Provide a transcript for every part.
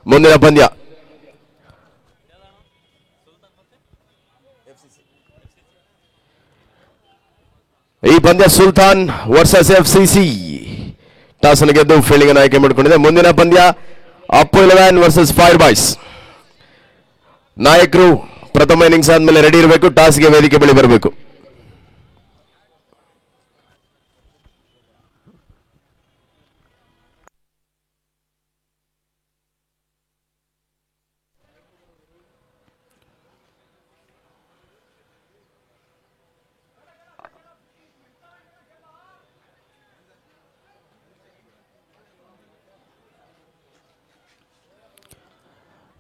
ಮುಂದಿನ ಪಂದ್ಯ ಈ ಪಂದ್ಯ ಸುಲ್ತಾನ್ ವರ್ಸಸ್ FCC. ಟಾಸ್ ಅನ್ನು ಗೆದ್ದು ಫೀಲ್ಡಿಂಗ್ ಅನ್ನು ಆಯ್ಕೆ ಮಾಡಿಕೊಂಡಿದೆ. ಮುಂದಿನ ಪಂದ್ಯ ಅಪ್ಪು 11 ವರ್ಸಸ್ ಫೈರ್ ಬಾಯ್ಸ್. ನಾಯಕರು ಪ್ರಥಮ ಇನ್ನಿಂಗ್ಸ್ ಆದ್ಮೇಲೆ ರೆಡಿ ಇರಬೇಕು. ಟಾಸ್ಗೆ ವೇದಿಕೆ ಬಳಿ ಬರಬೇಕು.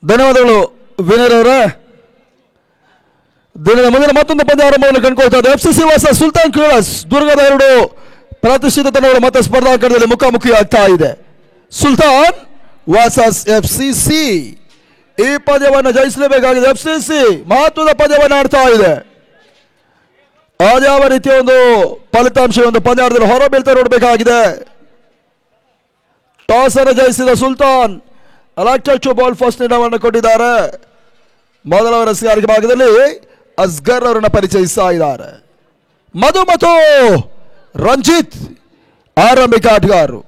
ಧನ್ಯವಾದಗಳು ವಿನಯ್ ಅವರೇ. ದಿನದ ಮುಂದಿನ ಮತ್ತೊಂದು ಪಂದ್ಯ ಆರಂಭವನ್ನು ಕಂಡುಕೊಳ್ತಾ ಇದೆ. FCC versus Sultan Kreeders. ದುರ್ಗದ ಎರಡು ಪ್ರತಿಷ್ಠಿತ ತಂಡಗಳು ಮತ್ತೆ ಸ್ಪರ್ಧಾಕರದಲ್ಲಿ ಮುಖಾಮುಖಿ ಆಗ್ತಾ ಇದೆ. Sultan versus FCC. ಈ ಪಂದ್ಯವನ್ನು ಜಯಿಸಲೇಬೇಕಾಗಿದೆ. FCC ಮಹತ್ವದ ಪಂದ್ಯವನ್ನು ಆಡ್ತಾ ಇದೆ. ಯಾವ ರೀತಿಯ ಒಂದು ಫಲಿತಾಂಶ ಒಂದು ಪಂದ್ಯಾಟದಲ್ಲಿ ಹೊರಬೀಳ್ತಾ ನೋಡಬೇಕಾಗಿದೆ. ಟಾಸ್ ಅನ್ನು ಜಯಿಸಿದ Sultan elected to bowl first ನಿರ್ಣಯವನ್ನು ಕೊಟ್ಟಿದ್ದಾರೆ. ಮೊದಲ ರಸಿಗಾರಿಕೆ ಭಾಗದಲ್ಲಿ ಅಸ್ಗರ್ ಅವರನ್ನು ಪರಿಚಯಿಸ್ತಾ ಇದ್ದಾರೆ. ಮಧು ಮತ್ತು ರಂಜಿತ್ ಆರಂಭಿಕ ಆಟಗಾರರು.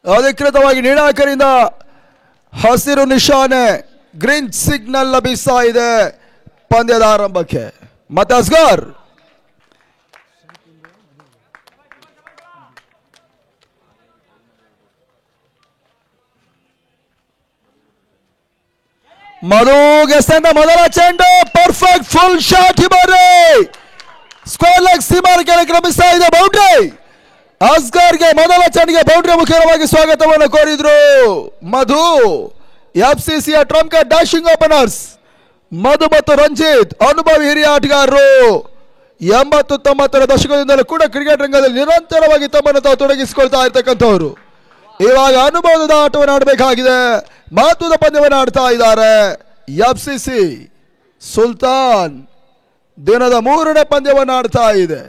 ಅಧಿಕೃತವಾಗಿ ನಿರ್ಣಾಯಕರಿಂದ ಹಸಿರು ನಿಶಾನೆ ಗ್ರೀನ್ ಸಿಗ್ನಲ್ ಲಭಿಸ್ತಾ ಇದೆ ಪಂದ್ಯದ ಆರಂಭಕ್ಕೆ. ಮತ್ತೆ ಅಸ್ಗರ್ ಮಧುಗೆ ತಂಡ ಮೊದಲ ಚೆಂಡು ಪರ್ಫೆಕ್ಟ್ ಫುಲ್ ಶಾಟ್. ಹಿಬಾರಿ ಸ್ಕ್ವೇರ್ ಲೆಗ್ ಸೀಮಾರ ಕೆಳಗೆ ಕ್ರಮಿಸ್ತಾ ಇದೆ. ಬೌಂಡ್ರಿ. ಅಸ್ಗರ್ಗೆ ಮೊದಲ ಚೆಂಡಿಗೆ ಬೌಂಡ್ರಿ ಮುಖ್ಯವಾಗಿ ಸ್ವಾಗತವನ್ನು ಕೋರಿದ್ರು ಮಧು. FCCಯ ಟ್ರಂಪ್ ಡ್ಯಾಶಿಂಗ್ ಓಪನರ್ಸ್ ಮಧು ಮತ್ತು ರಂಜಿತ್ ಅನುಭವಿ ಹಿರಿಯ ಆಟಗಾರರು. 80-90ರ ದಶಕದಿಂದಲೂ ಕೂಡ ಕ್ರಿಕೆಟ್ ರಂಗದಲ್ಲಿ ನಿರಂತರವಾಗಿ ತಮ್ಮನ್ನು ತಾವು ತೊಡಗಿಸಿಕೊಳ್ತಾ ಇರ್ತಕ್ಕಂಥವ್ರು. ಇವಾಗ ಅನುಭವದ ಆಟವನ್ನು ಆಡಬೇಕಾಗಿದೆ. ಮಹತ್ವದ ಪಂದ್ಯವನ್ನು ಆಡ್ತಾ ಇದ್ದಾರೆ FCC. ಸುಲ್ತಾನ್ ದಿನದ 3ನೇ ಪಂದ್ಯವನ್ನು ಆಡ್ತಾ ಇದೆ.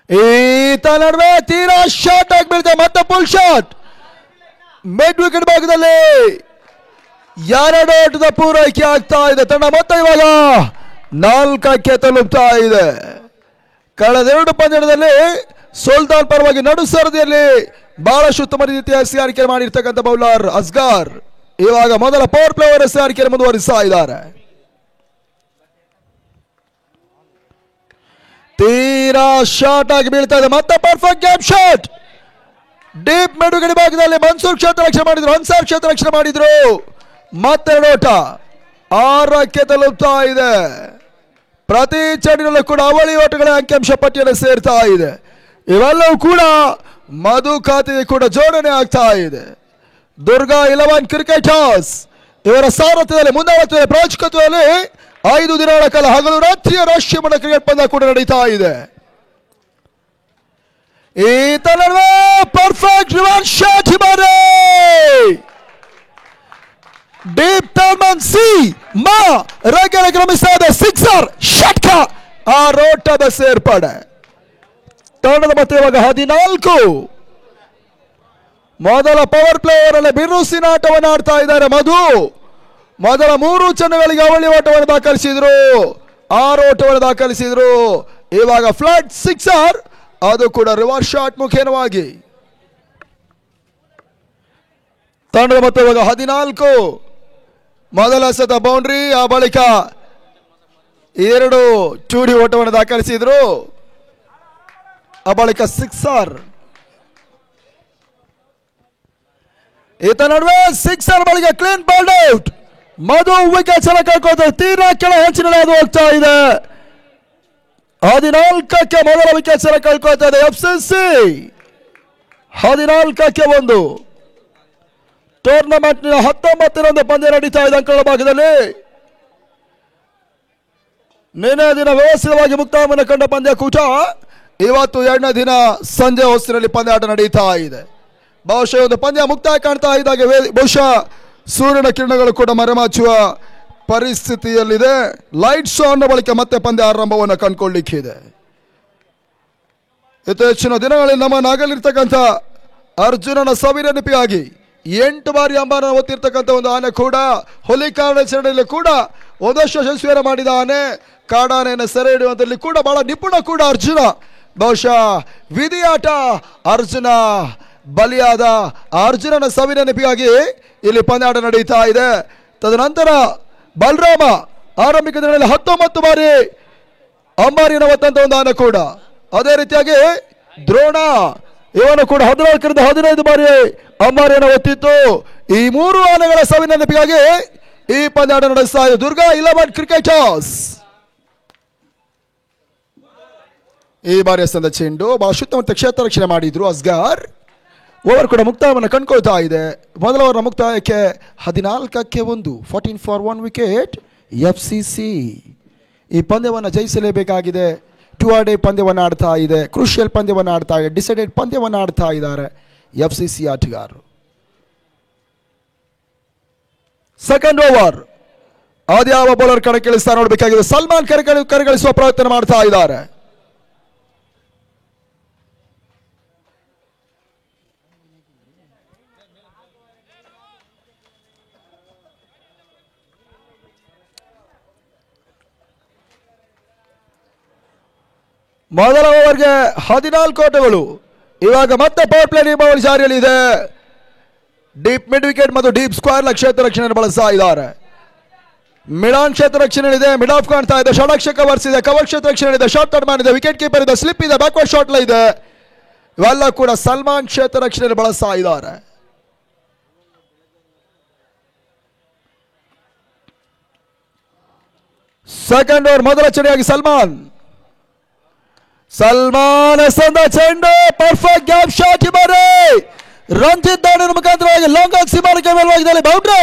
ಈತ ನಡುವೆ ತೀರಾ ಶಾರ್ಟ್ ಆಗಿ ಬೀಳ್ತಾರೆ. ಮತ್ತೆ ಫುಲ್ ಶಾಟ್ ಮಿಡ್ ವಿಕೆಟ್ ಭಾಗದಲ್ಲಿ 2 ಓಟದ ಪೂರೈಕೆ ಆಗ್ತಾ ಇದೆ. ತಂಡ ಮತ್ತೆ ಇವಾಗ 4ಕ್ಕೆ ತಲುಪ್ತಾ ಇದೆ. ಕಳೆದ 2 ಪಂದ್ಯದಲ್ಲಿ ಸುಲ್ತಾನ್ ಪರವಾಗಿ ನಡು ಸರದಿಯಲ್ಲಿ ಬಹಳಷ್ಟು ಉತ್ತಮ ರೀತಿಯ ಎಸೆಗಾರಿಕೆ ಮಾಡಿರ್ತಕ್ಕಂಥ ಬೌಲರ್ ಅಸ್ಗರ್ ಇವಾಗ ಮೊದಲ ಪವರ್ ಪ್ಲೇ ಓವರ್ ಎಸೆಗಾರಿಕೆಯನ್ನು ಮುಂದುವರಿಸ್ತಾ ಇದ್ದಾರೆ. ತೀರಾ ಶಾರ್ಟ್ ಆಗಿ ಬೀಳ್ತಾ ಇದೆ. ಮತ್ತೆ perfect gap shot deep mid wicket ಭಾಗದಲ್ಲಿ ಮನ್ಸೂರ್ ಕ್ಷೇತ್ರ ರಕ್ಷಣೆ ಮಾಡಿದ್ರು, ಅನ್ಸಾರ್ ಕ್ಷೇತ್ರ ರಕ್ಷಣೆ ಮಾಡಿದ್ರು. ಮತ್ತೆ 2 ಓಟ 6ಕ್ಕೆ ತಲುಪ್ತಾ ಇದೆ. ಪ್ರತಿ ಚೆಂಡಿನಲ್ಲೂ ಕೂಡ ಅವಳಿ ಓಟಗಳ ಅಂಕಿಅಂಶ ಪಟ್ಟಿಯಲ್ಲಿ ಸೇರ್ತಾ ಇದೆ. ಇವೆಲ್ಲವೂ ಕೂಡ ಮಧು ಖಾತೆಗೆ ಕೂಡ ಜೋಡಣೆ ಆಗ್ತಾ ಇದೆ. ದುರ್ಗಾ 11 ಕ್ರಿಕೆಟರ್ಸ್ ಇವರ ಸಾರಥ್ಯದಲ್ಲಿ ಮುಂದಾಳುತ್ವ ಪ್ರಾಯೋಜಕತ್ವದಲ್ಲಿ 5 ದಿನಗಳ ಕಾಲ ಹಗಲು ರಾತ್ರಿಯ ರಾಷ್ಟ್ರೀಯ ಮಟ್ಟ ಕ್ರಿಕೆಟ್ ಪಂದ್ಯ ಕೂಡ ನಡೀತಾ ಇದೆ. ಈತ ನಡುವೆ ಪರ್ಫೆಕ್ಟ್ ರಿವರ್ಸ್ ಶಾಟ್. ಹಿಬಾರಿ ಡೀಪ್ ಟರ್ಮನ್ ಸಿ ಮಾ ರಗಡ ಕ್ರಮಿಸ್ತಾ ಇದೆ. ಸಿಕ್ಸರ್ ಷಟ್ಕ ಆ ರೋಟದ ಸೇರ್ಪಡೆ. ತಂಡದ ಮತ್ತೆ ಇವಾಗ 14. ಮೊದಲ ಪವರ್ ಪ್ಲೇ ಓವರಲ್ಲಿ ಬಿರುಸಿನ ಆಟವನ್ನು ಆಡ್ತಾ ಇದ್ದಾರೆ ಮಧು. ಮೊದಲ 3 ಚೆಂಡುಗಳಿಗೆ ಅವಳಿ ಓಟವನ್ನು ದಾಖಲಿಸಿದ್ರು, 6 ಓಟವನ್ನು ದಾಖಲಿಸಿದ್ರು. ಇವಾಗ ಫ್ಲಾಟ್ ಸಿಕ್ಸರ್, ಅದು ಕೂಡ ರಿವರ್ಸ್ ಶಾಟ್ ಮುಖೇನವಾಗಿ. ತಂಡದ ಮತ್ತೆ ಇವಾಗ 14. ಮೊದಲ ಸತ ಬೌಂಡ್ರಿ, ಆ ಬಳಿಕ 2 ಚೂಡಿ ಓಟವನ್ನು ದಾಖಲಿಸಿದ್ರು, ಆ ಬಳಿಕ ಸಿಕ್ಸರ್. ಈತ ನಡುವೆ ಸಿಕ್ಸರ್ ಬಳಿಕ ಕ್ಲೀನ್ ಬಾಲ್ಡ್ ಔಟ್. ಮಧು ವಿಕೆಟ್ ಸಲ ಕಳ್ಕೊಳ್ತಾರೆ. ತೀರಾ ಕೆಳ ಹಂಚಿನಲ್ಲಿ ಅದು ಹೋಗ್ತಾ ಇದೆ. 14ಕ್ಕೆ ಮೊದಲ ವಿಕೆಟ್ ಸಲ ಕಳ್ಕೊಳ್ತಾ ಇದೆ FCC. 14ಕ್ಕೆ 1. ಟೂರ್ನಮೆಂಟ್ 19ರಂದು ಪಂದ್ಯ ನಡೀತಾ ಇದೆ ಅಂಕಗಳ ಭಾಗದಲ್ಲಿ. ನಿನ್ನೆ ದಿನ ವ್ಯವಸ್ಥಿತವಾಗಿ ಮುಕ್ತಾಯವನ್ನು ಕಂಡ ಪಂದ್ಯಕೂಟ ಇವತ್ತು 2ನೇ ದಿನ ಸಂಜೆ ಹೊತ್ತಿನಲ್ಲಿ ಪಂದ್ಯಾಟ ನಡೀತಾ ಇದೆ. ಬಹುಶಃ ಒಂದು ಪಂದ್ಯ ಮುಕ್ತಾಯ ಕಾಣ್ತಾ ಇದ್ದಾಗ ಬಹುಶಃ ಸೂರ್ಯನ ಕಿರಣಗಳು ಕೂಡ ಮರೆಮಾಚುವ ಪರಿಸ್ಥಿತಿಯಲ್ಲಿದೆ. ಲೈಟ್ ಶೋ ಅನ್ನ ಬಳಿಕ ಮತ್ತೆ ಪಂದ್ಯ ಆರಂಭವನ್ನು ಕಂಡುಕೊಳ್ಳಿಕ್ಕಿದೆ. ಇತ್ತೀಚಿನ ದಿನಗಳಲ್ಲಿ ನಮ್ಮನ್ನಾಗಲಿರ್ತಕ್ಕಂಥ ಅರ್ಜುನನ ಸವಿನೆನಪಿಗಾಗಿ 8 ಬಾರಿ ಅಂಬಾರನ್ನು ಒತ್ತಿರ್ತಕ್ಕಂಥ ಒಂದು ಆನೆ ಕೂಡ ಹುಲಿ ಕಾರ್ಯಾಚರಣೆಯಲ್ಲಿ ಕೂಡ ಒಂದಷ್ಟು ಯಶಸ್ವಿಯನ್ನು ಮಾಡಿದ ಆನೆ. ಕಾಡಾನೆಯನ್ನು ಸೆರೆ ಹಿಡಿಯುವಂಥಲ್ಲಿ ಕೂಡ ಬಹಳ ನಿಪುಣ ಕೂಡ ಅರ್ಜುನ. ಬಹುಶಃ ವಿಧಿಯಾಟ ಅರ್ಜುನ ಬಲಿಯಾದ ಅರ್ಜುನನ ಸವಿನೆನಪಿಗಾಗಿ ಇಲ್ಲಿ ಪಂದ್ಯಾಟ ನಡೀತಾ ಇದೆ. ತದನಂತರ ಬಲರಾಮ ಆರಂಭಿಕ ದಿನಗಳಲ್ಲಿ 19 ಬಾರಿ ಅಂಬಾರಿಯನ್ನು ಒತ್ತಂತ ಒಂದು ಆನೆ ಕೂಡ. ಅದೇ ರೀತಿಯಾಗಿ ದ್ರೋಣ ಇವನು ಕೂಡ 14ರಿಂದ 15 ಬಾರಿ ಅಂಬಾರಿಯನ್ನು ಒತ್ತಿತ್ತು. ಈ 3 ಆನೆಗಳ ಸವಿನೆನಪಿಗಾಗಿ ಈ ಪಂದ್ಯಾಟ ನಡೆಸ್ತಾ ಇದೆ. ದುರ್ಗಾ 11 ಕ್ರಿಕೆಟರ್ಸ್ ಈ ಬಾರಿಯ ಸಂದ ಚೆಂಡು ಬಹಳ ಸುತ್ತಮುತ್ತ ಕ್ಷೇತ್ರ ರಕ್ಷಣೆ ಮಾಡಿದ್ರು. ಅಸ್ಗಾರ್ ಓವರ್ ಕೂಡ ಮುಕ್ತಾಯವನ್ನು ಕಂಡುಕೊಳ್ತಾ ಇದೆ. ಮೊದಲ ಓವರ್ನ ಮುಕ್ತಾಯಕ್ಕೆ 14ಕ್ಕೆ 1 14 ಫಾರ್ 1 ವಿಕೆಟ್. FCC ಈ ಪಂದ್ಯವನ್ನು ಜಯಿಸಲೇಬೇಕಾಗಿದೆ. 2 ಡೇ ಪಂದ್ಯವನ್ನು ಆಡ್ತಾ ಇದೆ. ಕ್ರೂಷಿಯಲ್ ಪಂದ್ಯವನ್ನು ಆಡ್ತಾ ಇದೆ. ಡಿಸೈಡೆಡ್ ಪಂದ್ಯವನ್ನು ಆಡ್ತಾ ಇದ್ದಾರೆ FCC ಆಟಗಾರರು. ಸೆಕೆಂಡ್ ಓವರ್ ಅದ್ಯಾವ ಬೌಲರ್ ಕಣಕ್ಕಿಳಿಸ್ತಾ ನೋಡಬೇಕಾಗಿದೆ. ಸಲ್ಮಾನ್ ಕರೆಗಳಿಸುವ ಪ್ರಯತ್ನ ಮಾಡ್ತಾ ಇದ್ದಾರೆ. ಮೊದಲ ಓವರ್ಗೆ 14 ಓಟಗಳು. ಇವಾಗ ಮತ್ತೆ ಪವರ್ ಪ್ಲೇ ನಿಯಮಾವಳಿ ಜಾರಿಯಲ್ಲಿದೆ. ಡೀಪ್ ಮಿಡ್ ವಿಕೆಟ್ ಮತ್ತು ಡೀಪ್ ಸ್ಕ್ವೇರ್ ಕ್ಷೇತ್ರ ರಕ್ಷಣೆಯನ್ನು ಬಳಸ್ತಾ ಇದ್ದಾರೆ. ಮಿಡ್ ಆನ್ ಕ್ಷೇತ್ರ ರಕ್ಷಣೆ ಇದೆ. ಮಿಡ್ ಆಫ್ ಕಾಣ್ತಾ ಇದೆ. ಷಡಕ್ಷ ಕವರ್ಸ್ ಇದೆ. ಕವರ್ ಕ್ಷೇತ್ರ ರಕ್ಷಣೆ ಇದೆ. ಶಾರ್ಟ್ ಟರ್ನ್ ಮ್ಯಾನ್ ಇದೆ. ವಿಕೆಟ್ ಕೀಪರ್ ಇದೆ. ಸ್ಲಿಪ್ ಇದೆ. ಬ್ಯಾಕ್ವರ್ಡ್ ಶಾಟ್ ಇದೆ. ಇವೆಲ್ಲ ಕೂಡ ಸಲ್ಮಾನ್ ಕ್ಷೇತ್ರ ರಕ್ಷಣೆಯನ್ನು ಬಳಸ್ತಾ ಇದ್ದಾರೆ. ಸೆಕೆಂಡ್ ಓವರ್ ಮೊದಲ ಚೆಂಡಿಯಾಗಿ ಸಲ್ಮಾನ್ ಎಸೆದ ಚೆಂಡು ಪರ್ಫೆಕ್ಟ್ ಗ್ಯಾಪ್ ಶಾಟ್. ಬಾರಿ ರಂಜಿತ್ ದಾಡಿನ ಮುಖಾಂತರವಾಗಿ ಲಾಂಗ್ ಆಗಿ ಸೀಮಾರೇಖೆ ಮೇಲ್ಭಾಗದಲ್ಲಿ ಬೌಂಡ್ರಿ.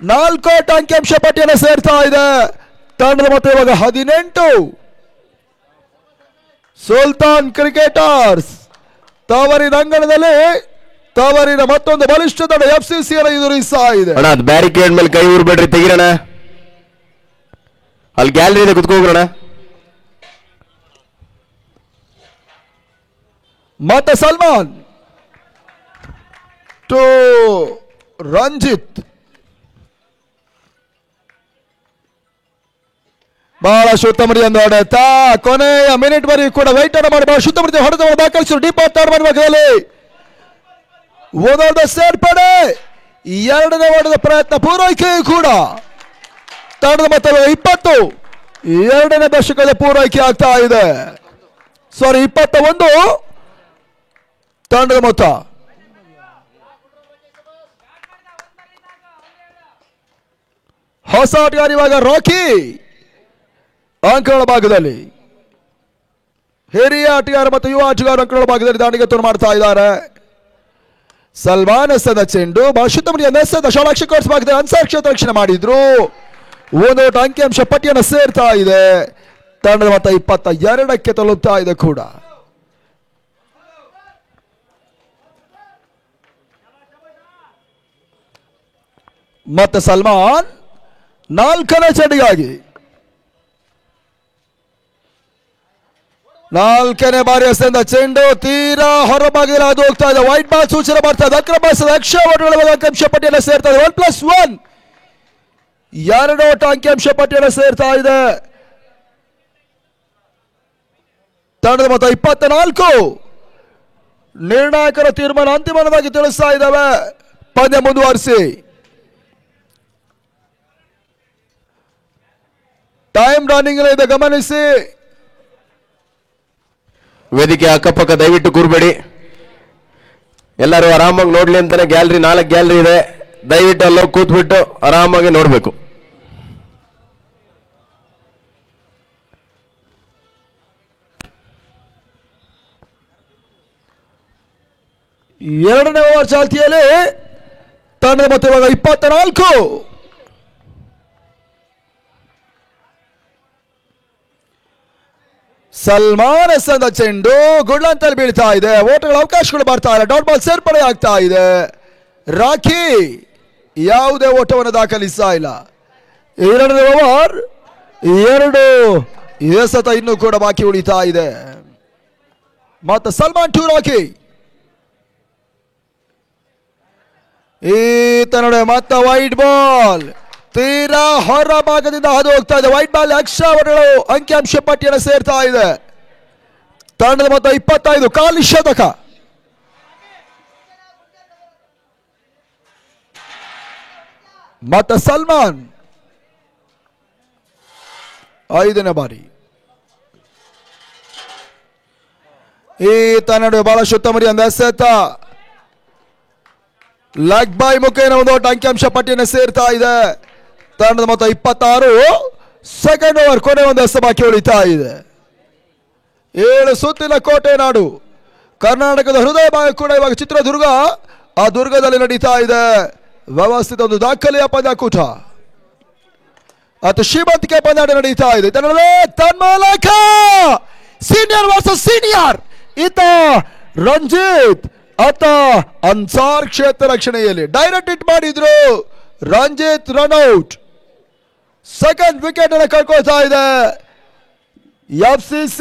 4 ಅಂಕಿಅಂಶ ಪಟ್ಟಿಯನ್ನು ಸೇರ್ತಾ ಇದೆ ತಂಡದ ಮೊತ್ತ ಇವಾಗ 18. ಸುಲ್ತಾನ್ ಕ್ರಿಕೆಟರ್ಸ್ ತವರಿನ ಅಂಗಣದಲ್ಲಿ ತವರಿನ ಮತ್ತೊಂದು ಬಲಿಷ್ಠ ತಂಡ FCC ಅನ್ನು ಎದುರಿಸ್ತಾ ಇದೆ. ಬ್ಯಾರಿಕೇಡ್ ಮೇಲೆ ಕೈ ಊರ್ಬೇಡ್ರಿ, ತೆಗಿರೋಣ. ಅಲ್ಲಿ ಗ್ಯಾಲರಿ ಇದೆ, ಕುತ್ಕೋಗ್ರಣ. ಮತ್ತೆ ಸಲ್ಮಾನ್ ಟು ರಂಜಿತ್. ಬಹಳ ಶುತ್ತಮರಿ ಒಂದು ಹೊಡೆತ. ಕೊನೆಯ ಮಿನಿಟ್ ವರೆಗೂ ಕೂಡ ವೈಟ್ ಅನ್ನು ಮಾಡಿ ಬಹಳ ಶುತ್ತಮರಿ ಹೊಡೆತ ದಾಖಲಿಸಿದ್ರು. ಡೀಪ್ ಆರ್ ಭಾಗದಲ್ಲಿ ಓದೋದ ಸೇರ್ಪಡೆ. 2ನೇ ಓಟದ ಪ್ರಯತ್ನ ಪೂರೈಕೆಯೂ ಕೂಡ ತಂಡದ ಮೊತ್ತ 20. 2ನೇ ದಶಕದ ಪೂರೈಕೆ ಆಗ್ತಾ ಇದೆ. 21 ತಂಡದ ಮೊತ್ತ. ಹೊಸ ಆಟಗಾರ ಇವಾಗ ರಾಕಿ ಅಂಕಗಳ ಭಾಗದಲ್ಲಿ. ಹಿರಿಯ ಆಟಗಾರ ಮತ್ತು ಯುವ ಆಟಗಾರ ಅಂಕಗಳ ಭಾಗದಲ್ಲಿ ದಾಂಡಿಗೆ ಮಾಡ್ತಾ ಇದ್ದಾರೆ. ಸಲ್ಮಾನ್ ಎಸೆದ ಚೆಂಡು ಬಹಳ ಶುತ್ತಮರಿಯನ್ನು ಎಸೆದ ಷಡಕ್ಷ ಕೋರ್ಸ್ ಭಾಗದಲ್ಲಿ ಅನ್ಸರ್ ಕ್ಷೇತ್ರ ರಕ್ಷಣೆ ಮಾಡಿದ್ರು. 1 ಅಂಕಿಅಂಶ ಪಟ್ಟಿಯನ್ನು ಸೇರ್ತಾ ಇದೆ. ತಂಡದ ಮೊತ್ತ 22ಕ್ಕೆ ತಲುಪ್ತಾ ಇದೆ ಕೂಡ. ಮತ್ತೆ ಸಲ್ಮಾನ್ 4ನೇ ಚೆಂಡಿಗಾಗಿ 4ನೇ ಬಾರಿ ಎಸೆದ ಚೆಂಡು ತೀರಾ ಹೊರಭಾಗದಲ್ಲಿ ಅದು ಹೋಗ್ತಾ ಇದೆ. ವೈಟ್ ಬಾಲ್ ಸೂಚನೆ ಮಾಡ್ತಾ ಇದೆ. ಅಕ್ರಮ ಲಕ್ಷ ಓಟಗಳ ಅಂಕಿಅಂಶ ಪಟ್ಟಿಯನ್ನು ಸೇರ್ತಾ ಇದೆ. 1+1 2 ಓಟ ಅಂಕಿಅಂಶ ಪಟ್ಟಿಯನ್ನು ಸೇರ್ತಾ ಇದೆ. ತಂಡದ ಮೊತ್ತ 24. ನಿರ್ಣಾಯಕರ ತೀರ್ಮಾನ ಅಂತಿಮವಾಗಿ ತಿಳಿಸ್ತಾ ಇದ್ದಾವೆ. ಪಂದ್ಯ ಮುಂದುವರಿಸಿ. ಟೈಮ್ ರನ್ನಿಂಗ್ ಇದೆ, ಗಮನಿಸಿ. ವೇದಿಕೆ ಅಕ್ಕಪಕ್ಕ ದಯವಿಟ್ಟು ಕೂರ್ಬೇಡಿ. ಎಲ್ಲರೂ ಆರಾಮಾಗಿ ನೋಡ್ಲಿ ಅಂತಾನೆ ಗ್ಯಾಲರಿ 4 ಗ್ಯಾಲರಿ ಇದೆ. ದಯವಿಟ್ಟು ಅಲ್ಲೋ ಕೂತ್ಬಿಟ್ಟು ಆರಾಮಾಗಿ ನೋಡ್ಬೇಕು. ಎರಡನೇ ಓವರ್ ಚಾಲ್ತಿಯಲ್ಲಿ ತಂಡದ ಮೊತ್ತ ಇವಾಗ 24. ಸಲ್ಮಾನ್ ಎಸೆದ ಚೆಂಡು ಗುಡ್ಲಂತಲ್ಲಿ ಬೀಳ್ತಾ ಇದೆ. ಓಟಗಳ ಅವಕಾಶಗಳು ಬರ್ತಾ ಇದೆ. ಡಾಟ್ ಬಾಲ್ ಸೇರ್ಪಡೆ ಆಗ್ತಾ ಇದೆ. ರಾಖಿ ಯಾವುದೇ ಓಟವನ್ನು ದಾಖಲಿಸ್ತಾ ಇಲ್ಲ. ಎರಡನೇ ಓವರ್ 2 ಎಸೆತ ಇನ್ನೂ ಕೂಡ ಬಾಕಿ ಉಳಿತಾ ಇದೆ. ಮತ್ತೆ ಸಲ್ಮಾನ್ ಟೂರಾಕಿ ಈತ ನಡುವೆ ಮತ್ತೆ ವೈಟ್ ಬಾಲ್ ತೀರಾ ಹೊರ ಭಾಗದಿಂದ ಹಾದು ಹೋಗ್ತಾ ಇದೆ. ವೈಟ್ ಬಾಲ್ ಅಕ್ಷರಗಳು ಅಂಕಿಅಂಶ ಪಟ್ಟಿಯನ್ನು ಸೇರ್ತಾ ಇದೆ. ತಂಡದ ಮೊತ್ತ 25 ಕಾಲಿ ಶತಕ. ಮತ್ತೆ ಸಲ್ಮಾನ್ 5ನೇ ಬಾರಿ. ಈತ ನಡುವೆ ಬಹಳಷ್ಟು ಉತ್ತಮ ಒಂದು ಎಸೆತ ಲೆಗ್ ಬೈ ಮುಖೇನ ಒಂದು ಅಂಕಿಅಂಶ ಪಟ್ಟಿಯನ್ನು ಸೇರ್ತಾ ಇದೆ. ತಂಡದ ಮೊತ್ತ 26. ಸೆಕೆಂಡ್ ಓವರ್ ಕೊನೆ ಒಂದು ಎಸೆ ಬಾಕಿ ಉಳಿತಾ ಇದೆ. 7 ಸುತ್ತಿನ ಕೋಟೆ ನಾಡು ಕರ್ನಾಟಕದ ಹೃದಯ ಭಾಗ ಕೂಡ ಇವಾಗ ಚಿತ್ರದುರ್ಗ. ಆ ದುರ್ಗದಲ್ಲಿ ನಡೀತಾ ಇದೆ ವ್ಯವಸ್ಥಿತ ಒಂದು ದಾಖಲೆಯ ಪಂದ್ಯಾಕೂಟ. ಅದು ಶ್ರೀಮಂತಿಕೆ ಪಂದ್ಯಾಟ ನಡೀತಾ ಇದೆ. ತನ್ಮೂಲಕ ಸೀನಿಯರ್ ವರ್ಸಸ್ ಸೀನಿಯರ್. ಈತ ರಂಜಿತ್ ಆತ ಅನ್ಸಾರ್ ಕ್ಷೇತ್ರ ರಕ್ಷಣೆಯಲ್ಲಿ ಡೈರೆಕ್ಟ್ ಹಿಟ್ ಮಾಡಿದ್ರು. ರಂಜಿತ್ ರನ್ಔಟ್. ಸೆಕೆಂಡ್ ವಿಕೆಟ್ ಅನ್ನು ಕಳ್ಕೊಳ್ತಾ ಇದೆ. FCC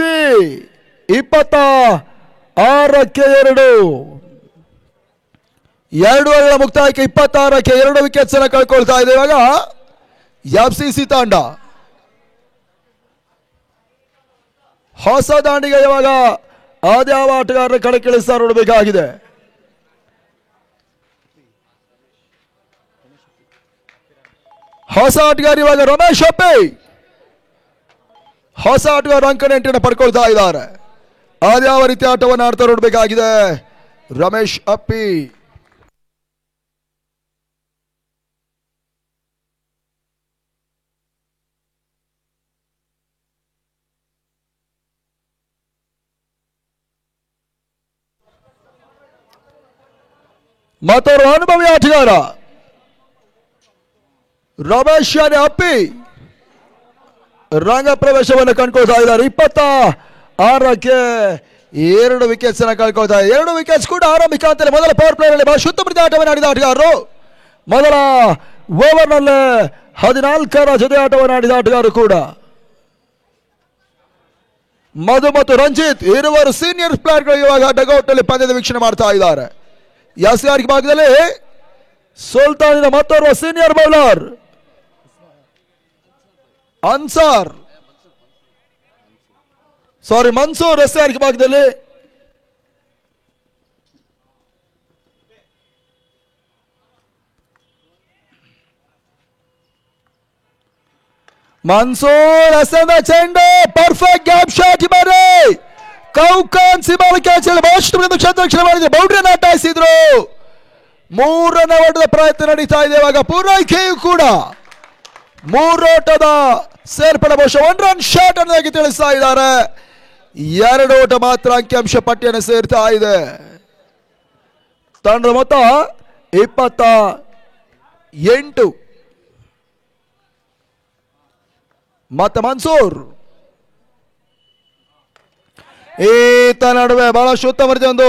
26ಕ್ಕೆ 2. 2 ಓವರ್ಗಳ ಮುಕ್ತಾಯಕ್ಕೆ 26ಕ್ಕೆ 2 ವಿಕೆಟ್ಸ್ ಅನ್ನು ಕಳ್ಕೊಳ್ತಾ ಇದೆ ಇವಾಗ FCC ತಂಡ. ಹೊಸ ದಾಂಡಿಗೆ ಇವಾಗ ಆದ್ಯಾವ ಆಟಗಾರರ ಕಣಕ್ಕಿಳಿಸ್ತಾ ನೋಡಬೇಕಾಗಿದೆ. ಹೊಸ ಆಟಗಾರ ಇವಾಗ ರಮೇಶ್ ಅಪ್ಪಿ. ಹೊಸ ಆಟಗಾರ ಅಂಕನ ಎಂಟನ್ನು ಪಡ್ಕೊಳ್ತಾ ಇದ್ದಾರೆ. ಆದ್ಯಾವ ರೀತಿ ಆಟವನ್ನು ಆಡ್ತಾ ನೋಡಬೇಕಾಗಿದೆ ರಮೇಶ್ ಅಪ್ಪಿ. ಮತ್ತೋರ್ವ ಅನುಭವಿ ಆಟಗಾರ ರಮೇಶ್ ಅಪ್ಪಿ ರಂಗ ಪ್ರವೇಶವನ್ನು ಕಂಡುಕೊಳ್ತಾ ಇದ್ದಾರೆ. 26ಕ್ಕೆ 2 ವಿಕೆಟ್ಸ್ ಅನ್ನು ಕಳ್ಕೊಳ್ತಾ ಇದೆ. 2 ವಿಕೆಟ್ಸ್ ಕೂಡ ಆರಂಭಿಕ ಹಂತದಲ್ಲಿ ಮೊದಲ ಪವರ್ ಪ್ಲೇ ನಲ್ಲಿ ಬಹಳ ಉತ್ತಮ ಆಟವನ್ನು ಆಡಿದ ಆಟಗಾರರು. ಮೊದಲ ಓವರ್ ನಲ್ಲಿ 14ರ ಜೊತೆ ಆಟವನ್ನು ಆಡಿದ ಆಟಗಾರರು ಕೂಡ ಮಧು ಮತ್ತು ರಂಜಿತ್ ಇರುವರು ಸೀನಿಯರ್ ಪ್ಲೇಯರ್ಗಳು ಇವಾಗ ಡಗೌಟ್ ನಲ್ಲಿ ಪಂದ್ಯದ ವೀಕ್ಷಣೆ ಮಾಡ್ತಾ ಇದ್ದಾರೆ. SR ಭಾಗದಲ್ಲಿ ಸುಲ್ತಾನಿನ ಮತ್ತೋರ್ವ ಸೀನಿಯರ್ ಬೌಲರ್ ಮನ್ಸೂರ್ SR ಭಾಗದಲ್ಲಿ. ಮನ್ಸೂರ್ ಎಸೆದ ಚೆಂಡು ಪರ್ಫೆಕ್ಟ್ ಗ್ಯಾಪ್ ಶಾಟ್ ಬಾರಿ ಕೌಕಾನ್ ಸಿಬಾಲ್ ಕ್ಯಾಚ್ ಬಹಳಷ್ಟು ಕ್ಷೇತ್ರ ಮಾಡಿದ್ರು. ಬೌಂಡ್ರಿಯನ್ನು ಅಟ್ಟಾಯಿಸಿದ್ರು. 3 ರನ್ ಹೊಡೆದ ಪ್ರಯತ್ನ ನಡೀತಾ ಇದೆ ಇವಾಗ. ಪೂರೈಕೆಯು ಕೂಡ 3 ಓಟದ ಸೇರ್ಪಡೆ ಬಹುಶಃ 1 ರನ್ ಶಾಟ್ ಅನ್ನೋದಾಗಿ ತಿಳಿಸ್ತಾ ಇದ್ದಾರೆ. 2 ಓಟ ಮಾತ್ರ ಅಂಕಿಅಂಶ ಪಟ್ಟಿಯನ್ನು ಸೇರ್ತಾ ಇದೆ. ತಂಡದ ಮೊತ್ತ 28. ಮತ್ತೆ ಮನ್ಸೂರ್ ಈತ ನಡುವೆ ಬಹಳಷ್ಟು ಉತ್ತಮ ಒಂದು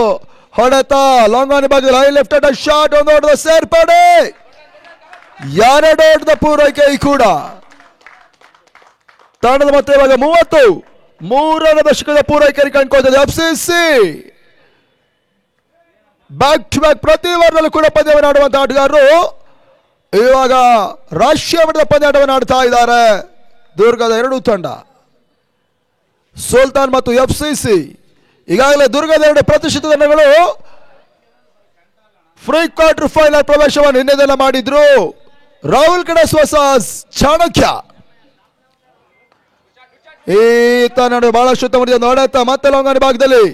ಹೊಡೆತ ಲಾಂಗ್ ಆನ್ ಭಾಗದಲ್ಲಿ ಹೈ ಲೆಫ್ಟ್ ಹ್ಯಾಂಡ್ ಶಾಟ್ ಒಂದು ಓಟದ ಸೇರ್ಪಡೆ. 2 ಓಟದ ಪೂರೈಕೆ ಕೂಡ. ತಂಡದ ಮತ್ತೆ ಇವಾಗ 33ರ ದಶಕದ ಪೂರೈಕೆ ಕಂಡುಕೊಳ್ತದೆ FCC. ಬ್ಯಾಕ್ ಟು ಬ್ಯಾಕ್ ಪ್ರತಿ ಓವರ್ನಲ್ಲೂ ಕೂಡ ಪಂದ್ಯವನ್ನು ಆಡುವಂತಹ ಆಟಗಾರರು ಇವಾಗ ರಾಷ್ಟ್ರೀಯ ಮಟ್ಟದ ಪಂದ್ಯಾಟವನ್ನು ಆಡ್ತಾ ಇದ್ದಾರೆ. ದುರ್ಗದ 2 ತಂಡ ಸುಲ್ತಾನ್ ಮತ್ತು FCC. ಈಗಾಗಲೇ ದುರ್ಗದ 2 ಪ್ರತಿಷ್ಠಿತ ತಂಡಗಳು ಫ್ರೀ ಕ್ವಾರ್ಟರ್ ಫೈನಲ್ ಪ್ರವೇಶವನ್ನು ನಿನ್ನೆದೆಲ್ಲ ಮಾಡಿದ್ರು. ರಾಹುಲ್ ಕಡಸ್ ವರ್ಸಸ್ ಚಾಣಕ್ಯ. ಈತ ನಡುವೆ ಬಹಳಷ್ಟು ಉತ್ತಮ ಹೊಡೆತ ಮತ್ತೆ ಲಾಂಗ್ ಭಾಗದಲ್ಲಿ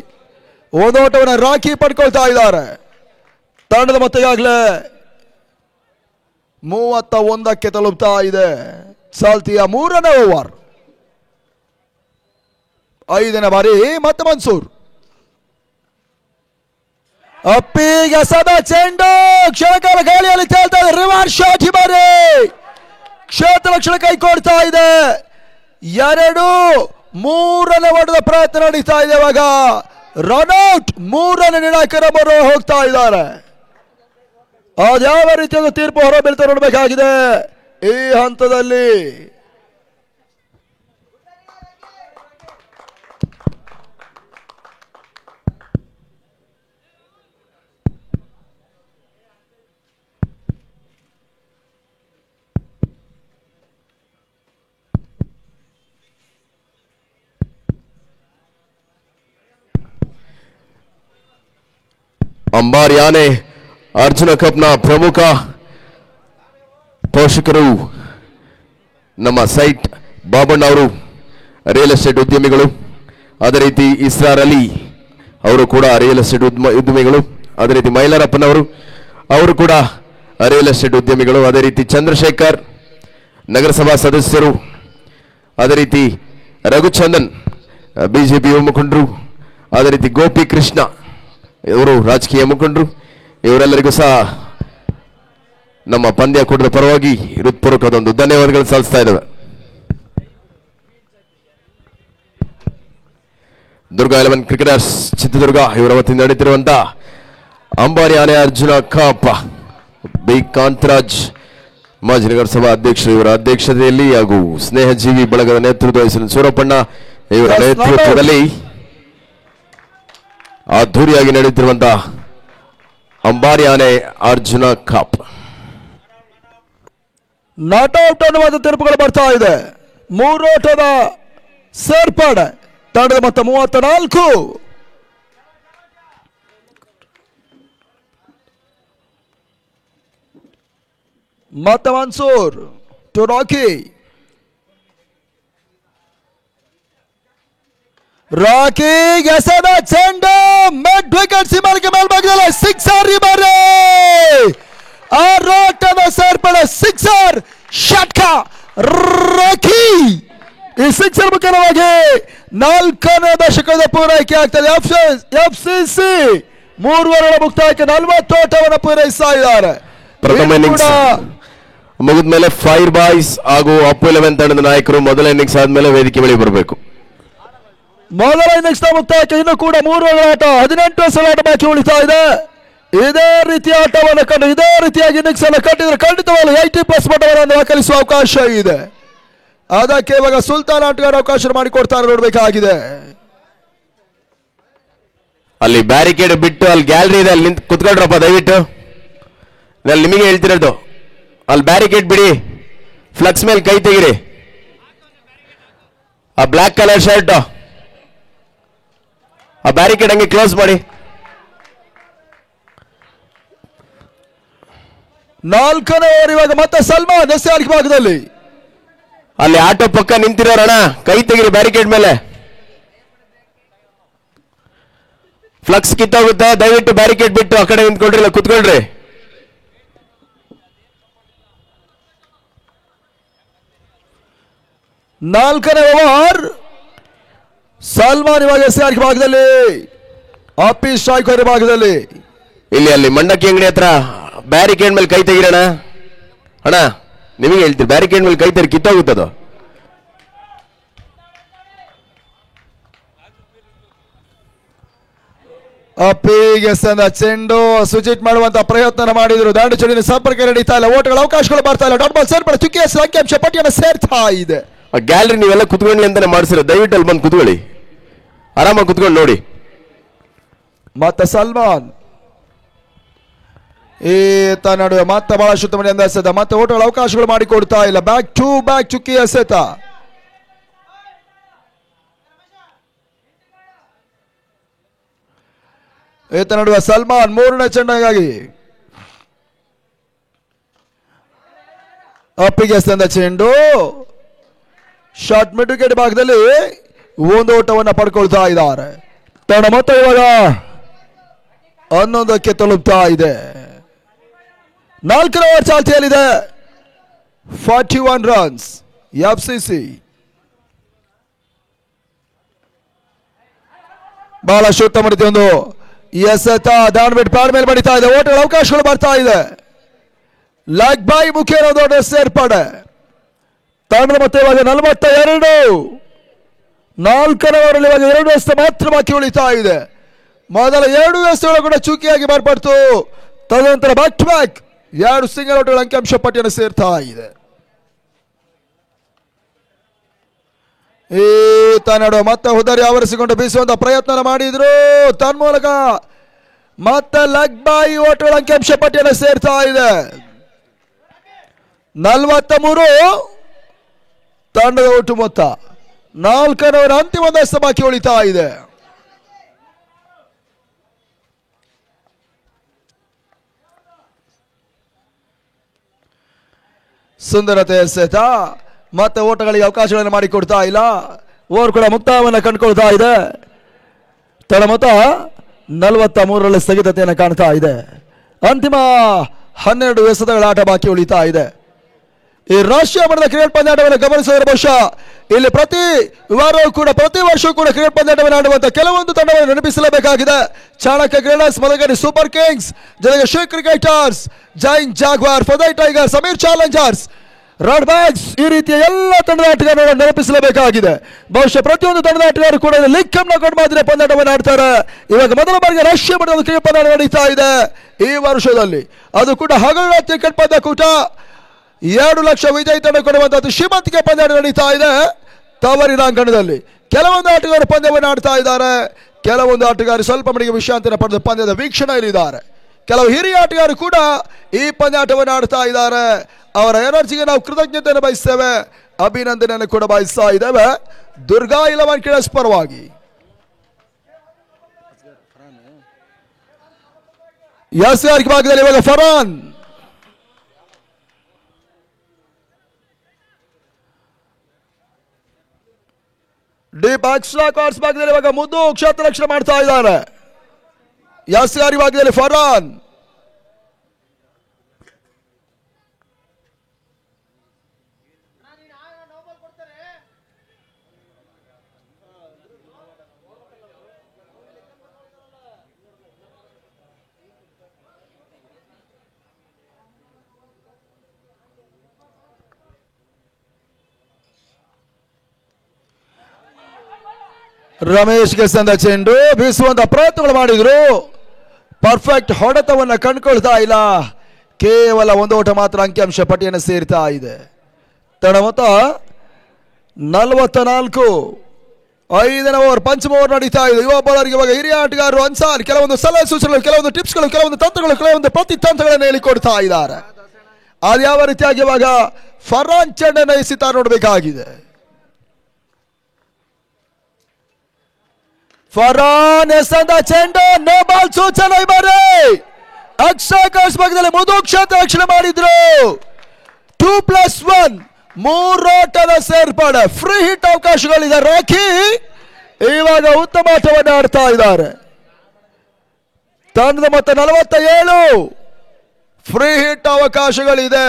ಒಂದು ಓಟವನ್ನು ರಾಖಿ ಪಡ್ಕೊಳ್ತಾ ಇದ್ದಾರೆ. ತಂಡದ ಮತ್ತೆ ಈಗಾಗಲೇ 31ಕ್ಕೆ ತಲುಪ್ತಾ ಇದೆ. ಚಾಲ್ತಿಯ 3ನೇ ಓವರ್ 5ನೇ ಬಾರಿ ಮತ್ತೆ ಮನ್ಸೂರ್ ಅಪ್ಪಿಗೆ ಸದಾ ಚೆಂಡು ಕ್ಷಣಕಾಲ ಗಾಳಿಯಲ್ಲಿ ತೇಲ್ತಾ ಇದೆ. ರಿವರ್ಸ್ ಶಾಟ್ ಈ ಬಾರಿ ಕ್ಷೇತ್ರ ರಕ್ಷಣೆ ಕೈ ಕೊಡ್ತಾ ಇದೆ. 2-3 ಹೊಡೆದ ಪ್ರಯತ್ನ ನಡೀತಾ ಇದೆ ಇವಾಗ. ರನ್ಔಟ್ 3 ನಿರಾಕರ ಬರೋ ಹೋಗ್ತಾ ಇದ್ದಾರೆ. ಅದ್ಯಾವ ರೀತಿಯಾದ ತೀರ್ಪು ಹೊರಬೀಳ್ತಾ ನೋಡಬೇಕಾಗಿದೆ ಈ ಹಂತದಲ್ಲಿ. ಅಂಬಾರಿ ಆನೆ ಅರ್ಜುನ ಕಪ್ನ ಪ್ರಮುಖ ಪೋಷಕರು ನಮ್ಮ ಸೈಟ್ ಬಾಬಣ್ಣ ಅವರು, ರಿಯಲ್ ಎಸ್ಟೇಟ್ ಉದ್ಯಮಿಗಳು. ಅದೇ ರೀತಿ ಇಸ್ರಾರ್ ಅಲಿ ಅವರು ಕೂಡ ರಿಯಲ್ ಎಸ್ಟೇಟ್ ಉದ್ಯಮಿಗಳು. ಅದೇ ರೀತಿ ಮೈಲಾರಪ್ಪನವರು ಅವರು ಕೂಡ ರಿಯಲ್ ಎಸ್ಟೇಟ್ ಉದ್ಯಮಿಗಳು. ಅದೇ ರೀತಿ ಚಂದ್ರಶೇಖರ್ ನಗರಸಭಾ ಸದಸ್ಯರು. ಅದೇ ರೀತಿ ರಘುಚಂದನ್ ಬಿಜೆಪಿ ಯುವ ಮುಖಂಡರು. ಅದೇ ರೀತಿ ಗೋಪಿ ಕೃಷ್ಣ ಇವರು ರಾಜಕೀಯ ಮುಖಂಡರು. ಇವರೆಲ್ಲರಿಗೂ ಸಹ ನಮ್ಮ ಪಂದ್ಯಕೂಟದ ಪರವಾಗಿ ಹೃತ್ಪೂರ್ವಕದೊಂದು ಧನ್ಯವಾದಗಳು ಸಲ್ಲಿಸ್ತಾ ಇದ್ದೇವೆ. ದುರ್ಗಾ 11 ಕ್ರಿಕೆಟರ್ಸ್ ಚಿತ್ರದುರ್ಗ ಇವರ ವತಿಯಿಂದ ನಡೀತಿರುವಂತಹ ಅಂಬಾರಿ ಆನೆ ಅರ್ಜುನ ಕಪ್ ಬಿ ಕಾಂತರಾಜ್ ಮಾಜಿ ನಗರಸಭಾ ಅಧ್ಯಕ್ಷರು ಇವರ ಅಧ್ಯಕ್ಷತೆಯಲ್ಲಿ ಹಾಗೂ ಸ್ನೇಹಜೀವಿ ಬಳಗದ ನೇತೃತ್ವ ವಹಿಸಿದ ಸೂರಪ್ಪಣ್ಣ ಇವರ ನೇತೃತ್ವದಲ್ಲಿ ಅದ್ದೂರಿಯಾಗಿ ನಡೆಯುತ್ತಿರುವಂತಹ ಅಂಬಾರಿ ಆನೆ ಅರ್ಜುನ ಕಪ್. ನಾಟ್ ಔಟ್ ಅನ್ನುವಂಥ ತೀರ್ಪುಗಳು ಬರ್ತಾ ಇದೆ. 3 ಓಟದ ಸೇರ್ಪಡೆ, ತಂಡದ ಮೊತ್ತ 34. ಮತ್ತೆ ಮನ್ಸೂರ್ ಟು ರಾಕಿ. ರಾಕಿ ಎಸೆದ ಚೆಂಡು ಮಿಡ್ ವಿಕೆಟ್ ಸೀಮಾರಿಗೆ ಮೇಲ್ಭಾಗದಲ್ಲಿ ಸಿಕ್ಸರ್. ಬಾರಿ ಆರೋಟದ ಸೇರ್ಪಡೆ ಸಿಕ್ಸರ್ ಷಟ್ಕ ರಾಕಿ. ಈ ಸಿಕ್ಸರ್ ಮುಖ್ಯವಾಗಿ 4ನೇ ದಶಕದ ಪೂರೈಕೆ ಆಗ್ತದೆ. FCC 3 ಓವರ್ಗಳ ಮುಕ್ತಾಯಕ್ಕೆ 40 ಓಟವನ್ನು ಪೂರೈಸ್ತಾ ಇದ್ದಾರೆ. ಪ್ರಥಮ ಇನ್ನಿಂಗ್ಸ್ ಮುಗಿದ ಮೇಲೆ ಫೈರ್ ಬಾಯ್ಸ್ ಹಾಗೂ ಅಪ್ಪು 11 ತಂಡದ ನಾಯಕರು ಮೊದಲ ಇನ್ನಿಂಗ್ಸ್ ಆದ್ಮೇಲೆ ವೇದಿಕೆ ಬಳಿ ಬರಬೇಕು. ಮೊದಲ ಇನ್ನಿಂಗ್ಸ್ ಮುಕ್ತಾಯಕ್ಕೆ ಇನ್ನು ಕೂಡ 3 ಓವರ್ ಆಟ, 18 ಎಸೆತ ಆಟ ಬಾಕಿ ಉಳಿತಾ ಇದೆ. ಇದೇ ರೀತಿಯ ಆಟವನ್ನು ಕಂಡು ಇದೇ ರೀತಿಯಾಗಿ ಇನ್ನಿಂಗ್ಸ್ ಅನ್ನು ಕಟ್ಟಿದ್ರೆ ಖಂಡಿತವಾಗಲೂ 80+ ಮಟ್ಟವನ್ನು ದಾಖಲಿಸುವ ಅವಕಾಶ ಇದೆ. ಅದಕ್ಕೆ ಇವಾಗ ಸುಲ್ತಾನ್ ಆಟಗಾರ ಅವಕಾಶ ಮಾಡಿಕೊಡ್ತಾರೆ, ನೋಡಬೇಕಾಗಿದೆ. ಅಲ್ಲಿ ಬ್ಯಾರಿಕೇಡ್ ಬಿಟ್ಟು ಅಲ್ಲಿ ಗ್ಯಾಲರಿ ಇದೆ, ಅಲ್ಲಿ ನಿಂತು ಕುತ್ಕೊಳ್ರಪ್ಪ ದಯವಿಟ್ಟು. ನಾನು ನಿಮಗೆ ಹೇಳ್ತಿರೋದು, ಅಲ್ಲಿ ಬ್ಯಾರಿಕೇಡ್ ಬಿಡಿ, ಫ್ಲಕ್ಸ್ ಮೇಲೆ ಕೈ ತೆಗಿರಿ. ಆ ಬ್ಲ್ಯಾಕ್ ಕಲರ್ ಶರ್ಟ್ ಆ ಬ್ಯಾರಿಕೇಡ್ ಹಂಗೆ ಕ್ಲೋಸ್ ಮಾಡಿ. 4ನೇ ಓವರ್ ಇವಾಗ ಮತ್ತೆ ಸಲ್ಮಾನ್ SR ಭಾಗದಲ್ಲಿ. ಅಲ್ಲಿ ಆಟೋ ಪಕ್ಕ ನಿಂತಿರೋರಣ ಕೈ ತೆಗಿರಿ ಬ್ಯಾರಿಕೇಡ್ ಮೇಲೆ. ಫ್ಲಕ್ಸ್ ಕಿತ್ತೋಗುತ್ತೆ, ದಯವಿಟ್ಟು ಬ್ಯಾರಿಕೇಡ್ ಬಿಟ್ಟು ಆ ಕಡೆ ನಿಂತ್ಕೊಳ್ರಿ, ಇಲ್ಲ ಕುತ್ಕೊಳ್ರಿ. ನಾಲ್ಕನೇ ಓವರ್ ಸಲ್ಮಾನ್ ಇವಾಗ SR ಭಾಗದಲ್ಲಿ, ಅಪ್ಪಿ ಸ್ಟ್ರೈಕರ್ ಭಾಗದಲ್ಲಿ. ಇಲ್ಲಿ ಅಲ್ಲಿ ಮಂಡಕ್ಕಿ ಅಂಗಡಿ ಹತ್ರ ಬ್ಯಾರಿಕೇಡ್ ಮೇಲೆ ಕೈ ತೆಗಿರೋಣ. ಅಣ್ಣ ನಿಮಗೆ ಹೇಳ್ತೀರಿ, ಬ್ಯಾರಿಕೇಡ್ ಮೇಲೆ ಕೈ ತೆಗಿ, ಕಿತ್ತೋಗುತ್ತದು. ಅಪ್ಪಿಗೆ ಚೆಂಡು ಸುಜಿಟ್ ಮಾಡುವಂತ ಪ್ರಯತ್ನ ಮಾಡಿದ್ರು. ದಾಂಡು ಚೆಂಡಿನ ಸಂಪರ್ಕ ನಡೀತಾ ಇಲ್ಲ, ಓಟಗಳ ಅವಕಾಶಗಳು ಬರ್ತಾ ಇಲ್ಲ. ಡಾಟ್ ಬಾಲ್ ಸೇರ್ಪಡೆ ಚುಕ್ಕಿ ಅಂಕಿಅಂಶ ಪಟ್ಟಿಯನ್ನು ಸೇರ್ತಾ ಇದೆ. ಗ್ಯಾಲರಿ ನೀವೆಲ್ಲ ಕುತ್ಕೊಳ್ಳಿ ಅಂತಾನೆ ಮಾಡಿಸಿರೋ, ದಯವಿಟ್ಟು ಅಲ್ಲಿ ಬಂದು ಕುತ್ಕೊಳ್ಳಿ, ಆರಾಮಾಗಿ ಕುತ್ಕೊಂಡು ನೋಡಿ. ಮತ್ತೆ ಸಲ್ಮಾನ್ ಈತ ನಡುವೆ ಮತ್ತೆ ಬಹಳಷ್ಟು ಉತ್ತಮದಿಂದ ಎಸೆತ, ಮತ್ತೆ ಓಟಗಳ ಅವಕಾಶಗಳು ಮಾಡಿಕೊಡ್ತಾ ಇಲ್ಲ. ಬ್ಯಾಕ್ ಟು ಬ್ಯಾಕ್ ಚುಕ್ಕಿ ಎಸೆತ. ಈತ ನಡುವೆ ಸಲ್ಮಾನ್ 3ನೇ ಚೆಂಡಿಗಾಗಿ ಅಪ್ಪಿಗೆ ಎಸೆದ ಚೆಂಡು ಶಾರ್ಟ್ ಮಿಡ್ ವಿಕೆಟ್ ಭಾಗದಲ್ಲಿ 1 ಓಟವನ್ನು ಪಡ್ಕೊಳ್ತಾ ಇದ್ದಾರೆ. ತಂಡ ಮೊತ್ತ ಇವಾಗ 11ಕ್ಕೆ ತಲುಪ್ತಾ ಇದೆ. 4ನೇ ಓವರ್ ಚಾಲ್ತಿಯಲ್ಲಿದೆ. 41 ರನ್ಸ್. FCC ಬಹಳಷ್ಟು ಉತ್ತಮ ರೀತಿಯೊಂದು ಎಸೆತ ದಾಂಡ್ ಪ್ಯಾಡ್ ಮೇಲೆ ಬಡಿತಾ ಇದೆ. ಓಟಗಳ ಅವಕಾಶಗಳು ಬರ್ತಾ ಇದೆ. ಲೆಗ್ ಬೈ ಮುಖೇನ ದೊಡ್ಡ ಸೇರ್ಪಡೆ. ತಂಡದ ಮತ್ತೆ ಇವಾಗ 42. 4ನೇ ಓವರಲ್ಲಿ ಇವಾಗ 2 ಎಸೆತ ಮಾತ್ರ ಬಾಕಿ ಉಳಿತಾ ಇದೆ. ಮೊದಲ 2 ಎಸೆತಗಳು ಕೂಡ ಚುಕ್ಕಿಯಾಗಿ ಮಾರ್ಪಡ್ತು. ತದನಂತರ ಬ್ಯಾಕ್ ಟು ಬ್ಯಾಕ್ 2 ಸಿಂಗಲ್ ಔಟ್ಗಳ ಅಂಕಿಅಂಶ ಪಟ್ಟಿಯನ್ನು ಸೇರ್ತಾ ಇದೆ. ಈ ತನ್ನಡು ಮತ್ತೆ ಹುದರಿ ಆವರಿಸಿಕೊಂಡು ಬೀಸುವಂತ ಪ್ರಯತ್ನ ಮಾಡಿದ್ರು. ತನ್ಮೂಲಕ ಮತ್ತೆ ಲೆಗ್ ಬೈ ಓಟುಗಳ ಅಂಕಿಅಂಶ ಪಟ್ಟಿಯನ್ನು ಸೇರ್ತಾ ಇದೆ. 43 ತಂಡದ ಒಟ್ಟು ಮೊತ್ತ. 4ನೇ ಓವರ್ ಅಂತಿಮ ದಸ್ತ ಬಾಕಿ ಉಳಿತಾ ಇದೆ. ಸುಂದರತೆ ಎಸೆತ ಮತ್ತೆ ಓಟಗಳಿಗೆ ಅವಕಾಶಗಳನ್ನು ಮಾಡಿಕೊಡ್ತಾ ಇಲ್ಲ. ಓವರ್ ಕೂಡ ಮುಕ್ತಾಯವನ್ನು ಕಂಡುಕೊಳ್ತಾ ಇದೆ. ತಡ ಮೊತ್ತ 43ರಲ್ಲಿ ಸ್ಥಗಿತತೆಯನ್ನು ಕಾಣ್ತಾ ಇದೆ. ಅಂತಿಮ 12 ಎಸೆತಗಳ ಆಟ ಬಾಕಿ ಉಳಿತಾ ಇದೆ. ಈ ರಾಷ್ಟ್ರೀಯ ಮಟ್ಟದ ಕ್ರಿಕೆಟ್ ಪಂದ್ಯಾಟವನ್ನು ಗಮನಿಸಿದರೆ ಬಹುಶಃ ಇಲ್ಲಿ ಪ್ರತಿ ವಾರವೂ ಕೂಡ ಪ್ರತಿ ವರ್ಷವೂ ಕೂಡ ಕ್ರಿಕೆಟ್ ಪಂದ್ಯಾಟವನ್ನು ಆಡುವಂತ ಕೆಲವೊಂದು ತಂಡವನ್ನು ನೆನಪಿಸಲೇಬೇಕಾಗಿದೆ. ಚಾಣಕ್ಯ ಕ್ರೀಡರ್ಸ್, ಮದಗರಿ ಸೂಪರ್ ಕಿಂಗ್ಸ್, ಜೊತೆಗೆ ಶ್ರೀ ಕ್ರಿಕೆಟರ್ಸ್, ಜೈನ್ ಜಾಗ್ವಾರ್, ಫದೈ tiger, Sameer challengers, red bags, ಈ ರೀತಿಯ ಎಲ್ಲ ತಂಡದ ಆಟಗಾರರನ್ನು ನೆನಪಿಸಲೇಬೇಕಾಗಿದೆ. ಬಹುಶಃ ಪ್ರತಿಯೊಂದು ತಂಡದ ಆಟಗಾರರು ಕೂಡ ಲೀಗ್ ಕಪ್ನ ಕೊಟ್ಟು ಮಾದರಿಯ ಪಂದ್ಯಾಟವನ್ನು ಆಡ್ತಾರೆ. ಇವಾಗ ಮೊದಲ ಬಾರಿಗೆ ರಾಷ್ಟ್ರೀಯ ಮಟ್ಟದ ಕ್ರಿಕೆಟ್ ಪಂದ್ಯಾಟ ನಡೀತಾ ಇದೆ ಈ ವರ್ಷದಲ್ಲಿ. ಅದು ಕೂಡ ಹಗಲು ರಾತ್ರಿ ಕ್ರಿಕೆಟ್ ಪಂದ್ಯಕೂಟ. 2 ಲಕ್ಷ ವಿಜಯಿ ತಂಡ ಕೊಡುವಂತದ್ದು ಶ್ರೀಮಂತಿಕೆ ಪಂದ್ಯ ನಡೀತಾ ಇದೆ ತವರಿನ ಅಂಗಣದಲ್ಲಿ. ಕೆಲವೊಂದು ಆಟಗಾರರು ಪಂದ್ಯವನ್ನು ಆಡ್ತಾ ಇದ್ದಾರೆ, ಕೆಲವೊಂದು ಆಟಗಾರರು ಸ್ವಲ್ಪ ಮಟ್ಟಿಗೆ ವಿಶ್ರಾಂತಿಯನ್ನು ಪಡೆದು ಪಂದ್ಯದ ವೀಕ್ಷಣೆಯಲ್ಲಿದ್ದಾರೆ. ಕೆಲವು ಹಿರಿಯ ಆಟಗಾರರು ಕೂಡ ಈ ಪಂದ್ಯಾಟವನ್ನು ಆಡ್ತಾ ಇದ್ದಾರೆ. ಅವರ ಎನರ್ಜಿಗೆ ನಾವು ಕೃತಜ್ಞತೆಯನ್ನು ಬಯಸ್ತೇವೆ, ಅಭಿನಂದನೆಯನ್ನು ಕೂಡ ಬಯಸ್ತಾ ಇದ್ದೇವೆ ದುರ್ಗಾ 11 ಕ್ರೀಡರ್ಸ್ ಪರವಾಗಿ. ಎಸ್ಆರ್ ಭಾಗದಲ್ಲಿ ಇವಾಗ ಫರಾನ್, ಡೀಪ್ ಎಕ್ಸ್ಟ್ರಾ ಕಾರ್ಡ್ಸ್ ಭಾಗದಲ್ಲಿ ಇವಾಗ ಮುದ್ದು ಕ್ಷೇತ್ರ ರಕ್ಷಣೆ ಮಾಡ್ತಾ ಇದ್ದಾರೆ. ಎಸ್ಆರ್ ಭಾಗದಲ್ಲಿ ಫರಾನ್, ರಮೇಶ್ಗೆ ಸಂದ ಚೆಂಡು ಬೀಸುವಂತ ಪ್ರಯತ್ನಗಳು ಮಾಡಿದ್ರು. ಪರ್ಫೆಕ್ಟ್ ಹೊಡೆತವನ್ನು ಕಂಡುಕೊಳ್ತಾ ಇಲ್ಲ. ಕೇವಲ 1 ಓಟ ಮಾತ್ರ ಅಂಕಿಅಂಶ ಪಟ್ಟಿಯನ್ನು ಸೇರ್ತಾ ಇದೆ. ತಡ ಮೊತ್ತ 44. 5ನೇ ಓವರ್ ಪಂಚಮ ಓವರ್ ನಡೀತಾ ಇದೆ. ಯುವ ಬೌಲರ್ಗೆ ಇವಾಗ ಹಿರಿಯ ಆಟಗಾರರು ಅನ್ಸಾರ್ ಕೆಲವೊಂದು ಸಲಹೆ ಸೂಚನೆಗಳು, ಕೆಲವೊಂದು ಟಿಪ್ಸ್ಗಳು, ಕೆಲವೊಂದು ತಂತ್ರಗಳು, ಕೆಲವೊಂದು ಪ್ರತಿ ತಂತ್ರಗಳನ್ನು ಹೇಳಿಕೊಡ್ತಾ ಇದ್ದಾರೆ. ಅದು ಯಾವ ರೀತಿಯಾಗಿ ಇವಾಗ ಫರಾನ್ ಚೆಂಡನ್ನು ಎಸಿತಾ ನೋಡಬೇಕಾಗಿದೆ. ಫರಾನ್ ಎಸೆದ ಚೆಂಡು, ನೋ ಬಾಲ್ ಸೂಚನೆ. ಬಾರಿ ಎಕ್ಸ್ಟ್ರಾ ಕಾರ್ಡ್ಸ್ ಭಾಗದಲ್ಲಿ ಮುದು ಕ್ಷೇತ್ರ ರಕ್ಷಣೆ ಮಾಡಿದ್ರು. 2+1 3 ಓಟದ ಸೇರ್ಪಡೆ. Free hit ಅವಕಾಶಗಳಿದೆ. ರಾಕಿ ಇವಾಗ ಉತ್ತಮ ಆಟವನ್ನು ಆಡ್ತಾ ಇದ್ದಾರೆ. ತಂಡದ ಮೊತ್ತ 47. ಫ್ರೀ ಹಿಟ್ ಅವಕಾಶಗಳಿದೆ.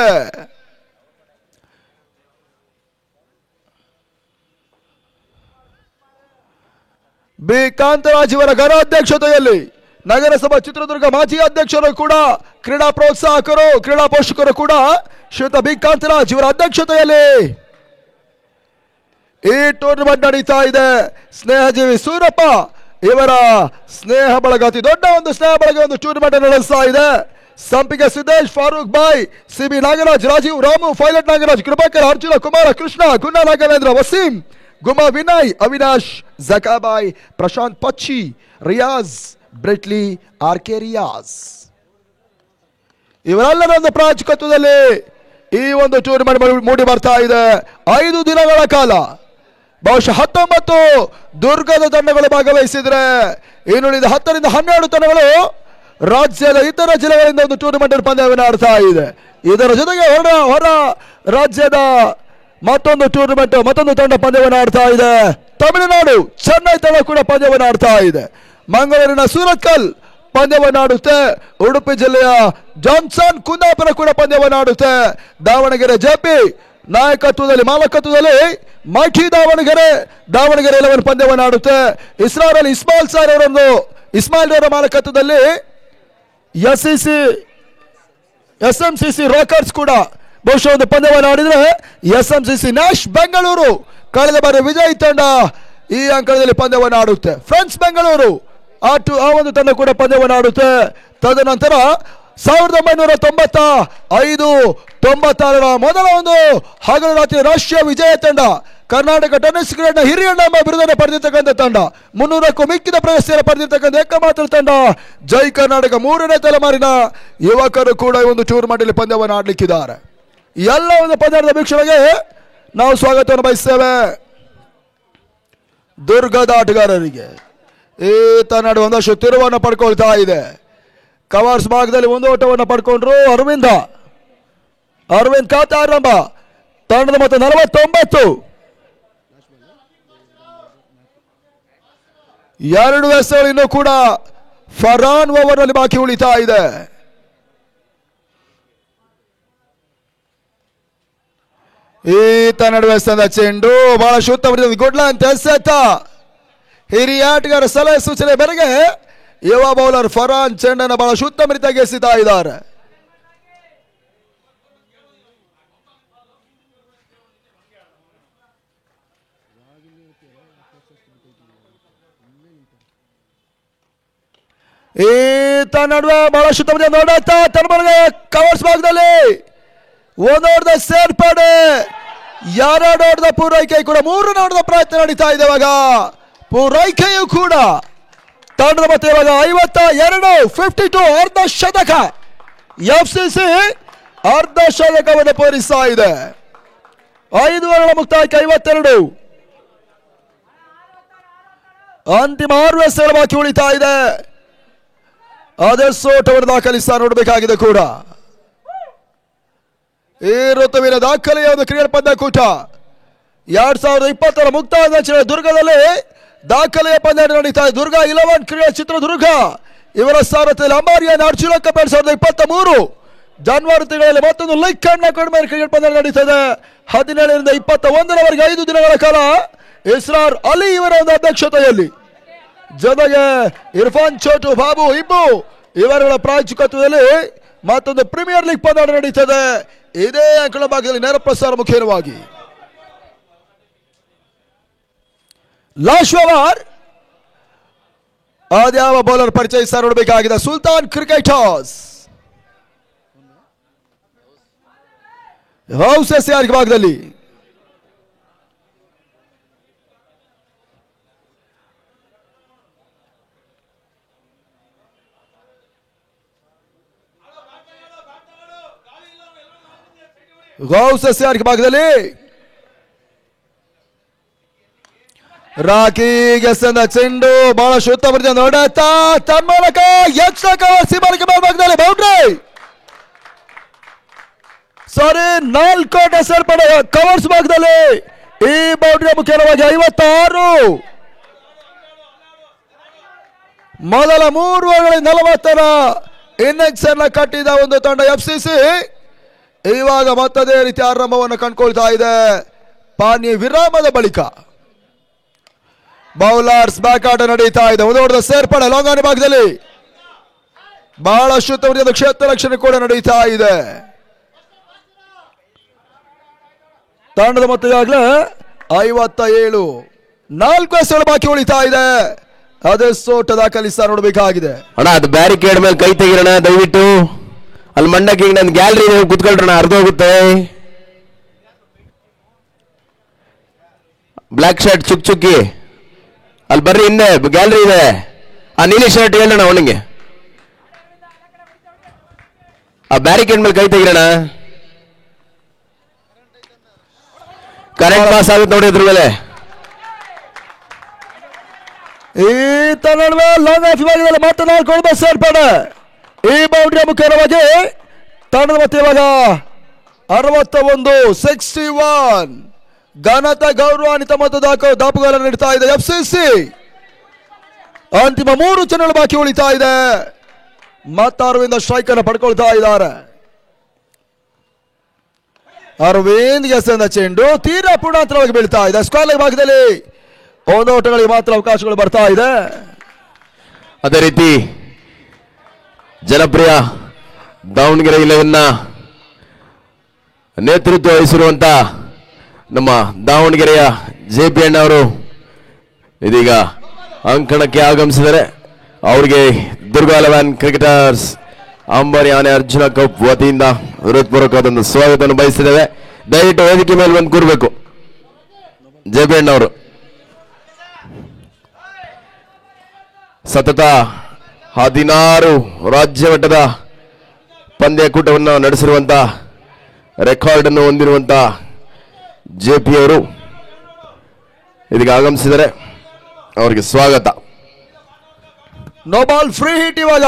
ಬಿ ಕಾಂತರಾಜ್ ಇವರ ಘನಾಧ್ಯಕ್ಷತೆಯಲ್ಲಿ ನಗರಸಭಾ ಚಿತ್ರದುರ್ಗ ಮಾಜಿ ಅಧ್ಯಕ್ಷರು ಕೂಡ ಕ್ರೀಡಾ ಪ್ರೋತ್ಸಾಹಕರು, ಕ್ರೀಡಾ ಪೋಷಕರು ಕೂಡ ಶ್ರೀಯುತ ಬಿ ಕಾಂತರಾಜ್ ಇವರ ಅಧ್ಯಕ್ಷತೆಯಲ್ಲಿ ಈ ಟೂರ್ನಮೆಂಟ್ ನಡೀತಾ ಇದೆ. ಸ್ನೇಹಜೀವಿ ಸೂರಪ್ಪ ಇವರ ಸ್ನೇಹ ಬಳಗ, ಅತಿ ದೊಡ್ಡ ಒಂದು ಸ್ನೇಹ ಬಳಗ ಒಂದು ಟೂರ್ನಮೆಂಟ್ ನಡೆಸ್ತಾ ಇದೆ. ಸಂಪಿಗೆ ಸಿದ್ದೇಶ್, ಫಾರೂಕ್ ಬಾಯ್, ಸಿಬಿ ನಾಗರಾಜ್, ರಾಜೀವ್, ರಾಮು, ಪೈಲಟ್ ನಾಗರಾಜ್, ಕೃಪಾಕರ್, ಅರ್ಜುನ, ಕುಮಾರ, ಕೃಷ್ಣ, ಗುಂಡ ನಾಗೇಂದ್ರ, ವಸೀಂ, ಗುಮಾ, ವಿನಯ್, ಅವಿನಾಶ್, ಜಕಾಬಾಯ್, ಪ್ರಶಾಂತ್ ಪಚ್ಚಿ, ರಿಯಾಜ್, ಬ್ರೆಟ್ಲಿ, ಆರ್ಕೆ ರಿಯಾಜ್ ಇವರೆಲ್ಲರ ಒಂದು ಪ್ರಾಯೋಜಕತ್ವದಲ್ಲಿ ಈ ಒಂದು ಟೂರ್ನಮೆಂಟ್ ಮೂಡಿ ಬರ್ತಾ ಇದೆ. 5 ದಿನಗಳ ಕಾಲ ಬಹುಶಃ 19 ದುರ್ಗದ ತಂಡಗಳು ಭಾಗವಹಿಸಿದ್ರೆ ಇನ್ನುಳಿದ 10 ರಿಂದ 12 ತಂಡಗಳು ರಾಜ್ಯದ ಇತರ ಜಿಲ್ಲೆಗಳಿಂದ ಒಂದು ಟೂರ್ನಮೆಂಟ್ ಪಂದ್ಯವನ್ನು ಆಡ್ತಾ ಇದೆ. ಇದರ ಜೊತೆಗೆ ಹೊರ ರಾಜ್ಯದ ಮತ್ತೊಂದು ಟೂರ್ನಮೆಂಟ್, ಮತ್ತೊಂದು ತಂಡ ಪಂದ್ಯವನ್ನು ಆಡ್ತಾ ಇದೆ. ತಮಿಳುನಾಡು ಚೆನ್ನೈ ತಂಡ ಕೂಡ ಪಂದ್ಯವನ್ನು ಆಡ್ತಾ ಇದೆ. ಮಂಗಳೂರಿನ ಸೂರತ್ಕಲ್ ಪಂದ್ಯವನ್ನು ಆಡುತ್ತೆ. ಉಡುಪಿ ಜಿಲ್ಲೆಯ ಜಾನ್ಸನ್ ಕುಂದಾಪುರ ಕೂಡ ಪಂದ್ಯವನ್ನು ಆಡುತ್ತೆ. ದಾವಣಗೆರೆ ಜೆಪಿ ನಾಯಕತ್ವದಲ್ಲಿ ಮಾಲಕತ್ವದಲ್ಲಿ ಮೈಠಿ ದಾವಣಗೆರೆ 11 ಪಂದ್ಯವನ್ನು ಆಡುತ್ತೆ. ಇಸ್ರಾರಲ್ಲಿ ಇಸ್ಮಾಯಿಲ್ ಅವರ ಮಾಲಕತ್ವದಲ್ಲಿ SMCC ರಾಕರ್ಸ್ ಕೂಡ ಬಹುಶಃ ಒಂದು ಪಂದ್ಯವನ್ನು ಆಡಿದ್ರೆ SMCC ನ್ಯಾಶ್ ಬೆಂಗಳೂರು ಕಳೆದ ಬಾರಿ ವಿಜಯ್ ತಂಡ ಈ ಅಂಕಣದಲ್ಲಿ ಪಂದ್ಯವನ್ನು ಆಡುತ್ತೆ. ಫ್ರೆಂಡ್ಸ್ ಬೆಂಗಳೂರು ಆ ಒಂದು ತಂಡ ಕೂಡ ಪಂದ್ಯವನ್ನು ಆಡುತ್ತೆ. ತದನಂತರ 1995-96ರ ಮೊದಲ ಒಂದು ಹಗಲು ರಾತ್ರಿ ರಾಷ್ಟ್ರೀಯ ವಿಜಯ ತಂಡ, ಕರ್ನಾಟಕ ಟೆನ್ನಿಸ್ ಕ್ರೀಡೆಯ ಹಿರಿಯಣ್ಣ ಎಂಬ ಬಿರುದನ್ನು ಪಡೆದಿರ್ತಕ್ಕಂಥ ತಂಡ, 300ಕ್ಕೂ ಮಿಕ್ಕಿದ ಪ್ರಶಸ್ತಿಯನ್ನು ಪಡೆದಿರ್ತಕ್ಕಂಥ ಏಕಮಾತ್ರ ತಂಡ ಜೈ ಕರ್ನಾಟಕ. 3ನೇ ತಲೆಮಾರಿನ ಯುವಕರು ಕೂಡ ಈ ಒಂದು ಟೂರ್ನಮೆಂಟ್ ಪಂದ್ಯವನ್ನು ಆಡಲಿಕ್ಕಿದ್ದಾರೆ. ಎಲ್ಲ ಒಂದು ಪಂದ್ಯದ ವೀಕ್ಷಣೆಗೆ ನಾವು ಸ್ವಾಗತವನ್ನು ಬಯಸ್ತೇವೆ. ದುರ್ಗದ ಆಟಗಾರರಿಗೆ ಈ ತನ್ನಡೆ ಒಂದಷ್ಟು ತಿರುವನ್ನು ಪಡ್ಕೊಳ್ತಾ ಇದೆ. ಕವರ್ಸ್ ಭಾಗದಲ್ಲಿ ಒಂದು ಓಟವನ್ನು ಪಡ್ಕೊಂಡ್ರು ಅರವಿಂದ್ ಖಾತೆ ಆರಂಭ. ತಂಡದ ಮೊತ್ತ 49. 2 ಎಸೆಗಳು ಇನ್ನೂ ಕೂಡ ಫರಾನ್ ಓವರ್ನಲ್ಲಿ ಬಾಕಿ ಉಳಿತಾ ಇದೆ. ಈ ತನ್ನಡೆ ಎಸೆದ ಚೆಂಡು ಬಹಳ ಉತ್ತಮ ಗುಡ್ಲೈನ್ ಎಸೆತ. ಹಿರಿಯ ಆಟಗಾರ ಸಲಹೆ ಸೂಚನೆ ಮೇರೆಗೆ ಯುವ ಬೌಲರ್ ಫರಾನ್ ಚೆಂಡನ್ನು ಬಹಳ ಉತ್ತಮ ರೀತಿಯಾಗಿ ಎಸೆತಾ ಇದ್ದಾರೆ. ಈ ನಡುವೆ ಬಹಳಷ್ಟು ನೋಡುತ್ತಾ ತನ್ನ ಕವರ್ಸ್ ಭಾಗದಲ್ಲಿ ಒಂದೋಟದ ಸೇರ್ಪಡೆ, 2 ಓಟದ ಪೂರೈಕೆ ಕೂಡ 3 ಓಟದ ಪ್ರಯತ್ನ ನಡೀತಾ ಇದೆ. ಇವಾಗ ಪೂರೈಕೆಯೂ ಕೂಡ ತಂಡದ ಮತ್ತೆ ಇವಾಗ 52 ಅರ್ಧ ಶತಕ. FCC ಅರ್ಧ ಶತಕವನ್ನು ಪೂರೈಸ್ತಾ ಇದೆ. 5 ಓವರ್ಗಳ ಮುಕ್ತಾಯಕ್ಕೆ 52. ಅಂತಿಮ 6 ಎಸೆಗಳು ಬಾಕಿ ಉಳಿತಾ ಇದೆ. ಅದೆಷ್ಟು ಓಟವನ್ನು ದಾಖಲಿಸ್ತಾ ನೋಡಬೇಕಾಗಿದೆ ಕೂಡ. ಈ ಋತುವಿನ ದಾಖಲೆಯ ಒಂದು ಕ್ರಿಕೆಟ್ ಪಂದ್ಯಕೂಟ 2020ರ ಮುಕ್ತಾಯದ ದುರ್ಗದಲ್ಲಿ ದಾಖಲೆಯ ಪಂದ್ಯ ನಡೀತಾ ಇದೆ. ದುರ್ಗ 11 ಕ್ರೀಡಾ ಚಿತ್ರದುರ್ಗ ಇವರ ಸಾರಥ್ಯದಲ್ಲಿ ಅಂಬಾರಿಯನ್ ಅರ್ಜುನ ಕಪ್ 2023 ಜನವರಿ ತಿಂಗಳಲ್ಲಿ ಮತ್ತೊಂದು ಲೈಕ್ ಅಂಡ್ ಕಡಿಮೆ ಕ್ರಿಕೆಟ್ ಪಂದ್ಯ ನಡೀತದೆ. 17ರಿಂದ 21ರವರೆಗೆ 5 ದಿನಗಳ ಕಾಲ ಇಸ್ರಾರ್ ಅಲಿ ಇವರ ಒಂದು ಅಧ್ಯಕ್ಷತೆಯಲ್ಲಿ, ಜೊತೆಗೆ ಇರ್ಫಾನ್ ಚೋಟು, ಬಾಬು ಇಬ್ಬು ಇವರುಗಳ ಪ್ರಾಯೋಜಕತ್ವದಲ್ಲಿ ಮತ್ತೊಂದು ಪ್ರೀಮಿಯರ್ ಲೀಗ್ ಪಂದ್ಯ ನಡೀತದೆ. ಇದೇ ಅಂಕಣ ಭಾಗದಲ್ಲಿ ನೇರ ಪ್ರಸಾರ ಮುಖ್ಯವಾಗಿ. ಲಾಸ್ಟ್ ಓವರ್ ಅದ್ಯಾವ ಬೌಲರ್ ಪರಿಚಯಿಸ್ತಾ ನೋಡಬೇಕಾಗಿದೆ. ಸುಲ್ತಾನ್ ಕ್ರಿಕೆಟರ್ಸ್ ಹೌಸ್ ಎಸ್ಆರ್ ಭಾಗದಲ್ಲಿ ಭಾಗದಲ್ಲಿ ರಾಕಿ ಗೆಸಂದ ಚೆಂಡು ಬಹಳಷ್ಟು ಉತ್ತಮ ನೋಡುತ್ತಾ ತನ್ನ ಮೂಲಕ ಭಾಗದಲ್ಲಿ ಬೌಂಡ್ರಿ, ಸಾರಿ 4 ಓಟ ಸೇರ್ಪಡೆ ಕವರ್ಸ್ ಭಾಗದಲ್ಲಿ. ಈ ಬೌಂಡ್ರಿ ಮುಖ್ಯವಾಗಿ 56. ಮೊದಲ 3 ಓವರ್ಗಳಲ್ಲಿ 40ರ ಇನ್ನಿಂಗ್ಸ್ ಅನ್ನ ಕಟ್ಟಿದ ಒಂದು ತಂಡ FCC ಇವಾಗ ಮತ್ತದೇ ರೀತಿ ಆರಂಭವನ್ನು ಕಂಡುಕೊಳ್ತಾ ಇದೆ. ಪಾನಿ ವಿರಾಮದ ಬಳಿಕ ಬೌಲರ್ಸ್ ಬ್ಯಾಕ್ ಆಟ ನಡೀತಾ ಇದೆ. ಒಂದು ಓಟದ ಸೇರ್ಪಡೆ ಲಾಂಗಾನಿ ಭಾಗದಲ್ಲಿ ಬಹಳಷ್ಟು ಉತ್ತಮ ಕ್ಷೇತ್ರ ರಕ್ಷಣೆ ಕೂಡ ನಡೀತಾ ಇದೆ. ತಂಡದ ಮೊತ್ತ ಈಗಾಗಲೇ 57. 4 ಎಸೆಗಳು ಬಾಕಿ ಉಳಿತಾ ಇದೆ. ಅದೆಷ್ಟು ಓಟ ದಾಖಲಿಸ್ತಾ ನೋಡಬೇಕಾಗಿದೆ. ಅಣ್ಣ ಅದು ಬ್ಯಾರಿಕೇಡ್ ಮೇಲೆ ಕೈ ತೆಗಿರೋಣ ದಯವಿಟ್ಟು. ಅಲ್ಲಿ ಮಂಡಕ್ಕೆ ನನ್ನ ಗ್ಯಾಲರಿ ಕುತ್ಕೊಳ್ರಣ, ಅರ್ಧ ಹೋಗುತ್ತೆ. ಬ್ಲ್ಯಾಕ್ ಶರ್ಟ್ ಚುಕ್ಕಿ ಅಲ್ಲಿ ಬರ್ರಿ, ಹಿಂದೆ ಗ್ಯಾಲರಿ ಇದೆ. ಆ ನೀಲಿ ಶರ್ಟ್ ಹೇಳೋಣ ಅವನಿಗೆ, ಆ ಬ್ಯಾರಿಕೇಡ್ ಮೇಲೆ ಕೈ ತೆಗಿರೋಣ. ಕರೆಂಟ್ ಪಾಸ್ ಆಗುತ್ತೆ ನೋಡಿ ಅದ್ರ ಮೇಲೆ. ಈ ನಡುವೆ ಲಾಂಗ್ ಆಫ್ ವಿಭಾಗದಲ್ಲಿ ಮತ್ತೆ 4 ಸೇರ್ಪಡೆ. ಈ ಬೌಂಡ್ರಿ ಮುಖ್ಯವಾಗಿ ತಂಡದ ಮತ್ತೆ ಇವಾಗ 61 ಘನತೆ ಗೌರವಾನ್ವಿತ ಮತ್ತು ದಾಪುಗಾಲ ನೀಡ್ತಾ ಇದೆ FCC. ಅಂತಿಮ 3 ಚೆಂಡುಗಳು ಬಾಕಿ ಉಳಿತಾ ಇದೆ. ಮತ್ತೆ ಅರವಿಂದ್ ಸ್ಟ್ರೈಕ್ ಅನ್ನು ಪಡ್ಕೊಳ್ತಾ ಇದ್ದಾರೆ. ಅರವಿಂದ್ ಗೆಸೆದ ಚೆಂಡು ತೀರಾ ಪೂರ್ಣಾಂತರವಾಗಿ ಬೀಳ್ತಾ ಇದೆ. ಸ್ಕ್ವೇರ್ ಲೆಗ್ ಭಾಗದಲ್ಲಿ 1 ಓಟಗಳಿಗೆ ಮಾತ್ರ ಅವಕಾಶಗಳು ಬರ್ತಾ ಇದೆ. ಅದೇ ರೀತಿ ಜನಪ್ರಿಯ ದಾವಣಗೆರೆ 11ನ ನೇತೃತ್ವ ವಹಿಸಿರುವಂತ ನಮ್ಮ ದಾವಣಗೆರೆಯ JP ಅಣ್ಣವರು ಇದೀಗ ಅಂಕಣಕ್ಕೆ ಆಗಮಿಸಿದರೆ ಅವರಿಗೆ ದುರ್ಗಾ 11 ಕ್ರಿಕೆಟರ್ಸ್ ಅಂಬಾರಿ ಆನೆ ಅರ್ಜುನ ಕಪ್ ವತಿಯಿಂದ ಹೃತ್ಪೂರ್ವಕವಾದ ಸ್ವಾಗತವನ್ನು ಬಯಸಿದ್ದೇವೆ. ದಯವಿಟ್ಟು ವೇದಿಕೆ ಮೇಲೆ ಬಂದು ಕೂರಬೇಕು. ಜಯಬೇಣ್ಣವರು ಸತತ 16 ರಾಜ್ಯ ಮಟ್ಟದ ಪಂದ್ಯಕೂಟವನ್ನು ನಡೆಸಿರುವಂತ ರೆಕಾರ್ಡ್ ಅನ್ನು ಹೊಂದಿರುವಂತ ಜೆಪಿ ಅವರು ಇದೀಗ ಆಗಮಿಸಿದರೆ ಅವರಿಗೆ ಸ್ವಾಗತ. No ball free hit. ಇವಾಗ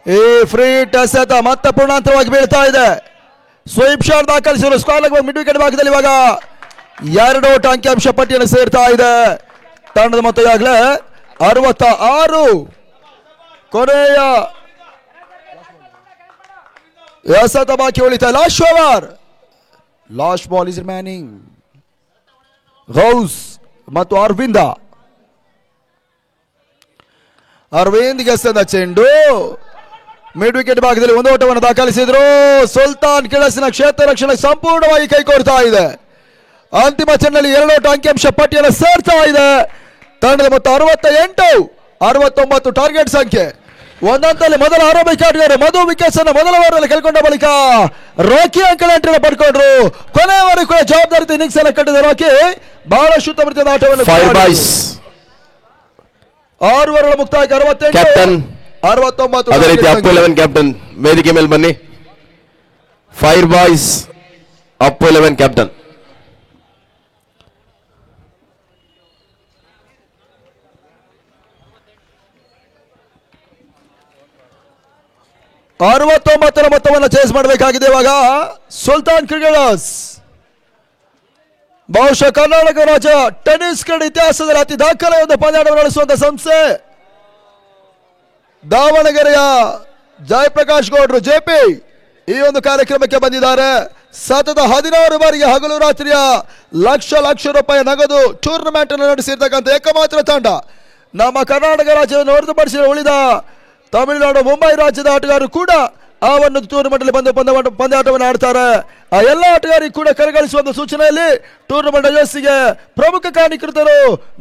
ಈ ಫ್ರೀ ಹಿಟ್ ಎಸೆತ ಮತ್ತೆ ಪೂರ್ಣಾಂತರವಾಗಿ ಬೀಳ್ತಾ ಇದೆ. ಸ್ವೀಪ್ ಶಾಟ್ ದಾಖಲಿಸಿದರು. ಸ್ಕ್ವಾರ್ ಮಿಡ್ ವಿಕೆಟ್ ಭಾಗದಲ್ಲಿ ಇವಾಗ 2 ಅಂಕಿಅಂಶ ಪಟ್ಟಿಯನ್ನು ಸೇರ್ತಾ ಇದೆ. ತಂಡದ ಮೊತ್ತ ಈಗಾಗಲೇ 66. ಕೊನೆಯ ಎಸೆತ ಬಾಕಿ ಉಳಿತಾ. Last over. Last ball is remaining. Ghouse ಮತ್ತು ಅರವಿಂದ. ಅರವಿಂದ್ ಗೆಸೆದ ಚೆಂಡು ಮಿಡ್ ವಿಕೆಟ್ ಭಾಗದಲ್ಲಿ 1 ಓಟವನ್ನು ದಾಖಲಿಸಿದ್ರು. ಸುಲ್ತಾನ್ ಕಿಳಸಿನ ಕ್ಷೇತ್ರ ರಕ್ಷಣೆ ಸಂಪೂರ್ಣವಾಗಿ ಕೈಕೊಡ್ತಾ ಇದೆ. ಅಂತಿಮ ಚೆಂಡಲ್ಲಿ 2 ಓಟ ಅಂಕಿಅಂಶ ಪಟ್ಟಿಯನ್ನು ಸೇರ್ತಾ ಇದೆ. ತಂಡದ ಮೊತ್ತ 68. 69 ಟಾರ್ಗೆಟ್ ಸಂಖ್ಯೆ. ಒಂದಂತಲ್ಲಿ ಮೊದಲ ಆರಂಭಿಕ ಆಟಗಾರ ಮಧು ವಿಕೆಟ್ಸ್ ಅನ್ನು ಮೊದಲ ಓವರ್ನಲ್ಲಿ ಕಳ್ಕೊಂಡ ಬಳಿಕ ರಾಕಿ ಅಂಕಲ್ ಎಂಟ್ರಿಯನ್ನು ಪಡ್ಕೊಂಡ್ರು. ಕೊನೆಯವರೆಗೂ ಕೂಡ ಜವಾಬ್ದಾರಿ ಇನ್ನಿಂಗ್ಸ್ ಅನ್ನು ಕಟ್ಟಿದ ರಾಕಿ ಬಹಳಷ್ಟು ಉತ್ತಮ ರೀತಿಯ ಆಟವನ್ನು 6 ಓವರ್ಗಳ ಮುಕ್ತಾಯಕ್ಕೆ 68 69. ಅದೇ ರೀತಿ ಅಪ್ 11 ಕ್ಯಾಪ್ಟನ್ ವೇದಿಕೆ ಮೇಲೆ ಬನ್ನಿ. Fire boys up 11 captain. ರ ಮೊತ್ತವನ್ನು ಚೇಸ್ ಮಾಡಬೇಕಾಗಿದೆ ಇವಾಗ ಸುಲ್ತಾನ್ ಕ್ರಿಕೆಟರ್ಸ್. ಬಹುಶಃ ಕರ್ನಾಟಕ ರಾಜ್ಯ ಟೆನ್ನಿಸ್ ಕ್ರೀಡೆ ಇತಿಹಾಸದಲ್ಲಿ ಅತಿ ದಾಖಲೆಯ ಪಂದ್ಯಾಟವನ್ನು ನಡೆಸುವಂತ ಸಂಸ್ಥೆ ದಾವಣಗೆರೆಯ ಜಯಪ್ರಕಾಶ್ ಗೌಡ್ರು ಜೆಪಿ ಈ ಒಂದು ಕಾರ್ಯಕ್ರಮಕ್ಕೆ ಬಂದಿದ್ದಾರೆ. ಸತತ 16 ಬಾರಿಗೆ ಹಗಲು ರಾತ್ರಿಯ ಲಕ್ಷ ರೂಪಾಯಿ ನಗದು ಟೂರ್ನಮೆಂಟ್ ಅನ್ನು ನಡೆಸಿರ್ತಕ್ಕಂಥ ಏಕಮಾತ್ರ ತಂಡ ನಮ್ಮ ಕರ್ನಾಟಕ ರಾಜ್ಯವನ್ನು ಹೊರತುಪಡಿಸಿದ ಉಳಿದ ತಮಿಳುನಾಡು ಮುಂಬೈ ರಾಜ್ಯದ ಆಟಗಾರರು ಕೂಡ ಆ ಒಂದು ಟೂರ್ನಮೆಂಟ್ ಅಲ್ಲಿ ಬಂದು ಪಂದ್ಯಾಟವನ್ನು ಆಡ್ತಾರೆ. ಆ ಎಲ್ಲ ಆಟಗಾರರಿಗೆ ಕೂಡ ಕರೆಗಳಿಸುವ ಸೂಚನೆಯಲ್ಲಿ ಟೂರ್ನಮೆಂಟ್ ಯಶಸ್ಸಿಗೆ ಪ್ರಮುಖ ಕಾರಣೀಕೃತರು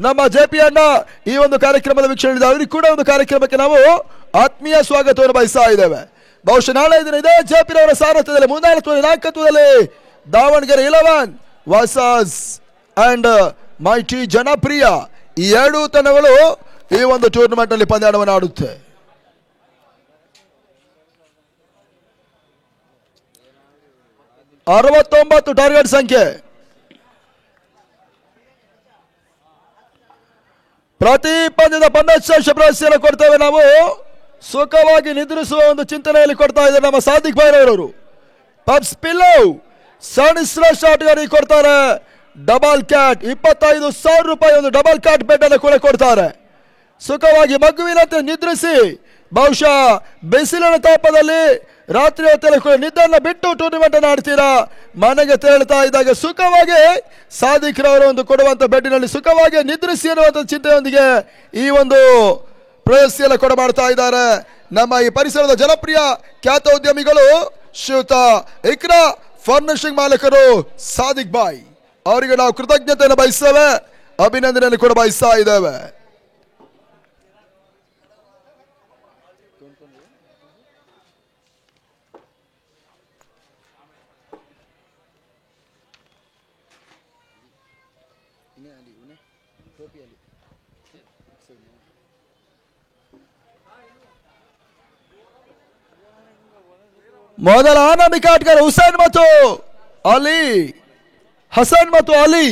ನಮ್ಮ ಜೆಪಿಯನ್ನ ಈ ಒಂದು ಕಾರ್ಯಕ್ರಮದ ವೀಕ್ಷಣೆ ಅವರಿಗೆ ಕೂಡ ಒಂದು ಕಾರ್ಯಕ್ರಮಕ್ಕೆ ನಾವು ಆತ್ಮೀಯ ಸ್ವಾಗತವನ್ನು ಬಯಸ್ತಾ ಇದ್ದೇವೆ. ಬಹುಶಃ ನಾಳೆ ದಿನ ಇದೆ ಜೆಪಿರವರ ಸಾರಥ್ಯದಲ್ಲಿ ಮುಂದಾಳತ್ವದಲ್ಲಿ ನಾಯಕತ್ವದಲ್ಲಿ ದಾವಣಗೆರೆ 11 ವರ್ಸಸ್ ಅಂಡ್ ಮೈಟಿ ಜನಪ್ರಿಯ ಈ 2 ತಂಡಗಳು ಈ ಒಂದು ಟೂರ್ನಮೆಂಟ್ ಅಲ್ಲಿ ಪಂದ್ಯಾಟವನ್ನು ಆಡುತ್ತೆ. ಅರವತ್ತೊಂಬತ್ತು ಟಾರ್ಗೆಟ್ ಸಂಖ್ಯೆ. ಪ್ರತಿ ಪಂದ್ಯದ 15 ಪ್ರಶಸ್ತಿಯನ್ನು ಕೊಡ್ತೇವೆ ನಾವು. ಸುಖವಾಗಿ ನಿದ್ರಿಸುವ ಒಂದು ಚಿಂತನೆಯಲ್ಲಿ ಕೊಡ್ತಾ ಇದ್ದಾರೆ ನಮ್ಮ ಸಾದಿಕ್ ಭೈರವರು. ಪಬ್ಸ್ ಪಿಲ್ಲೋ ಸಣ್ಣ ಶ್ರೇಷ್ಠ ಆಟಗಾರರಿಗೆ ಕೊಡ್ತಾರೆ. ಡಬಲ್ ಕ್ಯಾಟ್ 25,000 ರೂಪಾಯಿ ಒಂದು ಡಬಲ್ ಕ್ಯಾಟ್ ಬೆಡ್ ಅನ್ನು ಕೂಡ ಕೊಡ್ತಾರೆ. ಸುಖವಾಗಿ ಮಗುವಿನಂತೆ ನಿದ್ರಿಸಿ ಬಹುಶಃ ಬಿಸಿಲಿನ ತಾಪದಲ್ಲಿ ರಾತ್ರಿ ಹೊತ್ತಲ್ಲಿ ನಿದ್ದನ್ನು ಬಿಟ್ಟು ಟೂರ್ನಮೆಂಟ್ ಅನ್ನು ಆಡ್ತೀರಾ. ಮನೆಗೆ ತೆರಳುತ್ತಾ ಇದ್ದಾಗ ಸುಖವಾಗಿ ಸಾದಿಕ್ ರವರು ಒಂದು ಕೊಡುವಂತ ಬೆಡ್ಡಿನಲ್ಲಿ ಸುಖವಾಗಿ ನಿದ್ರಿಸಿ ಅನ್ನುವಂಥ ಚಿಂತೆಯೊಂದಿಗೆ ಈ ಒಂದು ಪ್ರಶಸ್ತಿಯನ್ನು ಕೊಡಮಾಡ್ತಾ ಇದ್ದಾರೆ. ನಮ್ಮ ಈ ಪರಿಸರದ ಜನಪ್ರಿಯ ಖ್ಯಾತ ಉದ್ಯಮಿಗಳು ಶ್ರೀಯುತ ಇಕ್ರಾ ಫರ್ನಿಶಿಂಗ್ ಮಾಲೀಕರು ಸಾದಿಕ್ ಬಾಯ್ ಅವರಿಗೆ ನಾವು ಕೃತಜ್ಞತೆಯನ್ನು ಬಯಸ್ತೇವೆ, ಅಭಿನಂದನೆಯನ್ನು ಕೂಡ ಬಯಸ್ತಾ ಇದ್ದೇವೆ. ಮೊದಲ ಆರಂಭಿಕ ಆಟಗಾರ ಹುಸೇನ್ ಮತ್ತು ಅಲಿ, ಹಸನ್ ಮತ್ತು ಅಲಿ.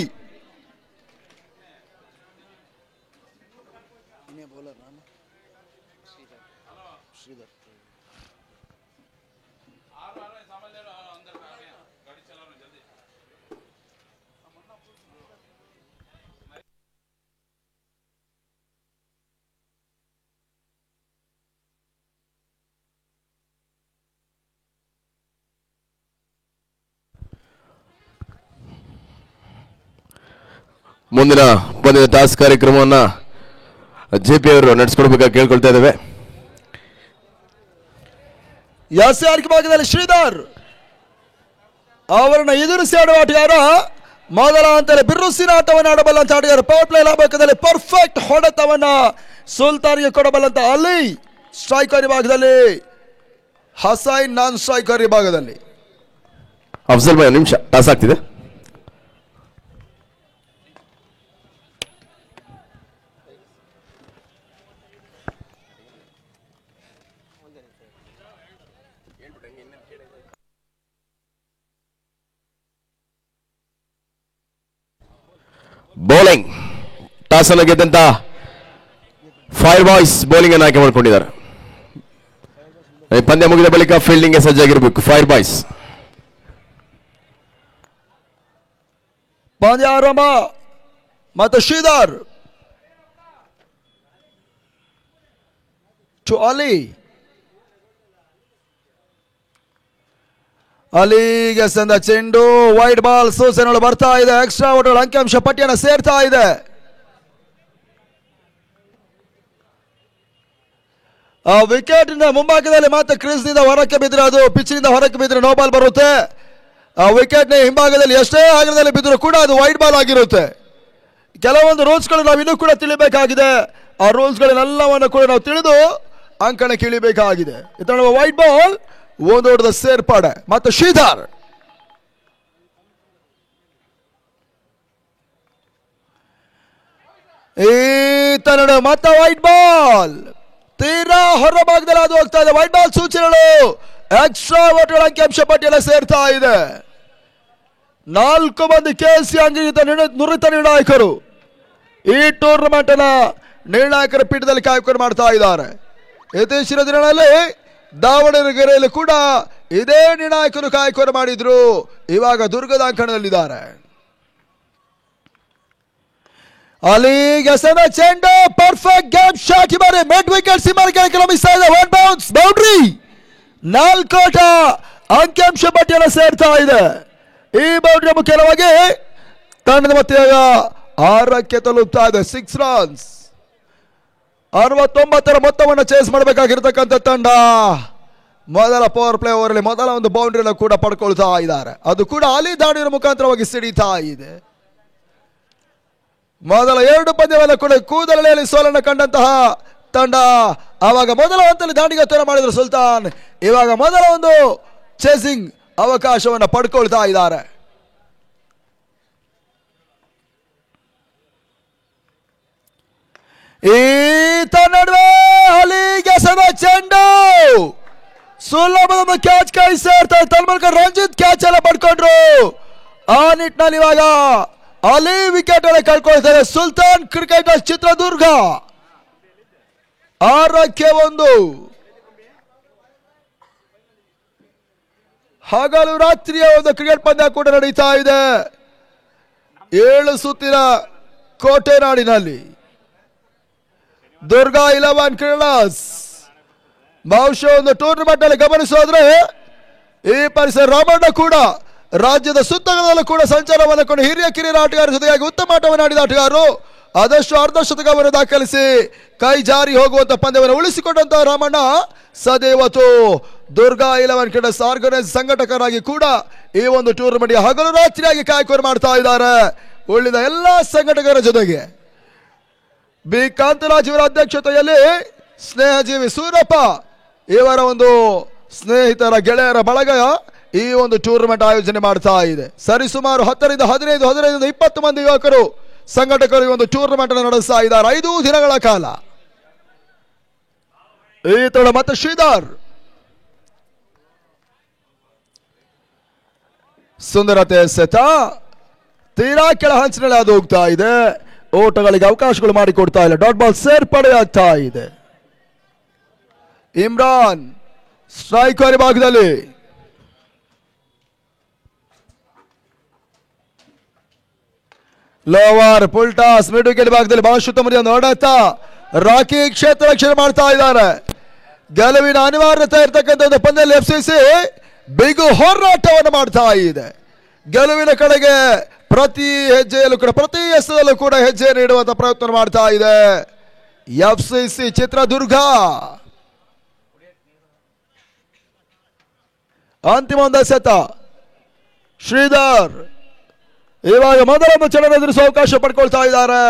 ಮುಂದಿನ ಪಂದ್ಯದ ಟಾಸ್ ಕಾರ್ಯಕ್ರಮವನ್ನು ಜೆಪಿ ಅವರು ನಡೆಸಿಕೊಡ್ಬೇಕಾಗಿ ಕೇಳ್ಕೊಳ್ತಾ ಇದ್ದೇವೆ. ಎಸ್ಆರ್ ಭಾಗದಲ್ಲಿ ಶ್ರೀಧರ್ ಅವರನ್ನ ಎದುರಿಸಿ ಆಡುವ ಆಟಗಾರ. ಮೊದಲ ಹಂತದಲ್ಲಿ ಬಿರುಸಿನ ಆಟವನ್ನು ಆಡಬಲ್ಲ ಆಟಗಾರ. ಪವರ್ ಪ್ಲೇ ಲಾಭಕದಲ್ಲಿ ಪರ್ಫೆಕ್ಟ್ ಹೊಡೆತವನ್ನ ಸುಲ್ತಾನ್ಗೆ ಕೊಡಬಲ್ಲಂತ ಅಲಿ ಸ್ಟ್ರೈಕರ್ ವಿಭಾಗದಲ್ಲಿ, ಹಸೈನ್ ನಾನ್ ಸ್ಟ್ರೈಕರ್ ವಿಭಾಗದಲ್ಲಿ. ಅಫ್ಜಲ್ ಭಾಯ್ ನಿಮಿಷ ಟಾಸ್ ಆಗ್ತಿದೆ. ಬೌಲಿಂಗ್ ಟಾಸ್ ಅನ್ನು ಗೆದ್ದಂತ ಫೈರ್ ಬಾಯ್ಸ್ ಬೌಲಿಂಗ್ ಅನ್ನು ಆಯ್ಕೆ ಮಾಡಿಕೊಂಡಿದ್ದಾರೆ. ಪಂದ್ಯ ಮುಗಿದ ಬಳಿಕ ಫೀಲ್ಡಿಂಗ್ಗೆ ಸಜ್ಜಾಗಿರಬೇಕು ಫೈರ್ ಬಾಯ್ಸ್. ಪಂದ್ಯ ಆರಂಭ ಮತ್ತು ಶ್ರೀಧರ್ ಟು ಅಲಿ. ಅಲಿಗೆ ಸಂದ ಚೆಂಡು, ವೈಟ್ ಬಾಲ್ ಸೂಚನೆಗಳು ಬರ್ತಾ ಇದೆ. ಎಕ್ಸ್ಟ್ರಾ ಓಟುಗಳ ಅಂಕಿಅಂಶ ಪಟ್ಟಿಯನ್ನು ಸೇರ್ತಾ ಇದೆ. ಆ ವಿಕೆಟ್ ಮುಂಭಾಗದಲ್ಲಿ ಮತ್ತೆ ಕ್ರೀಸ್ ನಿಂದ ಹೊರಕ್ಕೆ ಬಿದ್ದರೆ, ಅದು ಪಿಚ್ ನಿಂದ ಹೊರಕ್ಕೆ ಬಿದ್ದರೆ ನೋ ಬಾಲ್ ಬರುತ್ತೆ. ಆ ವಿಕೆಟ್ ನ ಹಿಂಭಾಗದಲ್ಲಿ ಎಷ್ಟೇ ಆಗರದಲ್ಲಿ ಬಿದ್ದರೂ ಕೂಡ ಅದು ವೈಟ್ ಬಾಲ್ ಆಗಿರುತ್ತೆ. ಕೆಲವೊಂದು ರೂಲ್ಸ್ ಗಳು ನಾವು ಇನ್ನೂ ಕೂಡ ತಿಳಿಬೇಕಾಗಿದೆ. ಆ ರೂಲ್ಸ್ ಗಳನ್ನೆಲ್ಲವನ್ನು ಕೂಡ ನಾವು ತಿಳಿದು ಅಂಕಣ ಕೀಳಿಬೇಕಾಗಿದೆ. ಇದರ ವೈಟ್ ಬಾಲ್ ಒಂದು ಓಟದ ಸೇರ್ಪಡೆ ಮತ್ತು ಶ್ರೀಧರ್ ಈ ತನ್ನ ಮತ್ತೆ ವೈಟ್ ಬಾಲ್ ತೀರಾ ಹೊರಭಾಗದಲ್ಲಿ ಅದು ಹೋಗ್ತಾ ಇದೆ. ವೈಟ್ ಬಾಲ್ ಸೂಚನೆಗಳು ಎಕ್ಸ್ಟ್ರಾ ಓಟುಗಳ ಅಂಕಿಅಂಶ ಪಟ್ಟಿಯಲ್ಲಿ ಸೇರ್ತಾ ಇದೆ. 4 ಮಂದಿ ಕೆಸಿ ಅಂಗೀಕೃತ ನುರಿತ ನಿರ್ಣಾಯಕರು ಈ ಟೂರ್ನಮೆಂಟ್ ನ ನಿರ್ಣಾಯಕರ ಪೀಠದಲ್ಲಿ ಕಾಯ್ಕೊಂಡು ಮಾಡ್ತಾ ಇದ್ದಾರೆ. ಇತ್ತೀಚಿನ ದಿನಗಳಲ್ಲಿ ದಾವಣಗೆರೆಯಲ್ಲಿ ಕೂಡ ಇದೇ ನಿರ್ಣಾಯಕರು ಕಾಯ್ಕೊಂಡು ಮಾಡಿದ್ರು. ಇವಾಗ ದುರ್ಗದ ಅಂಕಣದಲ್ಲಿದ್ದಾರೆ. ಅಲಿಗೆ ಸದ ಚೆಂಡು, ಪರ್ಫೆಕ್ಟ್ ಗೇಮ್ ಶಾಟ್ ಬಾರಿ ಮಿಡ್ ವಿಕೆಟ್ ಸೀಮಾರಿಗೆ ಕ್ರಮಿಸ್ತಾ ಇದೆ. ಒನ್ ಬೌನ್ಸ್ ಬೌಂಡ್ರಿ, 4 ಓಟ ಅಂಕಿಅಂಶ ಪಟ್ಟಿಯನ್ನು ಸೇರ್ತಾ ಇದೆ. ಈ ಬೌಂಡ್ರಿ ಮುಖ್ಯವಾಗಿ ತಂಡದ ಮತ್ತೆ 6ಕ್ಕೆ ತಲುಪ್ತಾ ಇದೆ. 6 ರನ್ಸ್, 69ರ ಮೊತ್ತವನ್ನು ಚೇಸ್ ಮಾಡಬೇಕಾಗಿರ್ತಕ್ಕಂಥ ತಂಡ ಮೊದಲ ಪವರ್ ಪ್ಲೇ ಓವರ್ ಅಲ್ಲಿ ಮೊದಲ ಒಂದು ಬೌಂಡ್ರಿಯನ್ನು ಕೂಡ ಪಡ್ಕೊಳ್ತಾ ಇದ್ದಾರೆ. ಅದು ಕೂಡ ಅಲಿ ದಾಡಿಯ ಮುಖಾಂತರವಾಗಿ ಸಿಡಿತಾ ಇದೆ. ಮೊದಲ 2 ಪಂದ್ಯವನ್ನು ಕೂಡ ಕೂದಲೆಯಲ್ಲಿ ಸೋಲನ್ನು ಕಂಡಂತಹ ತಂಡ ಆವಾಗ ಮೊದಲ ಹಂತದಲ್ಲಿ ದಾಂಡಿಗತ್ತನ್ನು ಮಾಡಿದ್ರು ಸುಲ್ತಾನ್. ಇವಾಗ ಮೊದಲ ಒಂದು ಚೇಸಿಂಗ್ ಅವಕಾಶವನ್ನು ಪಡ್ಕೊಳ್ತಾ ಇದ್ದಾರೆ. ಈ ನಡುವೆ ಅಲಿಗೆ ಸದ ಚೆಂಡು, ಸುಲಭದ ಕ್ಯಾಚ್ ಕೈ ಸೇರ್ತಾರೆ. ತನ್ಮೂಲಕ ರಂಜಿತ್ ಕ್ಯಾಚ್ ಎಲ್ಲ ಪಡ್ಕೊಂಡ್ರು. ಆ ನಿಟ್ಟಿನಲ್ಲಿ ಇವಾಗ ಅಲಿ ವಿಕೆಟ್ ಅನ್ನು ಕಳ್ಕೊಳ್ತಾರೆ. ಸುಲ್ತಾನ್ ಕ್ರಿಕೆಟ್ ಚಿತ್ರದುರ್ಗ 6ಕ್ಕೆ 1. ಹಗಲು ರಾತ್ರಿಯ ಒಂದು ಕ್ರಿಕೆಟ್ ಪಂದ್ಯ ಕೂಡ ನಡೀತಾ ಇದೆ 7 ಸುತ್ತಿನ ಕೋಟೆನಾಡಿನಲ್ಲಿ. ದುರ್ಗಾ 11 ಕ್ರೀಡಾಸ್ ಬಹುಶಃ ಒಂದು ಟೂರ್ನಮೆಂಟ್ ನಲ್ಲಿ ಗಮನಿಸೋದ್ರೆ ಈ ಪರಿಸರ ರಾಮಣ್ಣ ಕೂಡ ರಾಜ್ಯದ ಸುತ್ತಲೂ ಕೂಡ ಸಂಚಾರವನ್ನು ಕೊಂಡು ಹಿರಿಯ ಕಿರಿಯರ ಆಟಗಾರರ ಜೊತೆಗಾಗಿ ಉತ್ತಮ ಆಟವನ್ನು ಆಡಿದ ಆಟಗಾರರು ಆದಷ್ಟು ಅರ್ಧ ಶತಕವನ್ನು ದಾಖಲಿಸಿ ಕೈ ಜಾರಿ ಹೋಗುವಂತ ಪಂದ್ಯವನ್ನು ಉಳಿಸಿಕೊಂಡಂತಹ ರಾಮಣ್ಣ ಸದೇವತ್ತು ದುರ್ಗಾ 11 ಕ್ರೀಡಾಸ್ ಆರ್ಗನೈಸ್ ಸಂಘಟಕರಾಗಿ ಕೂಡ ಈ ಒಂದು ಟೂರ್ನಮೆಂಟ್ ಹಗಲು ರಾತ್ರಿಯಾಗಿ ಕಾಯ್ಕೊಂಡು ಮಾಡ್ತಾ ಇದ್ದಾರೆ. ಉಳಿದ ಎಲ್ಲಾ ಸಂಘಟಕರ ಜೊತೆಗೆ ಬಿ ಕಾಂತರಾಜ್ ಇವರ ಅಧ್ಯಕ್ಷತೆಯಲ್ಲಿ ಸ್ನೇಹಜೀವಿ ಸೂರಪ್ಪ ಇವರ ಒಂದು ಸ್ನೇಹಿತರ ಗೆಳೆಯರ ಬಳಗ ಈ ಒಂದು ಟೂರ್ನಮೆಂಟ್ ಆಯೋಜನೆ ಮಾಡ್ತಾ ಇದೆ. ಸರಿಸುಮಾರು 10 ರಿಂದ 15 20 ಮಂದಿ ಯುವಕರು ಸಂಘಟಕರು ಈ ಒಂದು ಟೂರ್ನಮೆಂಟ್ ಅನ್ನು ನಡೆಸ್ತಾ ಇದ್ದಾರೆ 5 ದಿನಗಳ ಕಾಲ. ಈ ತಡ ಮತ್ತೆ ಶ್ರೀಧರ್ ಸುಂದರತೆ ಸೆತ ತೀರಾ ಕೆಳ ಹಂಚಿನಲ್ಲಿ ಅದು ಹೋಗ್ತಾ ಇದೆ. ಓಟಗಳಿಗೆ ಅವಕಾಶಗಳು ಮಾಡಿಕೊಡ್ತಾ ಇಲ್ಲ. ಡಾಟ್ ಬಾಲ್ ಸೇರ್ಪಡೆ ಆಗ್ತಾ ಇದೆ. ಇಮ್ರಾನ್ ಸ್ಟ್ರೈಕರ್ ವಿಭಾಗದಲ್ಲಿ lower full toss mid wicket ಭಾಗದಲ್ಲಿ ಬಹಳ ಉತ್ತಮ ನೋಡತ್ತ ರಾಕಿ ಕ್ಷೇತ್ರ ರಕ್ಷಣೆ ಮಾಡ್ತಾ ಇದ್ದಾರೆ. ಗೆಲುವಿನ ಅನಿವಾರ್ಯತೆ ಇರತಕ್ಕಂಥ ಪಂದ್ಯದಲ್ಲಿ ಎಫ್ಸಿಸಿ ಬಿಗು ಹೋರಾಟವನ್ನು ಮಾಡ್ತಾ ಇದೆ. ಗೆಲುವಿನ ಕಡೆಗೆ ಪ್ರತಿ ಹೆಜ್ಜೆಯಲ್ಲೂ ಕೂಡ ಪ್ರತಿ ಎಸೆದಲ್ಲೂ ಕೂಡ ಹೆಜ್ಜೆ ನೀಡುವಂತ ಪ್ರಯತ್ನ ಮಾಡ್ತಾ ಇದೆ ಎಫ್ಸಿಸಿ ಚಿತ್ರದುರ್ಗ. ಅಂತಿಮ ಒಂದು ಎಸೆತ ಶ್ರೀಧರ್ ಇವಾಗ ಮೊದಲೊಂದು ಚಲನ ಎದುರಿಸುವ ಅವಕಾಶ ಪಡ್ಕೊಳ್ತಾ ಇದ್ದಾರೆ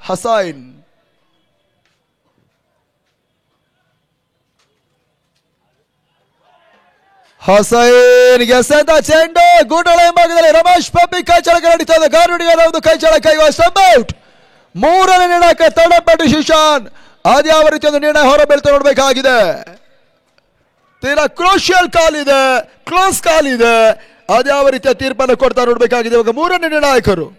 ಹಸೈನ್. ಹೊಸೈನ್ ಗೆಸೆದ ಚೆಂಡು ಗೂಟಳ ಹಿಂಭಾಗದಲ್ಲಿ ರಮೇಶ್ ಪಪ್ಪಿ ಕೈಚಳಕ ನಡೀತಾ ಇದೆ. ಗಾರುಡಿಗರ ಒಂದು ಕೈಚಳಕ ಔಟ್. ಮೂರನೇ ನಿರ್ಣಯಕ್ಕೆ ತಡಪಟ್ಟು ಶಿಶಾನ್ ಅದ್ಯಾವ ರೀತಿ ಒಂದು ನಿರ್ಣಯ ಹೊರಬೀಳ್ತಾ ನೋಡಬೇಕಾಗಿದೆ. ತೀರಾ ಕ್ರೂಷಿಯಲ್ ಕಾಲ್ ಇದೆ, ಕ್ಲೋಸ್ ಕಾಲ್ ಇದೆ. ಅದ್ಯಾವ ರೀತಿಯ ತೀರ್ಪನ್ನು ಕೊಡ್ತಾ ನೋಡಬೇಕಾಗಿದೆ. ಇವಾಗ ಮೂರನೇ ನಿರ್ಣಾಯಕರು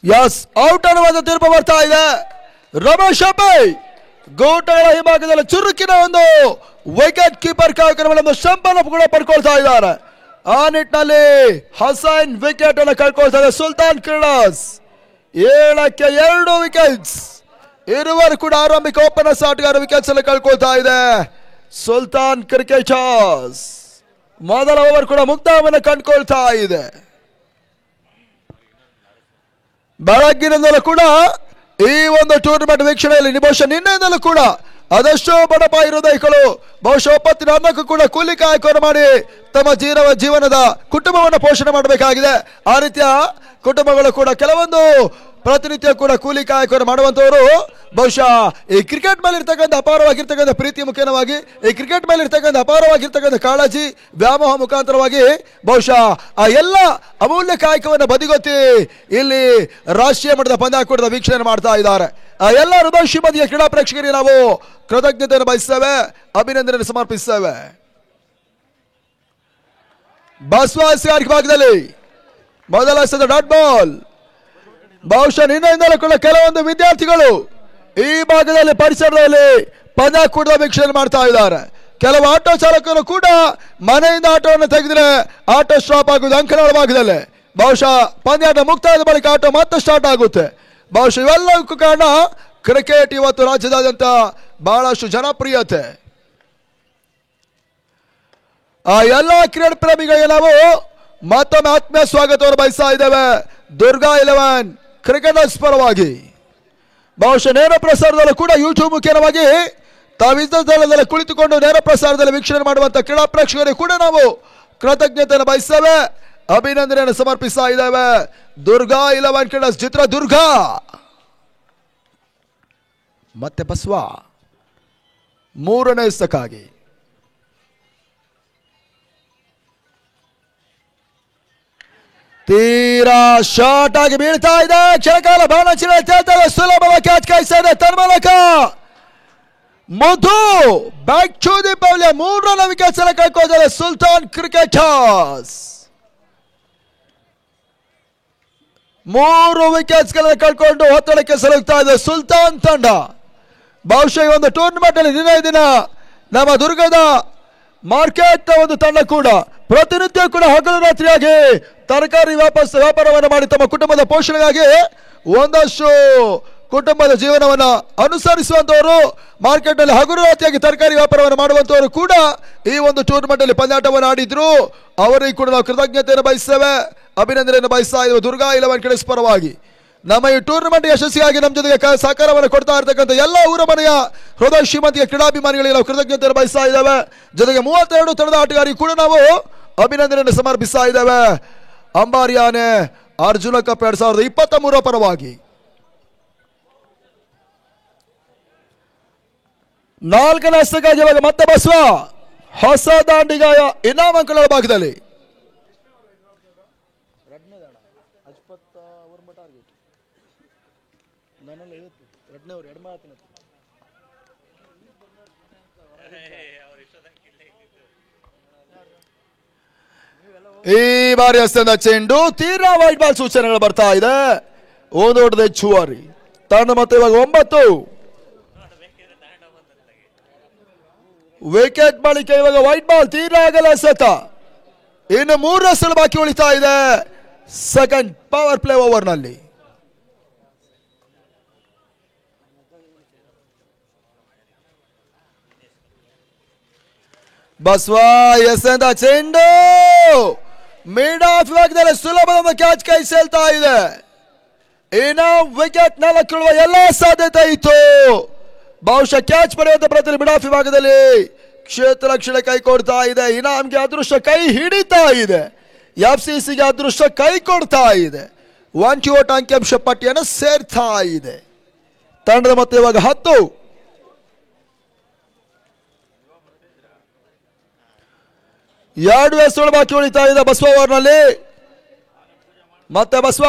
ಯಸ್ ಔಟ್ ಅನ್ನುವಂಥ ತೀರ್ಪು ಬರ್ತಾ ಇದೆ. ರಮೇಶ್ ಅಬ್ಬೈ ಗೋಟಗಳ ಹಿಂಭಾಗದಲ್ಲಿ ಚುರುಕಿನ ಒಂದು ವಿಕೆಟ್ ಕೀಪರ್ ಕಾರ್ಯಕ್ರಮವನ್ನು ಸ್ಟಂಪನ್ನು ಕೂಡ ಪಡ್ಕೊಳ್ತಾ ಇದ್ದಾರೆ. ಆ ನಿಟ್ಟಿನಲ್ಲಿ ಹಸೈನ್ ವಿಕೆಟ್ ಅನ್ನು ಕಳ್ಕೊಳ್ತಾ ಇದೆ. ಸುಲ್ತಾನ್ ಕ್ರೀಡಾಸ್ 7ಕ್ಕೆ 2 ವಿಕೆಟ್ಸ್. ಇರುವರು ಕೂಡ ಆರಂಭಿಕ ಓಪನರ್ಸ್ ಆಟಗಾರ ವಿಕೆಟ್ಸ್ ಅನ್ನು ಕಳ್ಕೊಳ್ತಾ ಇದೆ. ಸುಲ್ತಾನ್ ಕ್ರಿಕೆಟರ್ಸ್ ಮೊದಲ ಓವರ್ ಕೂಡ ಮುಕ್ತಾಯವನ್ನು ಕಂಡುಕೊಳ್ತಾ ಇದೆ. ಬೆಳಗ್ಗಿನಿಂದಲೂ ಕೂಡ ಈ ಒಂದು ಟೂರ್ನಮೆಂಟ್ ವೀಕ್ಷಣೆಯಲ್ಲಿ ಬಹುಶಃ ನಿನ್ನೆಯಿಂದಲೂ ಕೂಡ ಅದೆಷ್ಟೋ ಬಡಪಾಯಿ ಹೃದಯಗಳು ಬಹುಶಃ ಒಪ್ಪತ್ತಿನ ಅನ್ನಕ್ಕೂ ಕೂಡ ಕೂಲಿ ಕಾಯಕವನ್ನು ಮಾಡಿ ತಮ್ಮ ಜೀವನದ ಕುಟುಂಬವನ್ನು ಪೋಷಣೆ ಮಾಡಬೇಕಾಗಿದೆ. ಆ ರೀತಿಯ ಕುಟುಂಬಗಳು ಕೂಡ ಕೆಲವೊಂದು ಪ್ರತಿನಿತ್ಯ ಕೂಡ ಕೂಲಿ ಕಾಯಕವನ್ನು ಮಾಡುವಂತವರು ಬಹುಶಃ ಈ ಕ್ರಿಕೆಟ್ ಮೇಲೆ ಇರ್ತಕ್ಕಂಥ ಅಪಾರವಾಗಿರ್ತಕ್ಕಂಥ ಪ್ರೀತಿ ಮುಖೇನವಾಗಿ ಈ ಕ್ರಿಕೆಟ್ ಮೇಲೆ ಇರ್ತಕ್ಕಂಥ ಅಪಾರವಾಗಿರ್ತಕ್ಕಂಥ ಕಾಳಜಿ ವ್ಯಾಮೋಹ ಮುಖಾಂತರವಾಗಿ ಬಹುಶಃ ಆ ಎಲ್ಲ ಅಮೂಲ್ಯ ಕಾಯಕವನ್ನು ಬದಿಗೊತ್ತಿ ಇಲ್ಲಿ ರಾಷ್ಟ್ರೀಯ ಮಟ್ಟದ ಪಂದ್ಯಾಕೂಟದ ವೀಕ್ಷಣೆ ಮಾಡ್ತಾ ಇದ್ದಾರೆ. ಆ ಎಲ್ಲ ಹೃದಯ ಶ್ರೀಮಂತಿಯ ಕ್ರೀಡಾ ಪ್ರೇಕ್ಷಕರಿಗೆ ನಾವು ಕೃತಜ್ಞತೆಯನ್ನು ಬಯಸ್ತೇವೆ, ಅಭಿನಂದನೆ ಸಮರ್ಪಿಸ್ತೇವೆ. ಬಸವಾಸಿ ಭಾಗದಲ್ಲಿ ಮೊದಲ ಎಸೆದ ಡಾಟ್ ಬಾಲ್. ಬಹುಶಃ ನಿನ್ನೆಯಿಂದಲೂ ಕೂಡ ಕೆಲವೊಂದು ವಿದ್ಯಾರ್ಥಿಗಳು ಈ ಭಾಗದಲ್ಲಿ ಪರಿಸರದಲ್ಲಿ ಪಂದ್ಯಾಕೂಟದ ವೀಕ್ಷಣೆ ಮಾಡ್ತಾ ಇದ್ದಾರೆ. ಕೆಲವು ಆಟೋ ಚಾಲಕರು ಕೂಡ ಮನೆಯಿಂದ ಆಟೋವನ್ನು ತೆಗೆದ್ರೆ ಆಟೋ ಸ್ಟಾಪ್ ಆಗುವುದು ಅಂಕನಾಳ ಭಾಗದಲ್ಲಿ. ಬಹುಶಃ ಪಂದ್ಯಾಟ ಮುಕ್ತಾಯದ ಬಳಿಕ ಆಟೋ ಮತ್ತೆ ಸ್ಟಾರ್ಟ್ ಆಗುತ್ತೆ. ಬಹುಶಃ ಇವೆಲ್ಲಕ್ಕೂ ಕಾರಣ ಕ್ರಿಕೆಟ್ ಇವತ್ತು ರಾಜ್ಯದಾದ್ಯಂತ ಬಹಳಷ್ಟು ಜನಪ್ರಿಯತೆ. ಆ ಎಲ್ಲ ಕ್ರೀಡಾ ಪ್ರೇಮಿಗಳಿಗೆ ನಾವು ಮತ್ತೊಮ್ಮೆ ಆತ್ಮೀಯ ಸ್ವಾಗತವನ್ನು ಬಯಸ್ತಾ ಇದ್ದೇವೆ. ದುರ್ಗಾ 11 ಕ್ರಿಕೆಟರ್ಸ್ ಪರವಾಗಿ ಬಹುಶಃ ನೇರ ಪ್ರಸಾರದಲ್ಲೂ ಕೂಡ ಯೂಟ್ಯೂಬ್ ಮುಖೇನವಾಗಿ ತಾವಿದ್ದ ಸ್ಥಳದಲ್ಲಿ ಕುಳಿತುಕೊಂಡು ನೇರ ಪ್ರಸಾರದಲ್ಲಿ ವೀಕ್ಷಣೆ ಮಾಡುವಂತ ಕ್ರೀಡಾ ಪ್ರೇಕ್ಷಕರಿಗೆ ಕೂಡ ನಾವು ಕೃತಜ್ಞತೆಯನ್ನು ಬಯಸ್ತೇವೆ, ಅಭಿನಂದನೆಯನ್ನು ಸಮರ್ಪಿಸ್ತಾ ಇದ್ದೇವೆ. ದುರ್ಗಾ 11 ಕ್ರೀಡರ್ಸ್ ಚಿತ್ರದುರ್ಗ ಮತ್ತೆ ಬಸವ ಮೂರನೇ ಎಸೆತಕ್ಕಾಗಿ ತೀರಾ ಶಾರ್ಟ್ ಆಗಿ ಬೀಳ್ತಾ ಇದೆ. ಕ್ಷಣಕಾಲ ಬಾಣಚಿರ ಸುಲಭದ ಕ್ಯಾಚ್ ಕಾಯಿಸ್ತಾ ಇದೆ ತನ್ಮೂಲಕ Madhu back to the pavilion 3 run wickets ಅನ್ನು ಕಳ್ಕೊಳ್ತಾರೆ ಸುಲ್ತಾನ್ ಕ್ರಿಕೆಟರ್ಸ್. 3 ವಿಕೆಟ್ಸ್ ಗಳನ್ನು ಕಳ್ಕೊಂಡು ಒತ್ತಡಕ್ಕೆ ಸಲುಗ್ತಾ ಇದೆ ಸುಲ್ತಾನ್ ತಂಡ. ಬಹುಶಃ ಈ ಒಂದು ಟೂರ್ನಮೆಂಟ್ ಅಲ್ಲಿ ದಿನ ದಿನ ನಮ್ಮ ದುರ್ಗದ ಮಾರ್ಕೆಟ್ ಒಂದು ತಂಡ ಕೂಡ ಪ್ರತಿನಿತ್ಯ ಕೂಡ ಹಗಲು ರಾತ್ರಿಯಾಗಿ ತರಕಾರಿ ವ್ಯಾಪಾರವನ್ನು ಮಾಡಿ ತಮ್ಮ ಕುಟುಂಬದ ಪೋಷಣೆಗಾಗಿ ಒಂದಷ್ಟು ಕುಟುಂಬದ ಜೀವನವನ್ನು ಅನುಸರಿಸುವಂತವರು ಮಾರ್ಕೆಟ್ ನಲ್ಲಿ ಹಗಲು ರಾತ್ರಿಯಾಗಿ ತರಕಾರಿ ವ್ಯಾಪಾರವನ್ನು ಮಾಡುವಂತವರು ಕೂಡ ಈ ಒಂದು ಟೂರ್ನಮೆಂಟ್ ಅಲ್ಲಿ ಪಂದ್ಯಾಟವನ್ನು ಆಡಿದ್ರು. ಅವರಿಗೆ ಕೂಡ ನಾವು ಕೃತಜ್ಞತೆಯನ್ನು ಬಯಸ್ತೇವೆ, ಅಭಿನಂದನೆಯನ್ನು ಬಯಸ್ತಾ ಇದ್ದೇವೆ. ದುರ್ಗಾ 11 ಕ್ರೀಡರ್ಸ್ ಪರವಾಗಿ ನಮ್ಮ ಈ ಟೂರ್ನಮೆಂಟ್ ಯಶಸ್ವಿಯಾಗಿ ನಮ್ಮ ಜೊತೆಗೆ ಸಹಕಾರವನ್ನು ಕೊಡ್ತಾ ಇರ್ತಕ್ಕಂಥ ಎಲ್ಲ ಊರ ಮನೆಯ ಹೃದಯ ಶ್ರೀಮಂತಿಯ ಕ್ರೀಡಾಭಿಮಾನಿಗಳಿಗೆ ನಾವು ಕೃತಜ್ಞತೆಯನ್ನು ಬಯಸ್ತಾ ಇದ್ದೇವೆ. ಜೊತೆಗೆ 32 ತಂಡದ ಆಟಗಾರರಿಗೆ ಕೂಡ ನಾವು ಅಭಿನಂದನೆಯನ್ನು ಸಮರ್ಪಿಸ್ತಾ ಇದ್ದೇವೆ. ಅಂಬಾರಿಯಾನೆ ಅರ್ಜುನ ಕಪ್ 2023 ಪರವಾಗಿ 4ನೇ ಎಸೆತಕ್ಕಾಗಿ ಇವಾಗ ಮತ್ತೆ ಬಸವ ಹೊಸ ದಾಂಡಿಗಾಯ ಇನಾಮಂಕಳ ಭಾಗದಲ್ಲಿ ಈ ಬಾರಿ ಎಸೆದ ಚೆಂಡು ತೀರಾ ವೈಟ್ ಬಾಲ್ ಸೂಚನೆಗಳು ಬರ್ತಾ ಇದೆ. ಒಂದು ಓಟದ ಹೆಚ್ಚುವರಿ ತಂಡ ಮತ್ತೆ ಇವಾಗ 9 ವಿಕೆಟ್ ಬಳಿಕ ಇವಾಗ ವೈಟ್ ಬಾಲ್ ತೀರಾ ಆಗಲ್ಲ ಎಸೆತ. ಇನ್ನು 3 ರನ್ಗಳು ಬಾಕಿ ಉಳಿತಾ ಇದೆ. ಸೆಕೆಂಡ್ ಪವರ್ ಪ್ಲೇ ಓವರ್ನಲ್ಲಿ. ಬಸವ ಎಸೆದ ಚೆಂಡು ಮಿಡ್ ಆಫ್ ವಿಭಾಗದಲ್ಲಿ ಸುಲಭದ ಕ್ಯಾಚ್ ಕೈ ಸೇಲ್ತಾ ಇದೆ. ಇನ್ನು ವಿಕೆಟ್ ನೆಲಕ್ಕಿಳುವ ಎಲ್ಲ ಸಾಧ್ಯತೆ ಇತ್ತು. ಬಹುಶಃ ಕ್ಯಾಚ್ ಪಡೆಯುವಂತ ಪ್ರತಿ ಮಿಡ್ ಆಫ್ ವಿಭಾಗದಲ್ಲಿ ಕ್ಷೇತ್ರ ರಕ್ಷಣೆ ಕೈ ಕೊಡ್ತಾ ಇದೆ. ಇನಾಮ್ಗೆ ಅದೃಷ್ಟ ಕೈ ಹಿಡಿತಾ ಇದೆ. FCCಗೆ ಅದೃಷ್ಟ ಕೈ ಕೊಡ್ತಾ ಇದೆ. 1-8 ಅಂಕಿಅಂಶ ಪಟ್ಟಿಯನ್ನು ಸೇರ್ತಾ ಇದೆ. ತಂಡದ ಮೊತ್ತ ಇವಾಗ 10. ಎರಡು ಎಸೆಗಳು ಬಾಕಿ ಉಳಿತಾ ಇದೆ ಬಸವ ಓವರ್ನಲ್ಲಿ. ಮತ್ತೆ ಬಸವ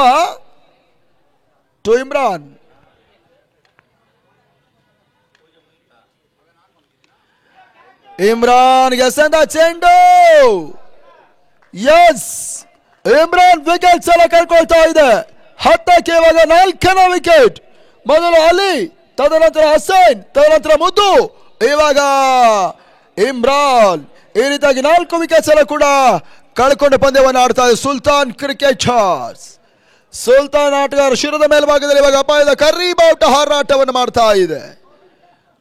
ಟು ಇಮ್ರಾನ್. ಇಮ್ರಾನ್ ಎಸೆದ ಚೆಂಡು ಎಸ್ ಇಮ್ರಾನ್ ವಿಕೆಟ್ ಸಲ ಕಳ್ಕೊಳ್ತಾ ಇದೆ. 10ಕ್ಕೆ ಇವಾಗ 4ನೇ ವಿಕೆಟ್. ಮೊದಲು ಅಲಿ, ತದನಂತರ ಹಸೈನ್, ತದನಂತರ ಮುದ್ದು, ಇವಾಗ ಇಮ್ರಾನ್. ಈ ರೀತಿಯಾಗಿ 4 ವಿಕೆಟ್ ಸಲ ಕೂಡ ಕಳ್ಕೊಂಡು ಪಂದ್ಯವನ್ನು ಆಡ್ತಾ ಇದೆ ಸುಲ್ತಾನ್ ಕ್ರಿಕೆಟರ್ಸ್. ಸುಲ್ತಾನ್ ಆಟಗಾರ ಶಿರದ ಮೇಲ್ಭಾಗದಲ್ಲಿ ಇವಾಗ ಅಪಾಯದ ಕರ್ರಿ ಬಾವುಟ ಹಾರಾಟವನ್ನು ಮಾಡ್ತಾ ಇದೆ.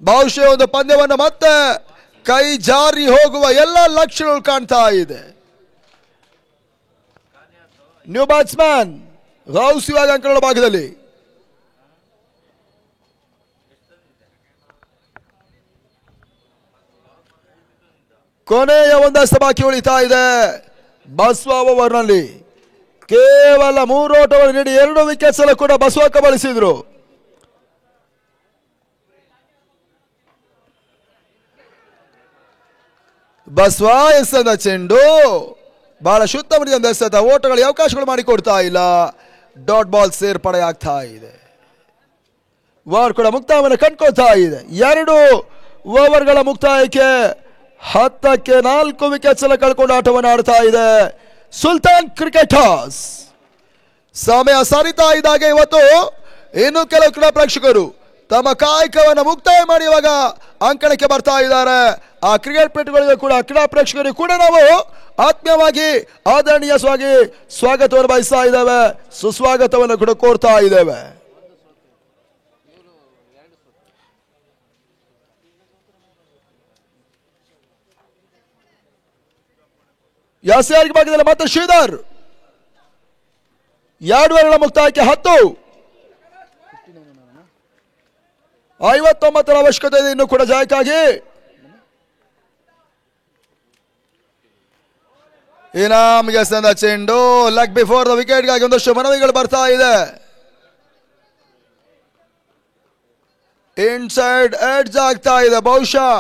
ಬಹುಶಃ ಒಂದು ಪಂದ್ಯವನ್ನು ಮತ್ತೆ ಕೈ ಜಾರಿ ಹೋಗುವ ಎಲ್ಲ ಲಕ್ಷಣಗಳು ಕಾಣ್ತಾ ಇದೆ. ನ್ಯೂ ಬ್ಯಾಟ್ಸ್ಮನ್ ಗೌಸ್ ಇವಾಗ ಅಂಕಗಳ ಭಾಗದಲ್ಲಿ. ಕೊನೆಯ ಒಂದಷ್ಟು ಬಾಕಿ ಉಳಿತಾ ಇದೆ ಬಸವ ಓವರ್ನಲ್ಲಿ. ಕೇವಲ 3 ಓಟವನ್ನು ನೀಡಿ 2 ವಿಕೆಟ್ ಸಲ ಕೂಡ ಬಸವ ಕಬಳಿಸಿದ್ರು. ಬಸವ ಎಸೆದ ಚೆಂಡು ಬಹಳ ಶುದ್ಧ ಮಡಿಯಿಂದ ಎಸೆದ. ಓಟಗಳಿಗೆ ಅವಕಾಶಗಳು ಮಾಡಿಕೊಡ್ತಾ ಇಲ್ಲ. ಡಾಟ್ ಬಾಲ್ ಸೇರ್ಪಡೆ ಆಗ್ತಾ ಇದೆ. ಓವರ್ ಕೂಡ ಮುಕ್ತಾಯವನ್ನು ಕಂಡುಕೊಳ್ತಾ ಇದೆ. 2 ಓವರ್ಗಳ ಮುಕ್ತಾಯಕ್ಕೆ 10ಕ್ಕೆ 4 ವಿಕೆಟ್ ಸಲ ಕಳ್ಕೊಂಡು ಆಟವನ್ನು ಆಡ್ತಾ ಇದೆ ಸುಲ್ತಾನ್ ಕ್ರಿಕೆಟರ್ಸ್. ಸಮಯ ಸರಿತಾ ಇದ್ದಾಗ ಇವತ್ತು ಇನ್ನು ಕೆಲವು ಕ್ರೀಡಾ ಪ್ರೇಕ್ಷಕರು ತಮ್ಮ ಕಾಯಕವನ್ನು ಮುಕ್ತಾಯ ಮಾಡಿ ಇವಾಗ ಅಂಕಣಕ್ಕೆ ಬರ್ತಾ ಇದ್ದಾರೆ. ಆ ಕ್ರಿಕೆಟ್ ಪ್ರೇಮಿಗಳಿಗೂ ಕೂಡ ಕ್ರೀಡಾ ಪ್ರೇಕ್ಷಕರಿಗೂ ಕೂಡ ನಾವು ಆತ್ಮೀಯವಾಗಿ ಆದರಣೀಯವಾಗಿ ಸ್ವಾಗತವನ್ನು ಬಯಸ್ತಾ ಇದ್ದೇವೆ, ಸುಸ್ವಾಗತವನ್ನು ಕೂಡ ಕೋರ್ತಾ ಇದ್ದೇವೆ. ಯಾಸಿಯಾರ್ಗೆ ಭಾಗದಲ್ಲಿ ಮತ್ತೆ ಶ್ರೀಧರ್. 2 ಓವರ್ಗಳ ಮುಕ್ತಾಯಕ್ಕೆ 10. 59ರ ಅವಶ್ಯಕತೆ ಇದೆ ಇನ್ನು ಕೂಡ ಜಯಕ್ಕಾಗಿ. ಇನಾಮ್ಗೆ ಸಂದ ಚೆಂಡು ಲೆಗ್ ಬಿಫೋರ್ ದ ವಿಕೆಟ್ಗಾಗಿ ಒಂದಷ್ಟು ಮನವಿಗಳು ಬರ್ತಾ ಇದೆ. ಇನ್ಸೈಡ್ ಎಡ್ಜ್ ಆಗ್ತಾ ಇದೆ. ಬಹುಶಃ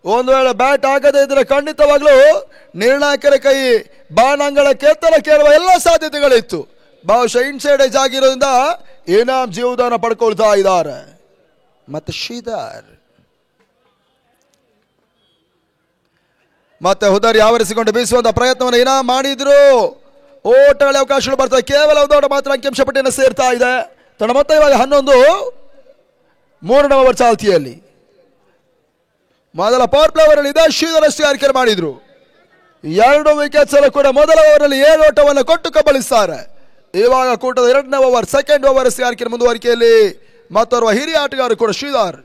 ಒಂದು ವೇಳೆ ಬ್ಯಾಟ್ ಆಗದೇ ಇದ್ರೆ ಖಂಡಿತವಾಗ್ಲೂ ನಿರ್ಣಾಯಕರ ಕೈ ಬಾಣಂಗಳಕ್ಕೆ ಎತ್ತರಕ್ಕೇರುವ ಎಲ್ಲ ಸಾಧ್ಯತೆಗಳಿತ್ತು. ಬಹುಶಃ ಇನ್ಸೈಡ್ ಎಡ್ಜ್ ಆಗಿರೋದ್ರಿಂದ ಇನಾಮ್ ಜೀವದಾನ ಪಡ್ಕೊಳ್ತಾ ಇದ್ದಾರೆ. ಮತ್ತೆ ಶ್ರೀಧರ್ ಮತ್ತೆ ಹುದರ್ ಯಾವರಿಸಿಕೊಂಡು ಬೀಸುವಂತ ಪ್ರಯತ್ನವನ್ನು ಇನಾಮ್ ಮಾಡಿದ್ರು. ಓಟಗಳ ಅವಕಾಶಗಳು ಬರ್ತವೆ. ಕೇವಲ 1 ಓಟ ಮಾತ್ರ ಅಂಕಿಅಂಶ ಪಟ್ಟಿಯನ್ನು ಸೇರ್ತಾ ಇದೆ. ತನ್ನ ಮೊತ್ತ ಇವಾಗ 11. 3ನೇ ಓವರ್ ಚಾಲ್ತಿಯಲ್ಲಿ ಮೊದಲ ಪವರ್ ಪ್ಲೇ ಓವರ್ ಇದೆ. ಶ್ರೀಧರ್ ಅಷ್ಟೇ ಆಯ್ಕೆ ಮಾಡಿದ್ರು. 2 ವಿಕೆಟ್ ಸಲ ಕೂಡ ಮೊದಲ ಓವರ್ನಲ್ಲಿ 7 ಓಟವನ್ನು ಕೊಟ್ಟು ಕಬಳಿಸ್ತಾರೆ. ಇವಾಗ ಕೂಟದ 2ನೇ ಓವರ್ ಸೆಕೆಂಡ್ ಓವರ್ ಆಯ್ಕೆ ಮುಂದುವರಿಕೆಯಲ್ಲಿ ಮತ್ತೋರ್ವ ಹಿರಿಯ ಆಟಗಾರ ಕೂಡ ಶ್ರೀಧರ್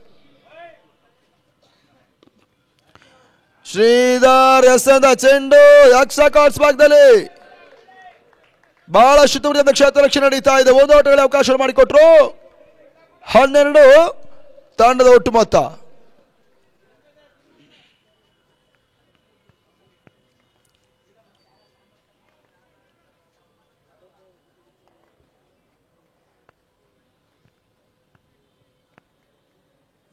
ಎಸೆದ ಚೆಂಡು ಎಕ್ಸ್ಟ್ರಾ ಕಾರ್ಡ್ಸ್ ಭಾಗದಲ್ಲಿ ಬಹಳಷ್ಟು ತುಮರಿಯಿಂದ ಕ್ಷೇತ್ರ ರಕ್ಷಣೆ ನಡೀತಾ ಇದೆ. 1 ಓಟಗಳ ಅವಕಾಶ ಮಾಡಿಕೊಟ್ರು. 12 ತಂಡದ ಒಟ್ಟು ಮೊತ್ತ.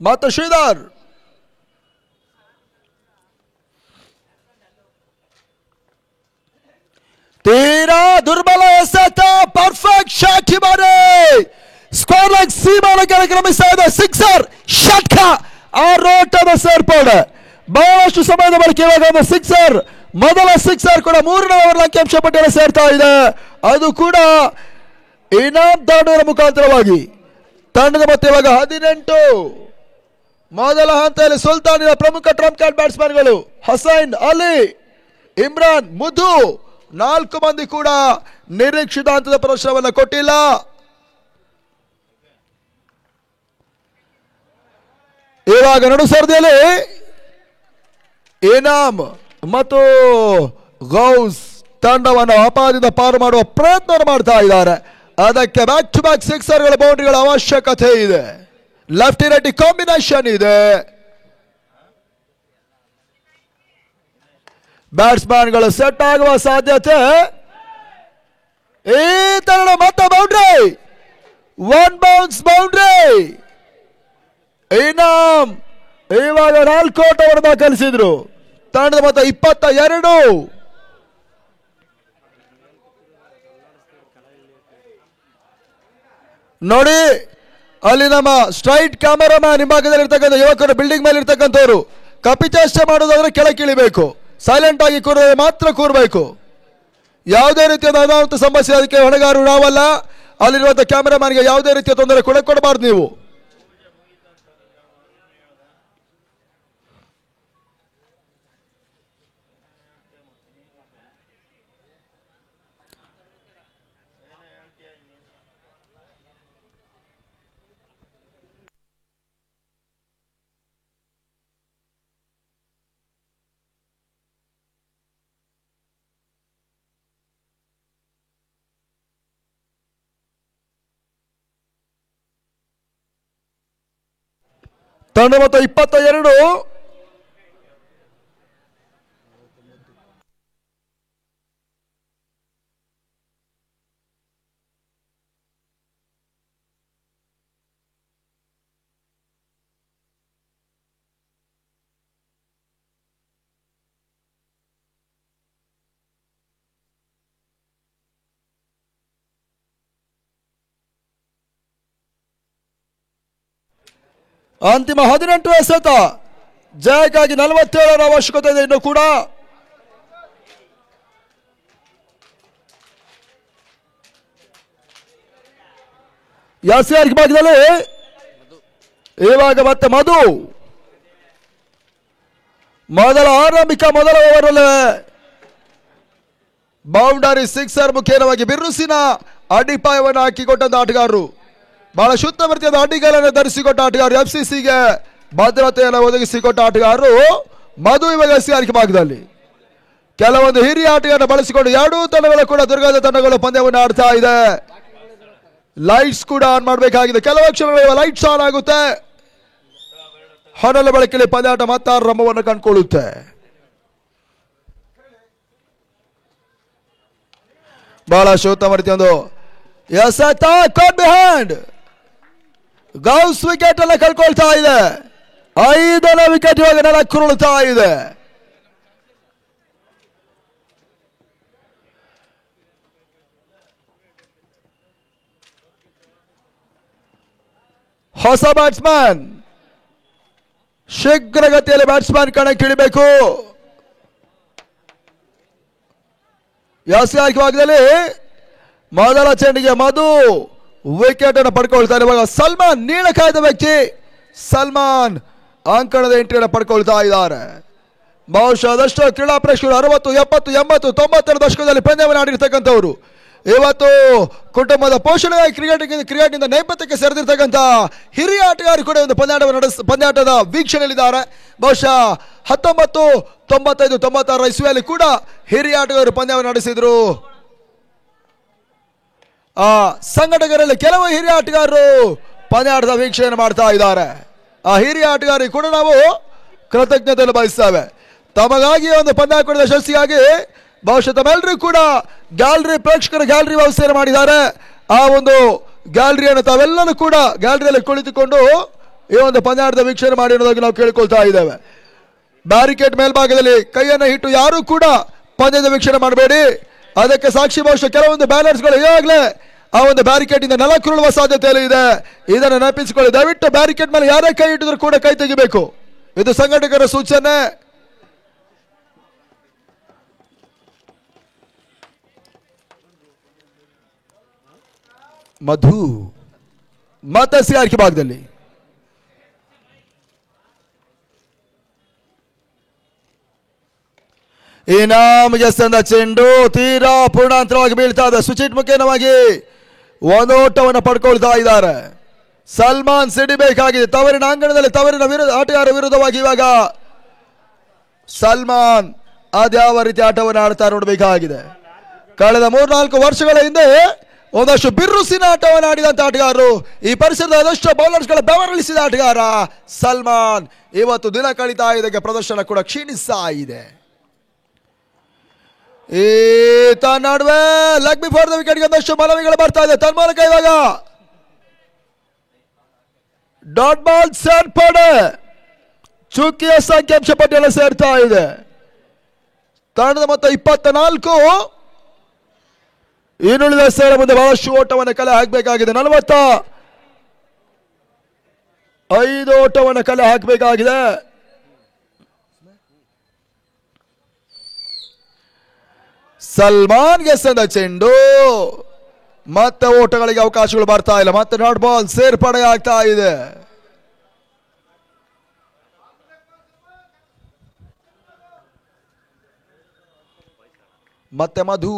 ಮತ್ತೆ ಶ್ರೀಧರ್ ತೀರಾ ದುರ್ಬಲ ಎಸೆತ. ಪರ್ಫೆಕ್ಟ್ ಶಾಟ್ ಹಿಮಾರೆ ಸ್ಕೋರ್ ಲೈಕ್ ಸೀಮಾನಕ್ಕೆ ಕ್ರಮಿಸ್ತಾ ಇದೆ. ಸಿಕ್ಸರ್ ಷಟ್ಕ 6 ಓಟದ ಸೇರ್ಪಡೆ. ಬಹಳಷ್ಟು ಸಮಯದ ಬಳಿಕ ಇವಾಗ ಒಂದು ಸಿಕ್ಸರ್. ಮೊದಲ ಸಿಕ್ಸರ್ ಕೂಡ 3ನೇ ಓವರ್ ಅಂಕಿಅಂಶ ಪಟ್ಟಿಯಲ್ಲಿ ಸೇರ್ತಾ ಇದೆ. ಅದು ಕೂಡ ಇನಾಮ್ ದಾಂಡೂರ ಮುಖಾಂತರವಾಗಿ. ತಂಡದ ಮೊತ್ತ ಇವಾಗ 18. ಮೊದಲ ಹಂತದಲ್ಲಿ ಸುಲ್ತಾನಿನ ಪ್ರಮುಖ ಟ್ರಂಪ್ ಕಾರ್ಡ್ ಬ್ಯಾಟ್ಸ್ಮನ್ಗಳು ಹಸೈನ್, ಅಲಿ, ಇಮ್ರಾನ್, ಮುದ್ದು, 4 ಮಂದಿ ಕೂಡ ನಿರೀಕ್ಷಿತ ಹಂತದ ಪ್ರದರ್ಶನವನ್ನು ಕೊಟ್ಟಿಲ್ಲ. ಇವಾಗ ನಡು ಸ್ಪರ್ಧೆಯಲ್ಲಿ ಇನಾಮ್ ಮತ್ತು ಗೌಸ್ ತಂಡವನ್ನು ಅಪಾಯದಿಂದ ಪಾರು ಮಾಡುವ ಪ್ರಯತ್ನ ಮಾಡ್ತಾ ಇದ್ದಾರೆ. ಅದಕ್ಕೆ ಬ್ಯಾಕ್ ಟು ಬ್ಯಾಕ್ ಸಿಕ್ಸರ್ಗಳ ಬೌಂಡ್ರಿಗಳ ಅವಶ್ಯಕತೆ ಇದೆ. ಲೆಫ್ಟಿ ರೈಟಿ ಕಾಂಬಿನೇಷನ್ ಇದೆ. ಬ್ಯಾಟ್ಸ್ಮನ್ಗಳು ಸೆಟ್ ಆಗುವ ಸಾಧ್ಯತೆ. ಈ ತರ ಮತ್ತೆ ಬೌಂಡ್ರಿ, 1 ಬೌನ್ಸ್ ಬೌಂಡ್ರಿ. ಇನಾಮ್ ಇವಾಗ 4 ಓಟವನ್ನು ದಾಖಲಿಸಿದ್ರು. ತಂಡದ ಮೊತ್ತ 22. ನೋಡಿ ಅಲ್ಲಿ ನಮ್ಮ ಸ್ಟ್ರೈಟ್ ಕ್ಯಾಮರಾಮ್ಯಾನ್ ಹಿಂಭಾಗದಲ್ಲಿ ಇರ್ತಕ್ಕಂಥ ಯುವಕರು ಬಿಲ್ಡಿಂಗ್ ಮೇಲೆ ಇರ್ತಕ್ಕಂಥವ್ರು ಕಪಿಚೇಷ್ಟೆ ಮಾಡೋದಾದ್ರೆ ಕೆಳಗೆ ಇಳಿಬೇಕು, ಸೈಲೆಂಟ್ ಆಗಿ ಕೂರೋದ್ರೆ ಮಾತ್ರ ಕೂರಬೇಕು. ಯಾವುದೇ ರೀತಿಯ ಅನಾಹುತ ಸಮಸ್ಯೆ ಅದಕ್ಕೆ ಹೊಣೆಗಾರರು ನಾವಲ್ಲ. ಅಲ್ಲಿರುವಂತಹ ಕ್ಯಾಮರಾಮ್ಯಾನ್ಗೆ ಯಾವುದೇ ರೀತಿಯ ತೊಂದರೆ ಕೊಡಬಾರ್ದು ನೀವು. ತಂಡ ಮೊತ್ತ 22. ಅಂತಿಮ 18 ಎಸೆತ ಜಯಕ್ಕಾಗಿ 47 ಅವಶ್ಯಕತೆ ಇದೆ. ಇನ್ನು ಕೂಡ ಯಾಸಿರ್ ಭಾಗದಲ್ಲಿ ಇವಾಗ ಮತ್ತೆ ಮಧು ಮೊದಲ ಓವರಲ್ಲಿ ಬೌಂಡರಿ ಸಿಕ್ಸರ್ ಮುಖೇನವಾಗಿ ಬಿರುಸಿನ ಅಡಿಪಾಯವನ್ನು ಹಾಕಿಕೊಟ್ಟಂತ ಆಟಗಾರರು, ಬಹಳ ಶುದ್ಧ ರೀತಿಯಾದ ಅಡಿಗಳನ್ನು ಧರಿಸಿಕೊಟ್ಟ ಆಟಗಾರರು, FCCಗೆ ಭದ್ರತೆಯನ್ನು ಒದಗಿಸಿಕೊಟ್ಟ ಆಟಗಾರರು ಮಧು. ಇವಾಗ SCR ಭಾಗದಲ್ಲಿ ಕೆಲವೊಂದು ಹಿರಿಯ ಆಟಗಾರನ್ನು ಬಳಸಿಕೊಂಡು ಎರಡೂ ತಂಡಗಳು ಕೂಡ ದುರ್ಗದ ತಂಡಗಳು ಪಂದ್ಯವನ್ನು ಆಡ್ತಾ ಇದೆ. ಲೈಟ್ಸ್ ಕೂಡ ಆನ್ ಮಾಡಬೇಕಾಗಿದೆ. ಕೆಲವು ಕ್ಷಣಗಳು ಲೈಟ್ಸ್ ಆನ್ ಆಗುತ್ತೆ. ಹೊನಲ ಬೆಳಕಲ್ಲಿ ಪಂದ್ಯಾಟ ಮತ್ತಾರು ರಂಭವನ್ನು ಕಂಡುಕೊಳ್ಳುತ್ತೆ. ಬಹಳ ಶೋತ್ತಮ ರೀತಿಯೊಂದು ಎಸೆತ ಕಾಟ್ ಬಿಹೈಂಡ್. ಗೌಸ್ ವಿಕೆಟ್ ಅನ್ನ ಕಳ್ಕೊಳ್ತಾ ಇದೆ. 5ನೇ ವಿಕೆಟ್ ಇವಾಗ ನೆಲಕ್ಕುರುಳುತ್ತಾ ಇದೆ. ಹೊಸ ಬ್ಯಾಟ್ಸ್ಮನ್ ಶೀಘ್ರಗತಿಯಲ್ಲಿ ಬ್ಯಾಟ್ಸ್ಮನ್ ಕಣಕ್ಕಿಳಿಬೇಕು. ಯಾಸಿಯಾಗಿ ಮೊದಲ ಚೆಂಡಿಗೆ ಮಧು ವಿಕೆಟ್ ಅನ್ನು ಪಡ್ಕೊಳ್ತಾರೆ. ಇವಾಗ ಸಲ್ಮಾನ್ ನೀಳಕಾಯ್ದ ವ್ಯಕ್ತಿ, ಸಲ್ಮಾನ್ ಅಂಕಣದ ಎಂಟ್ರಿಯನ್ನು ಪಡ್ಕೊಳ್ತಾ ಇದ್ದಾರೆ. ಬಹುಶಃ ಅದಷ್ಟು ಕ್ರೀಡಾ ಪ್ರೇಕ್ಷಕರು 60, 70, 80, 90ರ ದಶಕದಲ್ಲಿ ಪಂದ್ಯವನ್ನು ಆಡಿರ್ತಕ್ಕಂಥವ್ರು. ಇವತ್ತು ಕುಟುಂಬದ ಪೋಷಣೆಗಾಗಿ ಕ್ರಿಕೆಟ್ನಿಂದ ನೇಪಥ್ಯಕ್ಕೆ ಸೇರಿದಿರ್ತಕ್ಕಂಥ ಹಿರಿಯ ಆಟಗಾರರು ಕೂಡ ಒಂದು ಪಂದ್ಯಾಟದ ವೀಕ್ಷಣೆಯಲ್ಲಿದ್ದಾರೆ. ಬಹುಶಃ 1995, 96 ಇಸ್ವಿಯಲ್ಲಿ ಕೂಡ ಹಿರಿಯ ಆಟಗಾರರು ಪಂದ್ಯವನ್ನು ನಡೆಸಿದ್ರು. ಆ ಸಂಘಟಕರಲ್ಲಿ ಕೆಲವು ಹಿರಿಯ ಆಟಗಾರರು ಪಂದ್ಯಾಟದ ವೀಕ್ಷಣೆ ಮಾಡ್ತಾ ಇದ್ದಾರೆ. ಆ ಹಿರಿಯ ಆಟಗಾರರಿಗೆ ಕೂಡ ನಾವು ಕೃತಜ್ಞತೆಯನ್ನು ಬಯಸ್ತೇವೆ. ತಮಗಾಗಿ ಒಂದು ಪಂದ್ಯಾಟದ ಯಶಸ್ಸಿಗಾಗಿ ಬಹುಶಃ ತಮ್ಮೆಲ್ಲರೂ ಕೂಡ ಪ್ರೇಕ್ಷಕರ ಗ್ಯಾಲರಿ ವ್ಯವಸ್ಥೆಯನ್ನು ಮಾಡಿದ್ದಾರೆ. ಆ ಒಂದು ಗ್ಯಾಲರಿಯನ್ನು ತಾವೆಲ್ಲರೂ ಕೂಡ ಗ್ಯಾಲರಿಯಲ್ಲಿ ಕುಳಿತುಕೊಂಡು ಈ ಒಂದು ಪಂದ್ಯಾಟದ ವೀಕ್ಷಣೆ ಮಾಡಿ ಅನ್ನೋದಾಗಿ ನಾವು ಕೇಳಿಕೊಳ್ತಾ ಇದ್ದೇವೆ. ಬ್ಯಾರಿಕೇಡ್ ಮೇಲ್ಭಾಗದಲ್ಲಿ ಕೈಯನ್ನು ಇಟ್ಟು ಯಾರು ಕೂಡ ಪಂದ್ಯದ ವೀಕ್ಷಣೆ ಮಾಡಬೇಡಿ. ಅದಕ್ಕೆ ಸಾಕ್ಷಿ ಬಹುಶಃ ಕೆಲವೊಂದು ಬ್ಯಾನರ್ಸ್ಗಳು ಈಗಾಗಲೇ ಆ ಒಂದು ಬ್ಯಾರಿಕೇಡ್ ಇಂದ ನೆಲಕ್ಕುರುಳುವ ಸಾಧ್ಯತೆ ಇದೆ. ಇದನ್ನು ನೆನಪಿಸಿಕೊಳ್ಳಿ. ದಯವಿಟ್ಟು ಬ್ಯಾರಿಕೇಡ್ ಮೇಲೆ ಯಾರೇ ಕೈ ಇಟ್ಟಿದ್ರು ಕೂಡ ಕೈ ತೆಗಿಬೇಕು. ಇದು ಸಂಘಟಕರ ಸೂಚನೆ. ಮಧು ಮತ್ತೆ SCR ಭಾಗದಲ್ಲಿ ಇನಾಮ್ಗೆ ಸಂದ ಚೆಂಡು ತೀರಾ ಪೂರ್ಣಾಂತರವಾಗಿ ಬೀಳ್ತಾ ಇದೆ. ಸುಚಿತ್ ಮುಖೇನವಾಗಿ ಒಂದು ಓಟವನ್ನು ಪಡ್ಕೊಳ್ತಾ ಇದ್ದಾರೆ. ಸಲ್ಮಾನ್ ಸಿಡಿಬೇಕಾಗಿದೆ ತವರಿನ ಅಂಗಣದಲ್ಲಿ. ತವರಿನ ಆಟಗಾರ ವಿರುದ್ಧವಾಗಿ ಇವಾಗ ಸಲ್ಮಾನ್ ಅದ್ಯಾವ ರೀತಿ ಆಟವನ್ನು ಆಡ್ತಾ ನೋಡಬೇಕಾಗಿದೆ. ಕಳೆದ 3-4 ವರ್ಷಗಳ ಹಿಂದೆ ಒಂದಷ್ಟು ಬಿರುಸಿನ ಆಟವನ್ನು ಆಡಿದಂತ ಆಟಗಾರರು, ಈ ಪರಿಸರದ ಅದಷ್ಟು ಬೌಲರ್ಸ್ಗಳ ಬೆವರಳಿಸಿದ ಆಟಗಾರ ಸಲ್ಮಾನ್. ಇವತ್ತು ದಿನ ಕಳೀತಾ ಇದಕ್ಕೆ ಪ್ರದರ್ಶನ ಕೂಡ ಕ್ಷೀಣಿಸ್ತಾ ಇದೆ. ಈ ತನ್ನ ನಡುವೆ ಲೆಗ್ ಬಿಫೋರ್ ದ ವಿಕೆಟ್ಗೆ ಒಂದಷ್ಟು ಮನವಿಗಳು ಬರ್ತಾ ಇದೆ. ತನ್ಮೂಲಕ ಇವಾಗ ಡಾಟ್ ಬಾಲ್ ಸೇರ್ಪಡೆ ಚುಕ್ಕಿಯ ಸಂಖ್ಯಾಂಶ ಪಟ್ಟಿಯಲ್ಲಿ ಸೇರ್ತಾ ಇದೆ. ತಂಡದ ಮೊತ್ತ 24. ಇನ್ನುಳಿದ ಸೇರ ಮುಂದೆ ಬಹಳಷ್ಟು ಓಟವನ್ನು ಕಲೆ ಹಾಕಬೇಕಾಗಿದೆ. 45 ಓಟವನ್ನು ಕಲೆ ಹಾಕಬೇಕಾಗಿದೆ. ಸಲ್ಮಾನ್ಗೆ ಸಂದ ಚೆಂಡು, ಮತ್ತೆ ಓಟಗಳಿಗೆ ಅವಕಾಶಗಳು ಬರ್ತಾ ಇಲ್ಲ. ಮತ್ತೆ ಡಾಟ್ ಬಾಲ್ ಸೇರ್ಪಡೆ ಆಗ್ತಾ ಇದೆ. ಮತ್ತೆ ಮಧು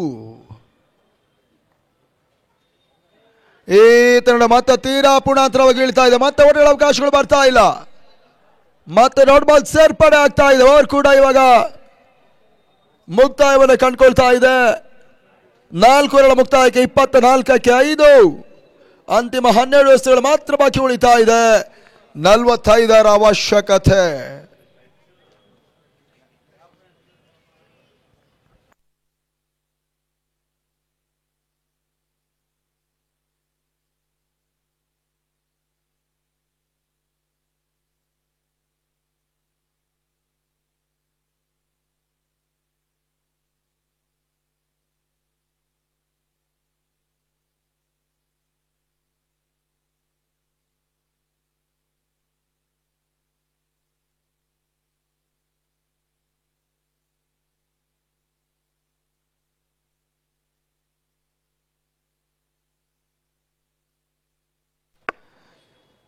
ಈ ತಂಡ ಮತ್ತೆ ತೀರಾ ಪೂರ್ಣಾಂತರವಾಗಿ ಇಳ್ತಾ ಇದೆ. ಮತ್ತೆ ಓಟಗಳ ಅವಕಾಶಗಳು ಬರ್ತಾ ಇಲ್ಲ. ಮತ್ತೆ ಡಾಟ್ ಬಾಲ್ ಸೇರ್ಪಡೆ ಆಗ್ತಾ ಇದೆ. ಓವರ್ ಕೂಡ ಇವಾಗ ಮುಕ್ತಾಯವನ್ನು ಕಂಡುಕೊಳ್ತಾ ಇದೆ. 4 ಓವರ್ಗಳ ಮುಕ್ತಾಯಕ್ಕೆ 24ಕ್ಕೆ 5. ಅಂತಿಮ 12 ಎಸೆತಗಳು ಮಾತ್ರ ಬಾಕಿ ಉಳಿತಾ ಇದೆ. 45ರ ಅವಶ್ಯಕತೆ.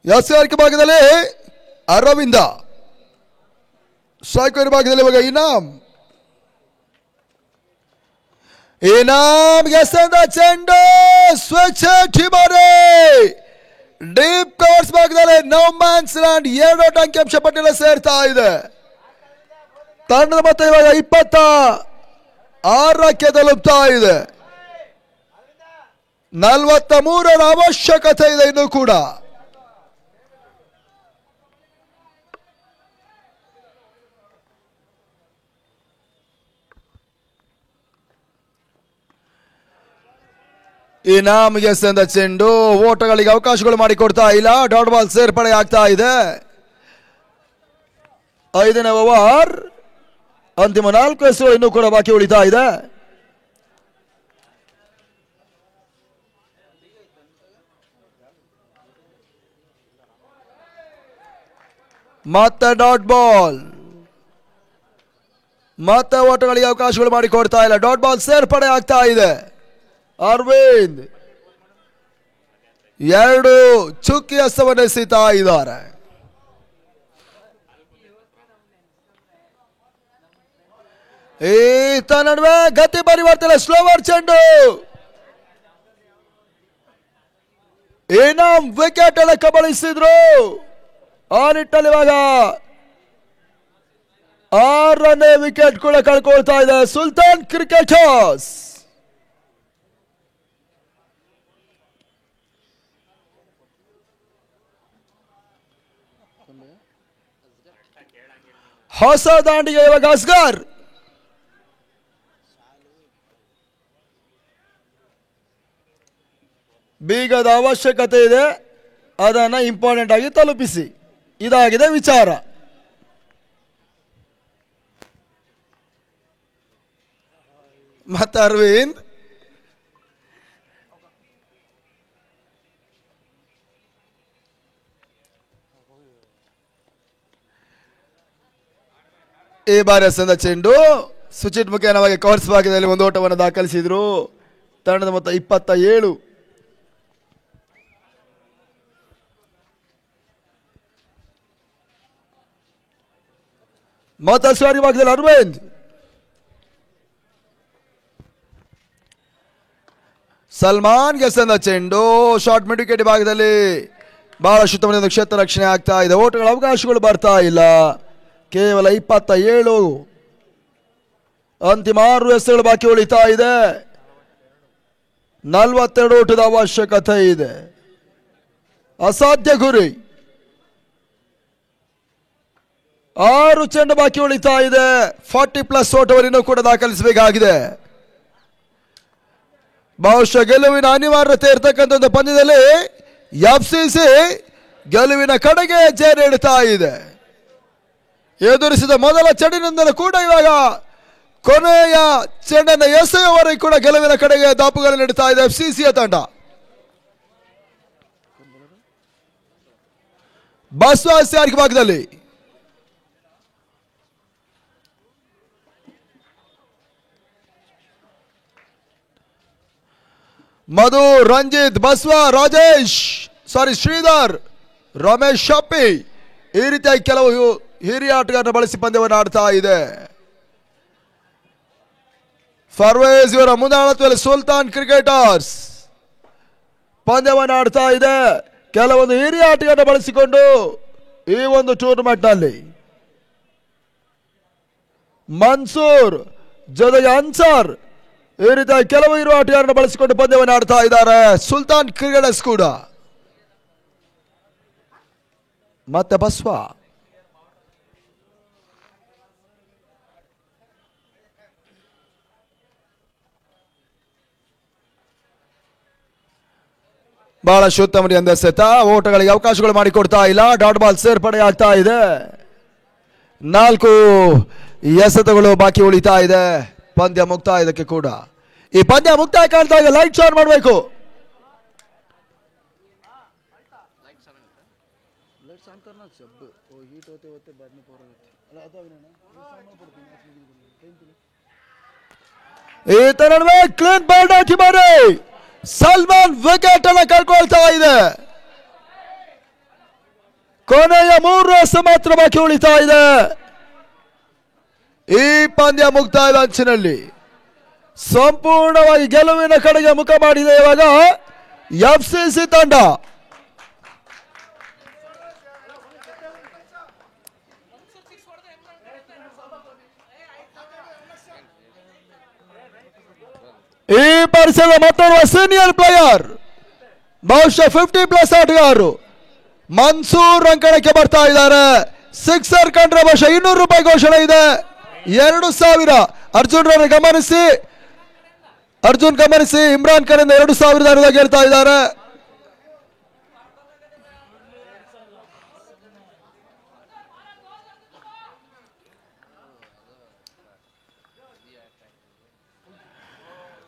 ಎಸ್ಆರ್ಕೆ ಭಾಗದಲ್ಲಿ ಅರವಿಂದ, ಸ್ಟ್ರೈಕರ್ ಭಾಗದಲ್ಲಿ ಇವಾಗ ಇನಾಮ್ಗೆ ಸಂದ ಚೆಂಡು ಸ್ವಚ್ಛ ಠಿಬಾರೆ ಡೀಪ್ ಕವರ್ಸ್ ಭಾಗದಲ್ಲಿ ನೋ ಮ್ಯಾನ್ಸ್ ಲ್ಯಾಂಡ್ 2 ಅಂಕಿಅಂಶ ಪಟ್ಟಿಯಲ್ಲಿ ಸೇರ್ತಾ ಇದೆ. ತಂಡದ ಮೊತ್ತ ಇವಾಗ 26ಕ್ಕೆ ತಲುಪ್ತಾ ಇದೆ. 43ರ ಅವಶ್ಯಕತೆ ಇದೆ ಇನ್ನು ಕೂಡ. ಇನಾಮ್ಗೆ ಸಂದ ಚೆಂಡು, ಓಟಗಳಿಗೆ ಅವಕಾಶಗಳು ಮಾಡಿಕೊಡ್ತಾ ಇಲ್ಲ. ಡಾಟ್ ಬಾಲ್ ಸೇರ್ಪಡೆ ಆಗ್ತಾ ಇದೆ. 5ನೇ ಓವರ್, ಅಂತಿಮ 4 ಎಸೆತಗಳು ಇನ್ನೂ ಕೂಡ ಬಾಕಿ ಉಳಿತಾ ಇದೆ. ಮತ್ತೆ ಡಾಟ್ ಬಾಲ್, ಮತ್ತೆ ಓಟಗಳಿಗೆ ಅವಕಾಶಗಳು ಮಾಡಿಕೊಡ್ತಾ ಇಲ್ಲ. ಡಾಟ್ ಬಾಲ್ ಸೇರ್ಪಡೆ ಆಗ್ತಾ ಇದೆ. ಅರವಿಂದ್ 2 ಚುಕ್ಕಿ ಹಸ್ತವನ್ನು ಎಸೆತಾ ಇದ್ದಾರೆ. ಈತ ನಡುವೆ ಗತಿ ಪರಿವರ್ತನೆ, ಸ್ಲೋವರ್ ಚೆಂಡು. ಇನಾಮ್ ವಿಕೆಟ್ ಅನ್ನು ಕಬಳಿಸಿದ್ರು. ಆ ನಿಟ್ಟಲ್ಲಿ ಇವಾಗ 6ನೇ ವಿಕೆಟ್ ಕೂಡ ಕಳ್ಕೊಳ್ತಾ ಇದೆ ಸುಲ್ತಾನ್ ಕ್ರಿಕೆಟರ್ಸ್. ಹೊಸ ದಾಂಡಿಗೆ ಇವಾಗ ಅಸ್ಗರ್. ಬೀಗದ ಅವಶ್ಯಕತೆ ಇದೆ, ಅದನ್ನು ಇಂಪಾರ್ಟೆಂಟ್ ಆಗಿ ತಲುಪಿಸಿ. ಇದಾಗಿದೆ ವಿಚಾರ. ಮತ್ತೆ ಅರವಿಂದ್ ಈ ಬಾರಿ ಸಂದ ಚೆಂಡು ಸುಚಿತ್ ಮುಖೇನವಾಗಿ ಕವರ್ಸ್ ಭಾಗದಲ್ಲಿ ಒಂದು ಓಟವನ್ನು ದಾಖಲಿಸಿದ್ರು. ತಂಡದ ಮೊತ್ತ 27. ಮೊತ್ತ ಸ್ವಾರಿ ಭಾಗದಲ್ಲಿ ಅರವಿಂದ್ ಸಲ್ಮಾನ್ಗೆ ಸಂದ ಚೆಂಡು ಶಾರ್ಟ್ ಮಿಡ್ ವಿಕೆಟ್ ಭಾಗದಲ್ಲಿ ಬಹಳ ಉತ್ತಮವಾದ ಕ್ಷೇತ್ರ ರಕ್ಷಣೆ ಆಗ್ತಾ ಇದೆ. ಓಟಗಳ ಅವಕಾಶಗಳು ಬರ್ತಾ ಇಲ್ಲ. ಕೇವಲ 27 ಅಂತಿಮ 6 ಎಸೆಗಳು ಬಾಕಿ ಉಳಿತಾ ಇದೆ. 42 ಓಟದ ಅವಶ್ಯಕತೆ ಇದೆ. ಅಸಾಧ್ಯ ಗುರಿ. 6 ಚೆಂಡು ಬಾಕಿ ಉಳಿತಾ ಇದೆ. 40+ ಓಟವನ್ನು ಕೂಡ ದಾಖಲಿಸಬೇಕಾಗಿದೆ. ಬಹುಶಃ ಗೆಲುವಿನ ಅನಿವಾರ್ಯತೆ ಇರತಕ್ಕಂಥ ಒಂದು ಪಂದ್ಯದಲ್ಲಿ FCC ಗೆಲುವಿನ ಕಡೆಗೆ ಹೆಜ್ಜೆ ನೀಡುತ್ತಾ ಇದೆ. ಎದುರಿಸಿದ ಮೊದಲ ಚೆಂಡಿನಿಂದಲೂ ಕೂಡ ಇವಾಗ ಕೊನೆಯ ಚೆಂಡನ್ನು ಎಸೆಯುವವರೆಗೂ ಕೂಡ ಗೆಲುವಿನ ಕಡೆಗೆ ದಾಪುಗಾಲು ನೀಡುತ್ತಾ ಇದೆ FCC ತಂಡ. ಬಸವ ಭಾಗದಲ್ಲಿ ಮಧು, ರಂಜಿತ್, ಬಸವ, ರಾಜೇಶ್, ಶ್ರೀಧರ್, ರಮೇಶ್ ಶಪ್ಪಿ ಈ ರೀತಿಯಾಗಿ ಕೆಲವು ಹಿರಿಯ ಆಟಗಾರರನ್ನು ಬಳಸಿ ಪಂದ್ಯವನ್ನು ಆಡ್ತಾ ಇದೆ. ಫರ್ವೇಜ್ ಇವರ ಮುಂದಾಳತ್ವದಲ್ಲಿ ಸುಲ್ತಾನ್ ಕ್ರಿಕೆಟರ್ಸ್ ಪಂದ್ಯವನ್ನು ಆಡ್ತಾ ಇದೆ. ಕೆಲವೊಂದು ಹಿರಿಯ ಆಟಗಾರರನ್ನು ಬಳಸಿಕೊಂಡು ಈ ಒಂದು ಟೂರ್ನಮೆಂಟ್ ನಲ್ಲಿ ಮನ್ಸೂರ್ ಜೊತೆಗೆ ಅನ್ಸರ್ ಈ ರೀತಿಯಾಗಿ ಕೆಲವು ಹಿರಿಯ ಆಟಗಾರರನ್ನು ಬಳಸಿಕೊಂಡು ಪಂದ್ಯವನ್ನು ಆಡ್ತಾ ಇದ್ದಾರೆ. ಸುಲ್ತಾನ್ ಕ್ರಿಕೆಟರ್ಸ್ ಕೂಡ ಮತ್ತೆ ಬಸ್ವ ಬಹಳಷ್ಟು ಉತ್ತಮ ಎಂದೆಸೆತ. ಓಟಗಳಿಗೆ ಅವಕಾಶಗಳು ಮಾಡಿಕೊಡ್ತಾ ಇಲ್ಲ. ಡಾಟ್ ಬಾಲ್ ಸೇರ್ಪಡೆ ಆಗ್ತಾ ಇದೆ. 4 ಎಸೆತಗಳು ಬಾಕಿ ಉಳಿತಾ ಇದೆ. ಪಂದ್ಯ ಮುಕ್ತಾಯದಕ್ಕೆ ಕೂಡ ಈ ಪಂದ್ಯ ಮುಕ್ತಾಯ ಕಾಣ್ತಾ ಇದೆ. ಲೈಟ್ ಆನ್ ಮಾಡಬೇಕು. ಈ ತರ ಕ್ಲೀನ್ ಬಾಲ್ ಹಾಕಿ ಮಾಡಿ ಸಲ್ಮಾನ್ ವಿಕೆಟ್ ಅನ್ನು ಕಳ್ಕೊಳ್ತಾ ಇದೆ. ಕೊನೆಯ 3 ಎಸೆ ಮಾತ್ರ ಬಾಕಿ ಉಳಿತಾ ಇದೆ. ಈ ಪಂದ್ಯ ಮುಕ್ತಾಯದ ಅಂಚಿನಲ್ಲಿ ಸಂಪೂರ್ಣವಾಗಿ ಗೆಲುವಿನ ಕಡೆಗೆ ಮುಖ ಮಾಡಿದೆ ಇವಾಗ FCC ತಂಡ. ಈ ಪರಿಸರದ ಮತ್ತೊಬ್ಬ ಸೀನಿಯರ್ ಪ್ಲೇಯರ್ ಬಹುಶಃ 50+ ಆಟಗಾರರು ಮನ್ಸೂರ್ ರಂಕಣಕ್ಕೆ ಬರ್ತಾ ಇದ್ದಾರೆ. ಸಿಕ್ಸರ್ ಕಂಡ್ರೆ ಬಹುಶಃ 200 ರೂಪಾಯಿ ಘೋಷಣೆ ಇದೆ. 2000 ಅರ್ಜುನ್ ಗಮನಿಸಿ ಇಮ್ರಾನ್ ಖಾನ್ ಇಂದ 2000 ಗೆಲ್ತಾ ಇದ್ದಾರೆ.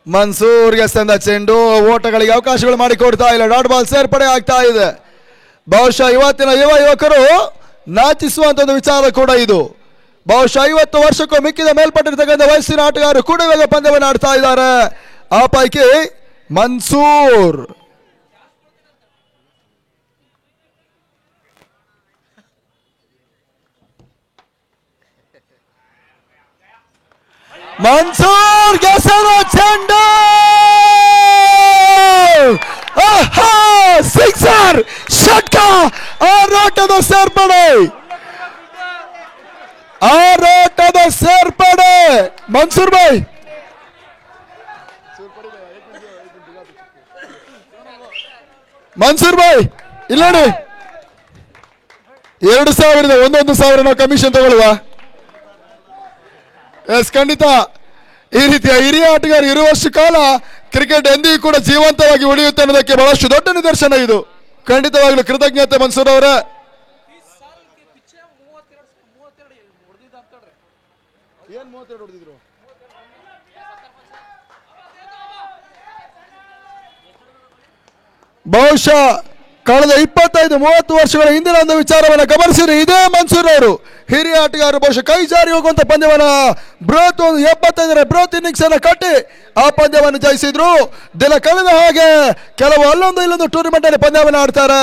ಮನ್ಸೂರ್ಗೆ ಸಂದ ಚೆಂಡು. ಓಟಗಳಿಗೆ ಅವಕಾಶಗಳು ಮಾಡಿಕೊಡ್ತಾ ಇಲ್ಲ. ಡಾಟ್ ಬಾಲ್ ಸೇರ್ಪಡೆ ಆಗ್ತಾ ಇದೆ. ಬಹುಶಃ ಇವತ್ತಿನ ಯುವಕರು ನಾಚಿಸುವಂತ ಒಂದು ವಿಚಾರ ಕೂಡ ಇದು. ಬಹುಶಃ 50 ವರ್ಷಕ್ಕೂ ಮಿಕ್ಕಿದ ಮೇಲ್ಪಟ್ಟಿರ್ತಕ್ಕಂಥ ವಯಸ್ಸಿನ ಆಟಗಾರರು ಕೂಡ ಇವಾಗ ಪಂದ್ಯವನ್ನು ಆಡ್ತಾ ಇದ್ದಾರೆ. ಆ ಪೈಕಿ ಮನ್ಸೂರ್ ಗೆಸದ ಚೆಂಡು. ಸಿಕ್ಸರ್ ಷಟ್ಕ. ಆರಾಟದ ಸೇರ್ಪಡೆ ಮನ್ಸೂರ್ ಭಾಯ್. ಇಲ್ಲ ನೋಡಿ 2000 1,000 ನಾವು ಕಮಿಷನ್ ತಗೊಳ್ಳುವ. ಎಸ್, ಖಂಡಿತ ಈ ರೀತಿಯ ಹಿರಿಯ ಆಟಗಾರ ಇರುವಷ್ಟು ಕಾಲ ಕ್ರಿಕೆಟ್ ಎಂದಿಗೂ ಕೂಡ ಜೀವಂತವಾಗಿ ಉಳಿಯುತ್ತೆ ಅನ್ನೋದಕ್ಕೆ ಬಹಳಷ್ಟು ದೊಡ್ಡ ನಿದರ್ಶನ ಇದು. ಖಂಡಿತವಾಗ್ಲೂ ಕೃತಜ್ಞತೆ ಮನ್ಸೂರ್ ಅವರೇ. ಬಹುಶಃ ಕಳೆದ 25-30 ವರ್ಷಗಳ ಹಿಂದಿನ ಒಂದು ವಿಚಾರವನ್ನು ಗಮನಿಸಿದ್ರೆ ಇದೇ ಮನ್ಸೂರ್ ಅವರು ಹಿರಿಯ ಆಟಗಾರರು ಬಹುಶಃ ಕೈ ಜಾರಿ ಹೋಗುವಂತ ಪಂದ್ಯವನ್ನ ಬೃಹತ್ 75 ಬೃಹತ್ ಇನ್ನಿಂಗ್ಸ್ ಅನ್ನು ಕಟ್ಟಿ ಆ ಪಂದ್ಯವನ್ನು ಜಯಿಸಿದ್ರು. ದಿನ ಕಳೆದ ಹಾಗೆ ಕೆಲವು ಇಲ್ಲೊಂದು ಟೂರ್ನಮೆಂಟ್ ಅಲ್ಲಿ ಪಂದ್ಯವನ್ನು ಆಡ್ತಾರೆ.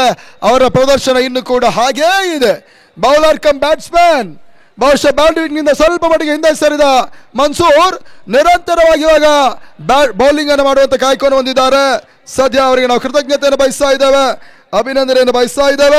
ಅವರ ಪ್ರದರ್ಶನ ಇನ್ನು ಕೂಡ ಹಾಗೇ ಇದೆ. ಬೌಲರ್ ಕಮ್ ಬ್ಯಾಟ್ಸ್ಮನ್ ಬಹುಶಃ ಬ್ಯಾಟಿಂಗ್ನಿಂದ ಸ್ವಲ್ಪ ಮಟ್ಟಿಗೆ ಹಿಂದೆ ಸರಿದ ಮನ್ಸೂರ್ ನಿರಂತರವಾಗಿ ಇವಾಗ ಬೌಲಿಂಗ್ ಅನ್ನು ಮಾಡುವಂತ ಕಾಯ್ಕೊಂಡು ಬಂದಿದ್ದಾರೆ. ಸದ್ಯ ಅವರಿಗೆ ನಾವು ಕೃತಜ್ಞತೆಯನ್ನು ಬಯಸ್ತಾ ಇದ್ದೇವೆ, ಅಭಿನಂದನೆಯನ್ನು ಬಯಸ್ತಾ ಇದ್ದೇವೆ.